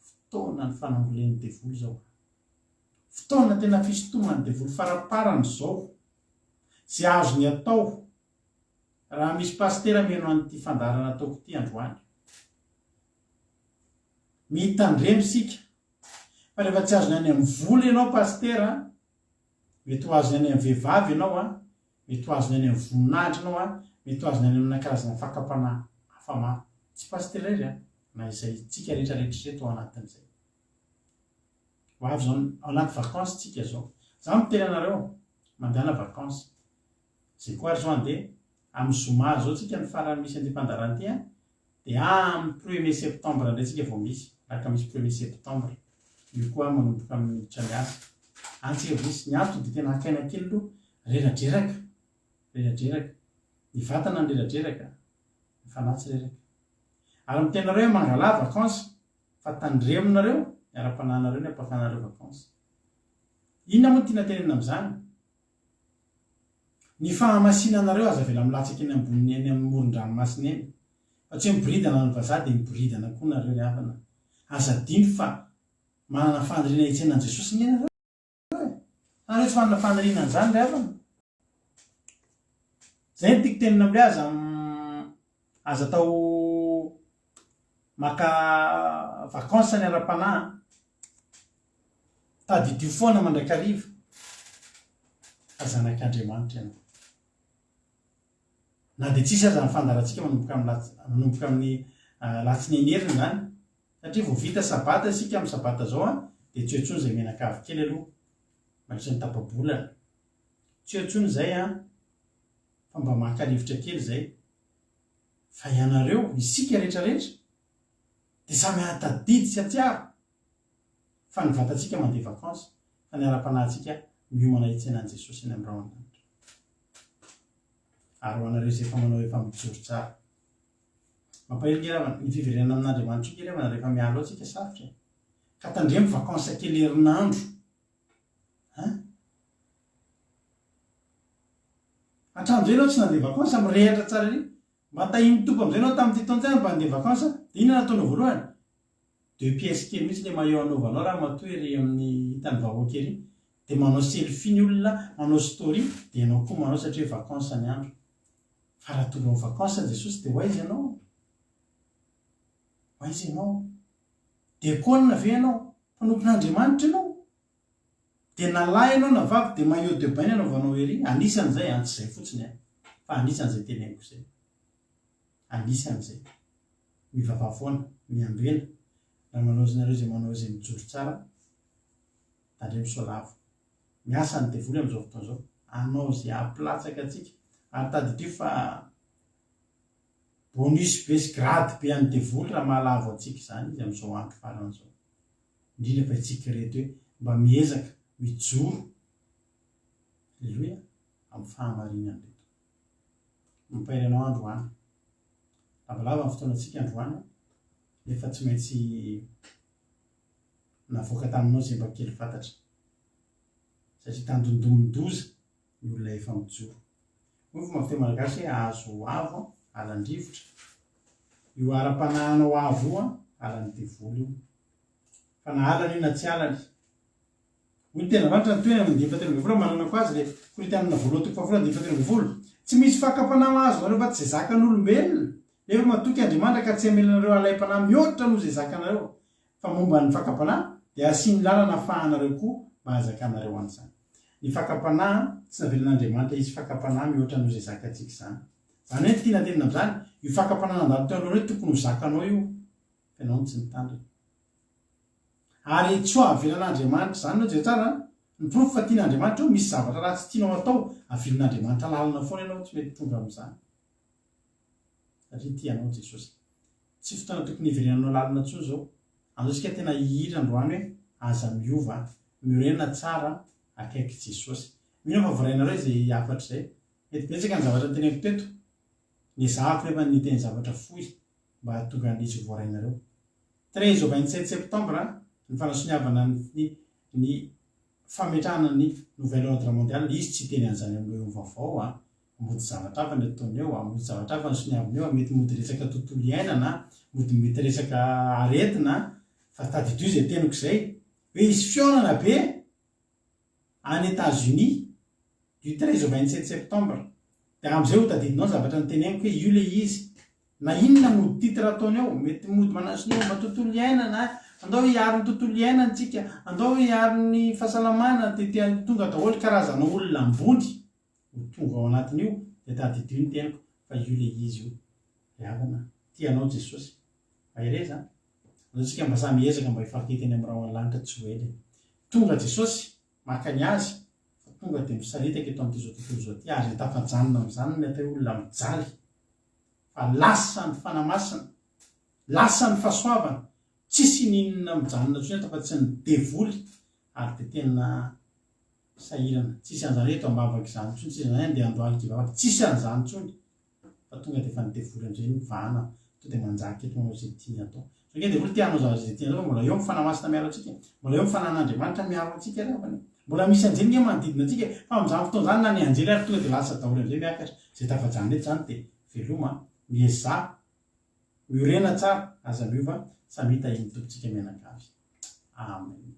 fotoana ny fanamboleny devoly zao fotoana tena fisotomany devoly faraparany zao zay azo ny atao raha misy pastera meno an'ity fandarana ataoko ity androany mitandremisika fa rehefa tsy azony any amin'ny voly ianao pastera mety ho azony any amin'ny vehivavy ianao mety ho azony any amin'ny voninahitra ianao mety ho azony any amina karazana fakapana hafama tsy pastera izy na izay tsika rehetrarehetra zay tao anatin'izay ho avy zao ao anaty vakansa tsika zao za miteny anareo mandehana vakansa zay koa ary zao andeha amin'ny zoma zao tsika ny farany misy indépendaranty dia amin'ny 1er septembre indray tsika vao misy raka misy 1er septembre io koa manomboka amin'ny miditra miasa antsika misy ny ato dia tena hakaina kely aloha reradreraka ny vatana ny reradreraka ny fanatsy reraka ary mitenareo hoe mangala vakansa fa tandreminareo miara-panahynareo ny ampafanareo vakansa inona moa tiana tenena amin'izany ny fahamasinanareo aza vela milatsaka eny amboniny eny amin'ny moron-dranomasina eny fa tsy hoe miboridana ny vazaha dia miboridana koa nareo ry havana aza diny fa manana faniriana hitsenan'i Jesosy ny ianareo nareo tsy manana faniriana an'izany ry havana zay ny tiako tenina amile aza atao maka vakansa ny ara-panahy tadidio foana mandrakariva azanak'Andriamanitra ianao na dia tsisy aza ny fandarantsika manomboka amin'ny latsiny enerina zany satria vao vita sabata isika amin'ny sabata zao dia tsy hoentsony izay menakavy kely aloha mandritra ny tapabolana tsy hoentsony izay fa mba maka-rivotra kely zay fa ianareo isika rehetrarehetra dia samy atadidy sy atsiaro fa ny vatantsika mandeha vakansa fa ny ara-panahintsika miomana hitsenan'i Jesosy eny amin'ny raon'andro ary ho anareo izay efa manao efa mijoro tsara mampahirika ravana ny fiverenana amin'Andriamanitra kely ravana rehefa mialo atsika sarotra ka tandremo vakansa kely herinandro atram'izay anao tsy nandeha vakansa mirehatra tsara ry mba tahiny tompo am'izay anao tamin'ity taonjany mba andeha vakansa de inona nataonao voalohany 2 pièces kely mihitsy le maillot anaovanao raha matoery amin'ny hitany vahoaka ery de manao selfie ny olona manao story de ianao koa manao satria vakansa ny andro fa raha tonga amin'ny vakansa jesosy de hoaizy ianao de konina ve ianao mpanompon'andriamanitra ianao de nalahy ianao na vavy de maillot de bain anaovanao ery anisan'izay antsy zay fotsiny fa anisan'izay teneniko zay anisan'izay mivavafoana miambena raha manao zinareo zay manao zay mijoro tsara tandre misolavo miasa ny devoly am'izao fotoan'izao anao zay aplatsaka atsika ary taditrio fa bonus be sy grade be any devoly raha mahalavo atsika zany izy am'izao andro faran'izao indrindra fa itsika reto hoe mba miezaka mijoro alleloia amin'ny fahamarinany reto mipairanao androany lavalava ny fotoana atsika androany nefa tsy maintsy navoaka taminao zay mba kely fantatra satria tandondomondoza ny olona efa mijoro moa fa mafite malagasy hoe azo avo alan-drivotra io ara-panahanao avo io alan'ny devoly io fa na alany io na tsy alany hoy tena vantatra ny toena amin'ny 2020 manana ko azy le Korintianina voalohany toko fahafolony 2020 tsy misy fakapanahy azo nareo fa tsy zay zakan'olombelona nefa matoky andriamanitra ka tsy hamelanareo alay-panahy mihoatra noho zay zakanareo fa momba ny fakapanahy de asiany lalana afahanareo koa mba hazakanareo an'izany ny fakapanahy tsy navelan'andriamanitra izy fakapanahy mihoatra noho zay zakatsika zany zany hoe tiana tenina am'izany io fakapanahy nandalo teo aloha hoe tokony ho zakanao io fa ianao no tsy mitandrina ary tsy ho avelan'andriamanitra zany nao je tsara ny profo fa tian'andriamanitra io misy zavatra raha tsy tianao atao avelan'andriamanitra lalana foana ianao tsy mety tonga am'izany satria tianao jesosy tsy fotoana tokony hiverenanao lalina tsoa zao am'izao sika tena hihira androany hoe aza miova miorena tsara akaiky jesosy mino fa vorainareo zay afatra zay mety betsaka ny zavatra teneko teto ny zahako nefa niteny zavatra foy mba tonga an'izy voarainareo 13 au 27 septembre ny fanasoniavana ny fametrahana ny nouvel ordre mondial izy tsy teny an'izany amin'eo vaovao mody zavatra hafa ny ataony eo mody zavatra hafa ny soniavana eo mety mody resaka tontolo iainana mody mety resaka aretina fa tadidio zay teniko zay hoe izy fionana be any États-Unis du 13 au 27 septembre de am'izay ho tadidinao zavatra ny teneniko hoe io le izy na inona mody titre ataony eo mety mody manasony eo mba tontolo iainana andao hiaro ny tontolo iainana tsika andao hiaro ny fahasalamana de tonga daholo karazana olona ambony tonga ao anatin'io de tadidio ny teniko fa io le izy io riavana tianao jesosy aireza atsika mba samy ezaka mba hifanketeny amin'ny raha lanitra tsy hoely tonga jesosy makany azy fa tonga de misaritaka eto amin'ity zao tontolo zao ty ary tafajanona am'izany ny atao olona mijaly fa lasa ny fanamasina lasa ny fahasoavana tsisy ninona mijanona tsony eto fa tsy ny devoly ary de tena sahirana tsisy an'izany eto ambavaka izany tsony tsisy an'izany andeha andoaly kivavaka tsisy an'izany tsony fa tonga de efa ny devoly am'izay mivahana to de manjaka eto manao zay tiany atao sakay devoly tianao zavatra zay tiany atao fa mbola eo mifanamasina miaro atsika mbola eo mifanan'andriamanitra miaro atsika rahafany mbola misy anjely nge manodidina atsika fa am'izany fotoana zany na ny anjely ary tonga de lasa daholo am'izay miakatra zay tafajany eto zany de veloma mieza miorena tsara aza miova samita iny tompontsika mianakavy amen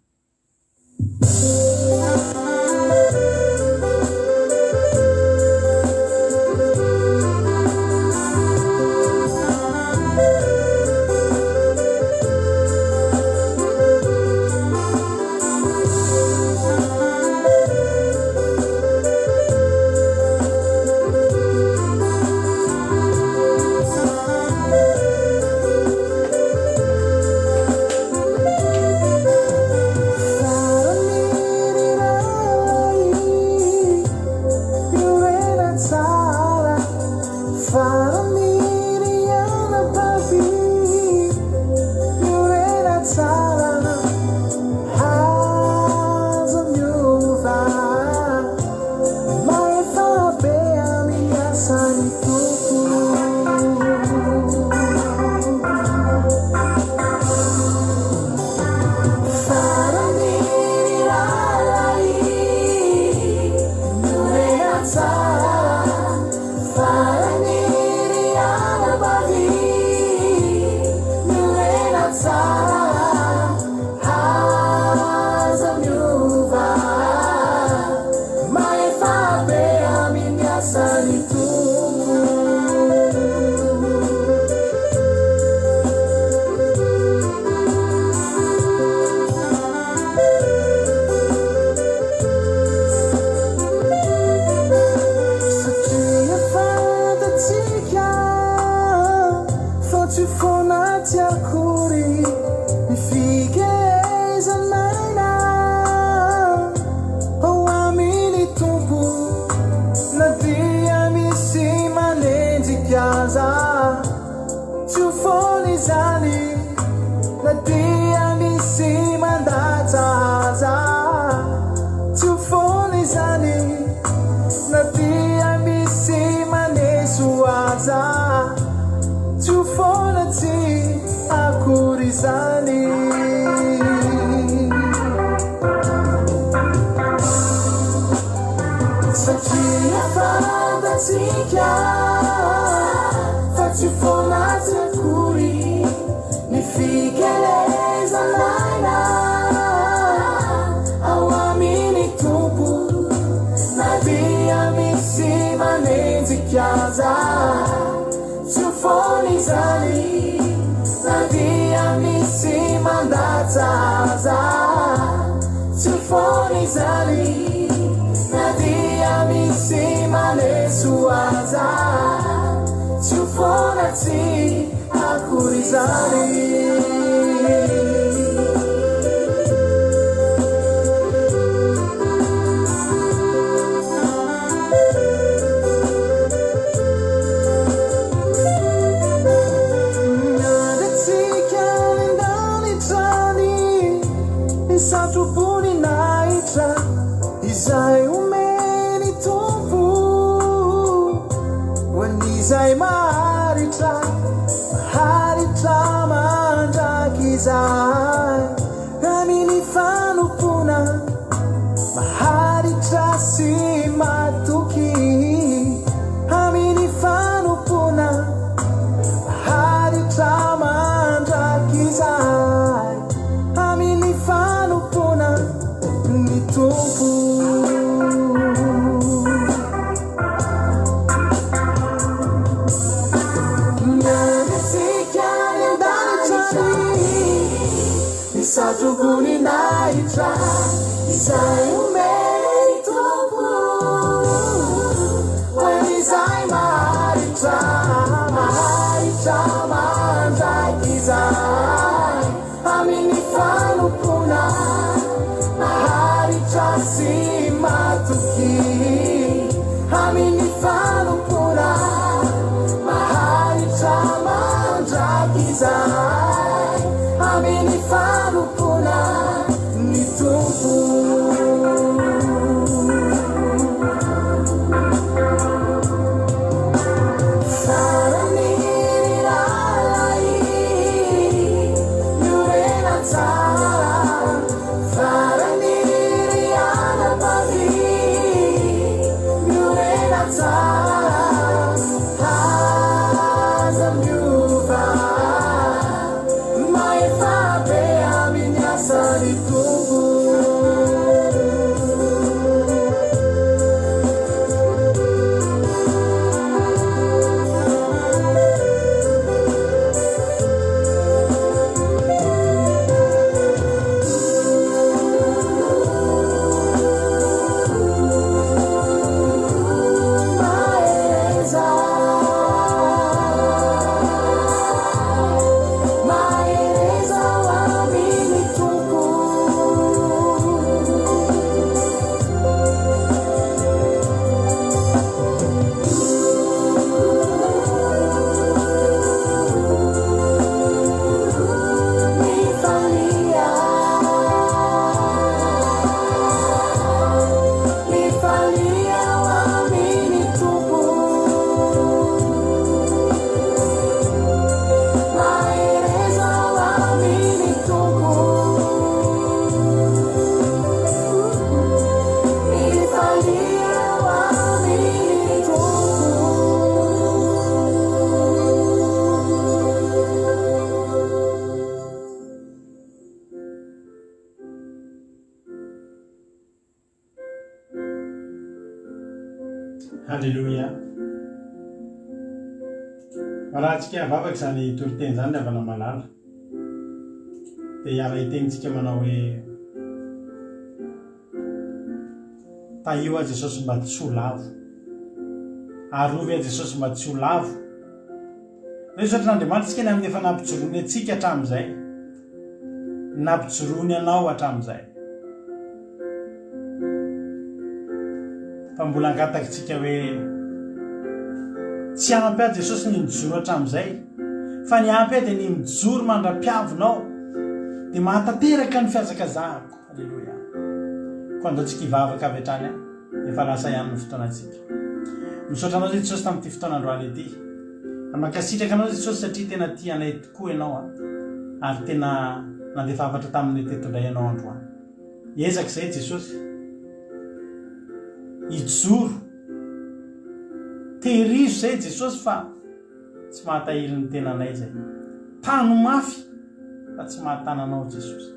aza tsy fony zany na dia misy mandatsaza tsy fony zany na dia misy maneso aza tsy fonatsy akory zany izay omeny tompo hoan'izay maharitra mandraky izay amin'ny fanompona maharitra sy matoky amin'ny fanompona maharitra mandraky izay amin'ny fanompona ny tompo Satuguni naitra izay umeny tompo when izay maharitra mandraky izay amin'ny fanompona maharitra sy matoky amin'ny fanompona maharitra mandraky izay amin'ny fanompona ny tompo farany lalay niorena tsara farany ry anabavy niorena tsara haza miova maefabe amin'ny asany tompo Halleluja. Raha antsika vavaka izany toriteny izany ny avana malala dia hiara hitenitsika manao hoe tahio a Jesosy mba tsy ho lavo arovy a Jesosy mba tsy ho lavo re sotran'Andriamanitra tsika ny amin'ny efa nampijorony antsika hatramin'izay nampijorony anao hatramin'izay fa mbola angatakatsika hoe tsy ampy a Jesosy ny mijoro hatramin'izay fa ny ampy a dia ny mijoro mandra-piavinao dia mahatanteraka ny fiazakazahako. Halleluja. Ko andaontsika hivavaka avy hatrany efa lasa ihany ny fotoanantsika misaotra anao zay Jesosy tamin'ity fotoanandroany ity amakasitraka anao Jesosy satria tena tianay tokoa ianao ary tena nandefa hafatra tamin'ny tetondray ianao androany ezaka izay Jesosy hijoro tehirizo izay Jesosy fa tsy mahatahily ny tenanay zay tano mafy fa tsy mahatananao Jesosy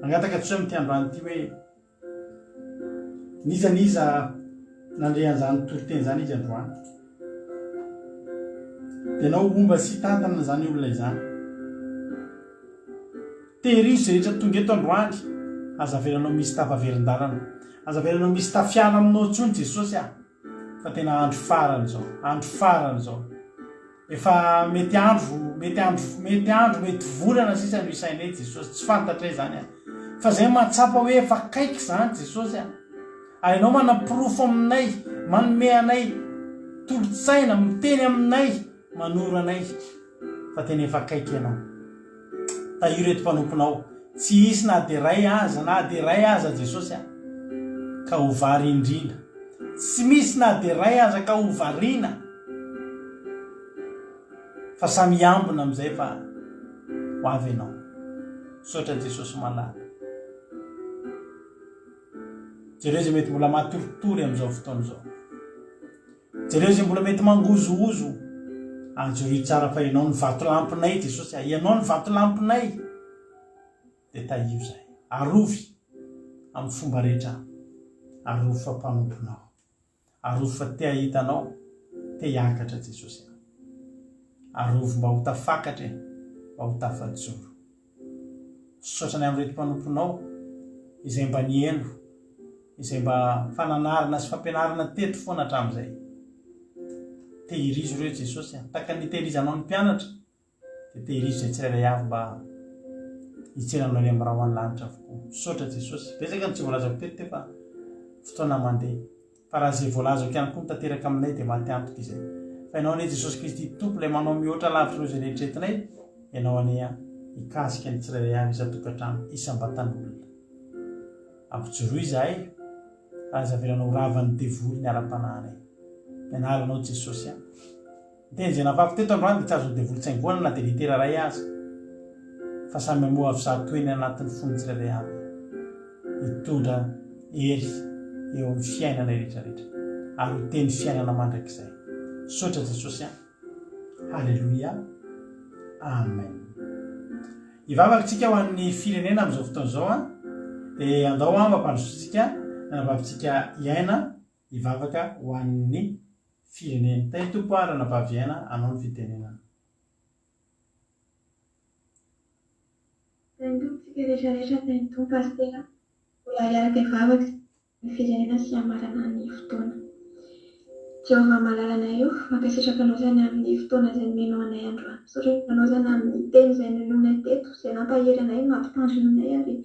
angataka tsoa amin'ity androany ity hoe nizaniza nandrean'izany toloteny zany izy androany dia anao omba sy tantana zany olona izany tehirizo rehetra tonga eto androany azavelanao misy tafaverin-dalana azavelanao misy tafiana aminao ntsony Jesosy fa tena andro farany zao efa mety volana sisa no isainay Jesosy tsy fantatray zany fa zay mahatsapa hoe efa kaiky zany Jesosy ary ianao manam-pirofo aminay manome anay tolotsaina miteny aminay manoro anay fa tena efa kaiky ianao io reto mpanomponao tsy isy na de ray aza Jesosy ka hovary indrina tsy misy na de ray aza ka hovariana fa samy ambona amizay fa ho avy ianao sotra Jesosy malala jereo zay mety mbola matoritory am'izao fotoana zao jereo zay mbola mety mangozoozo anjory tsara fa ianao ny vatolampinay Jesosy ianao ny vatolampinay dia taio zay arovy amin'ny fomba rehetra arovy fa mpanomponao arovy fa te ahitanao te hiakatra Jesosy arovy mba ho tafakatra mba ho tafajoro sotrany amin'reto mpanomponao izay mba nieno izay mba fananarana sy fampianarana teto foana hatramin'izay tehirizo ireo Jesosy taka ny tehirizanao ny mpianatra dia tehirizo zay tsirairay avy mba hitseranao any amin'ny raha ho any lanitra avokoa sotra Jesosy betsaka ny tsy voalazako teto fa fotoana mandeha fa raha zay voalazako ihany koa mitateraka aminay dia maty antoka izay fa ianao anie Jesosy Kristy tompo ilay manao mihoatra lavitra ireo zay rehetretinay ianao anie hikasika ny tsirairay avy isan-tokantrano isam-batan'olona ampijoro izahay azavelanao ravan'ny devoly ny ara-panahinay mianaranao Jesosy teny zay napako teto androany dia tsy azony devoly tsaingoana na dia litera ray aza fa samy amoa avy zatoeny anatin'ny fony tsirairay avy hitondra hery eo amin'ny fiainana rehetrarehetra ary ho teny fiainana mandrakizay sotra Jesosy halleluia amen hivavakantsika ho an'ny firenena amin'izao fotoana zao dia andao mampandrosotsika nanabavitsika iaina hivavaka ho an'ny firenena tay tompo raha nabavy iaina anao ny fitenenana Taintompotsika rehetrarehetra taintompo pastera mbola hiaraka hivavaka ny firenena sy hamarana ny fotoana Jehovah malalana io mankasitraka anao zany amin'ny fotoana izay nomenao anay androany satria anao zany amin'ny teny izay nononay teto izay nampahery anay mampitandrina anay ary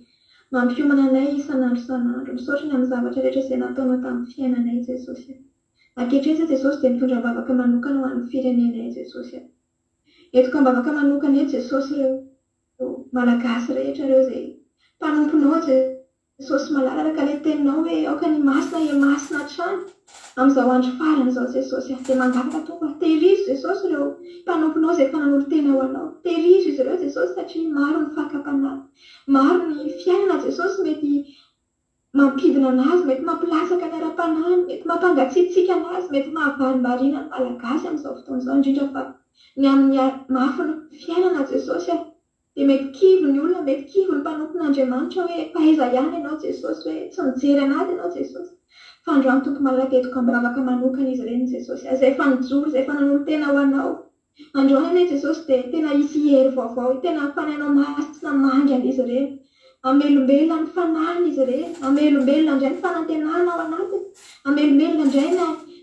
mampiomana anay isan'andro misaotra ny amin'ny zavatra rehetra izay nataonao tamin'ny fiainanay Jesosy ankehitriny Jesosy dia mitondra mbavaka manokana ho an'ny firenenay Jesosy entiko mbavaka manokana Jesosy ireo malagasy rehetra ireo izay mpanomponao Jesosy malalaka ka ilay teninao hoe aoka ny masina hatrany amin'izao andro farany izao Jesosy dia mangavaka tonga tehirizo Jesosy ireo mpanomponao izay efa nanolo tena ho anao tehirizo izy ireo Jesosy satria maro ny fakapanahy maro ny fiainana Jesosy mety mampidina anazy mety mampilasaka ny ara-panahiny mety mampangatsiatsika anazy mety mahavarim-bariana ny malagasy amin'izao fotoana izao indrindra fa ny amin'ny mafina fiainana Jesosy dia mety kivo ny olona mety kivo ny mpanompon'Andriamanitra hoe pahaiza ihany ianao Jesosy hoe tsy mijery anazy ianao Jesosy fa androany tompo malalaka entiko mbavaka manokana izy ireny Jesosy izay efa nijoro izay efa nanolo tena ho anao androany anie Jesosy dia tena hisy hery vaovao tena fanainao masina mangana izy ireny amelombelona ny fanahiny izy ireny amelombelona indray ny fanantenana ao anatiny amelombelona indray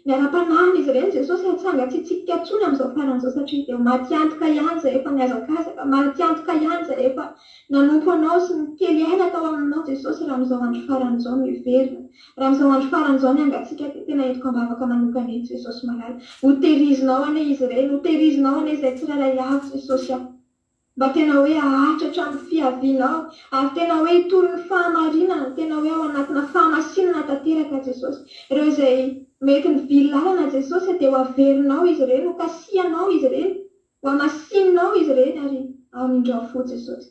ny ara-panahiny izy ireny Jesosy hatsangatsiatsika tsony amin'izao faran'izao satria dia maty antoka ihany izay efa miazakazaka maty antoka ihany izay efa nanompo anao sy mikely aina tao aminao Jesosy raha amin'izao andro faran'izao miverina raha amin'izao andro faran'izao ny angatsika dia tena entiko mbavaka manokana eny Jesosy malala ho tehirizinao anie izy ireny ho tehirizinao anie izay tsirairay avy Jesosy mba tena hoe ahatratra amin'ny fiavianao ary tena hoe hitory ny fahamarinana tena hoe ao anatina fahamasinana tanteraka Jesosy ireo izay mety mivily lalana Jesosy dia ho averinao izy ireny ho kasianao izy ireny ho hamasinanao izy ireny ary amin'indrafo Jesosy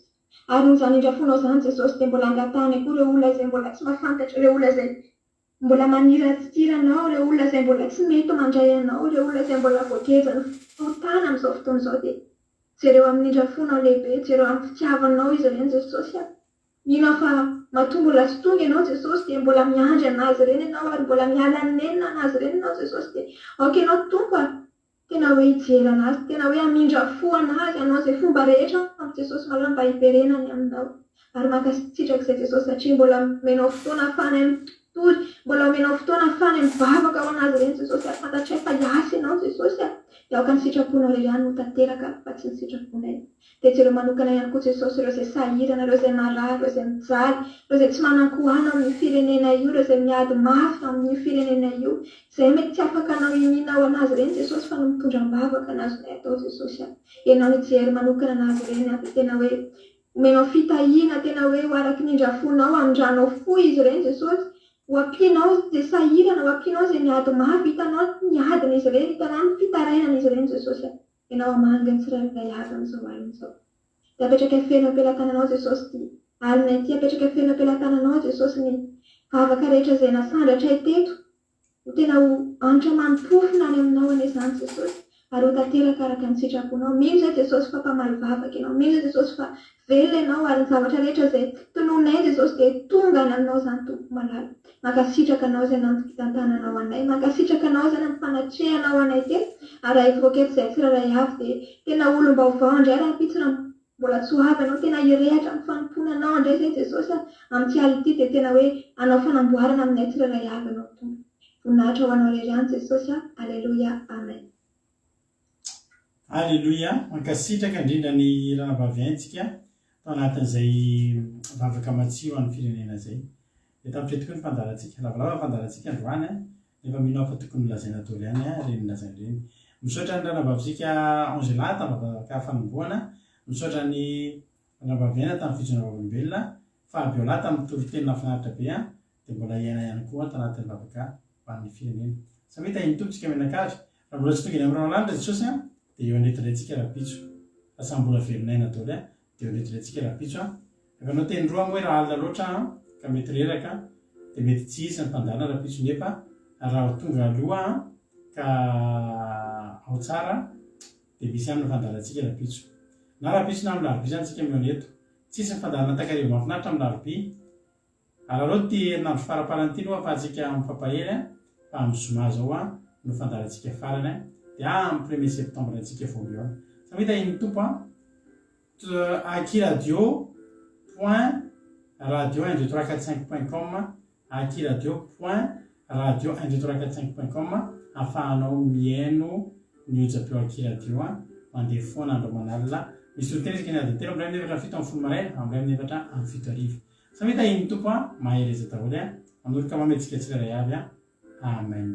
ary nohozany indrafonao zany Jesosy dia mbola angatahany koa ireo olona izay mbola tsy mahafantatra ireo olona izay mbola maniratsiranao ireo olona izay mbola tsy mety mandray anao ireo olona izay mbola voakejany fotana amin'izao fotoana izao dia jereo amin'ny indrafonao lehibe jereo amin'ny fitiavanao izy ireny Jesosy mino fa matombo lasotonga ianao jesosy dia mbola miandry anazy ireny ianao ary mbola miala nenina anazy ireny ianao jesosy dia aoka ianao tompo a tena hoe hijery anazy tena hoe hamindra fo anazy ianao izay fomba rehetra amin'ny jesosy maloha mba hiverenany aminao ary mankasitraka izay jesosy satria mbola menao fotoana afany amin'ny tontolo mbola menao fotoana afany mivavaka ho anazy ireny jesosy ary fantatray fa hiasy ianao jesosy a dia aoka ny sitraponao iray ihany no tanteraka fa tsy ny sitraponay dia tsy ireo manokana ihany koa jesosy ireo izay sahirana ireo izay marary ireo izay mijaly ireo izay tsy manankohana amin'ny firenena io ireo izay miady mafy amin'ny firenena io izay mety tsy afaka anao ininao anazy ireny jesosy fa no mitondra mbavaka anazonay atao jesosy a ianao nijery manokana anazy ireny a tena hoe omenao fitahiana tena hoe ho araky nindra fonao andranao fo izy ireny jesosy ho ampianao izay sahirana ho ampianao izay miady mafy hitanao miadina izy ireny hitanao ny fitarainana izy ireny jesosy a ianao amanga ny tsirairay avy amin'izao alin'izao dia apetraka feno ampelantananao jesosy ty alina ity apetraka feno ampelantananao jesosy ny vavaka rehetra izay nasandratra teto ho tena ho anitra mampofona any aminao an'izany jesosy ary ho tanteraka araka ny sitraponao mino izay jesosy fa mpamaly vavaka ianao mino izay jesosy fa velona ianao ary ny zavatra rehetra izay tononay jesosy dia tonga any aminao izany tompo malala mankasitraka anao izay nampitantananao anay mankasitraka anao izay nampifanatrehanao anay te ary avoaketo izay tsiraray avy dia tena olom-baovao indray raha pitsina mbola tsy ho avy ianao tena hirehatra amin'ny fanomponanao indray izay jesosy amin'ny tialy ity dia tena hoe anao fanamboarana aminay tsiraray avy ianao tompo voninahitra ho anao rery any jesosy aleloia amen Alléluia, mankasitraka indrindra ny ranavavyantsika tao anatin'izay vavaka matsio amin'ny firenena izay. Dia tamin'ireo tokoa ny fandarantsika, lavalava ny fandarantsika androany nefa mino afa tokony lazaina tolo ihany reny lazaina ireny. Misaotra ny ranavavitsika Angelata mivavaka fanomboana, misaotra ny ranavaviana tamin'ny fijona vavolombelona, fa Abiolata amin'ny toro-teny nafinaritra be dia mbola iaina ihany koa tao anatin'ny vavaka ho an'ny firenena. Samita iny tompitsika menakary, raha mbola tsy tonga eny amin'ny ranolanitra jesosy dia eo andretindrayntsika rapitso fa samy mbola velonay natao dia eo andretindrayntsika rapitso rehefa anao teny roa hoe raha alina loatra ka mety reraka dia mety tsy isy ny fandana rapitso nefa raha tonga aloha ka ao tsara dia misy amin'ny fandarantsika rapitso na rapitso na amin'ny larobi zany tsika mihoana eto tsy isy ny fandarana takarivo mahafinaritra amin'ny larobi ary aleo ty herinandro faraparany no afahantsika mifampahely fa amin'ny zoma zao no fandarantsika farany dia amin'ny 1er septembre antsika voaloha samita iny tompo akiradio.radio12345.com akiradio.radio12345.com afahanao miaino ny ojapeo akiradio mandeha foana andro manalina misy toloteny izy keny adiny telo am'ray amin'ny efatra fito amin'ny folo maraina am'ray amin'ny efatra amin'ny fito arivo samita iny tompo mahereza daholo manoloka mametsika tsirairay avy amen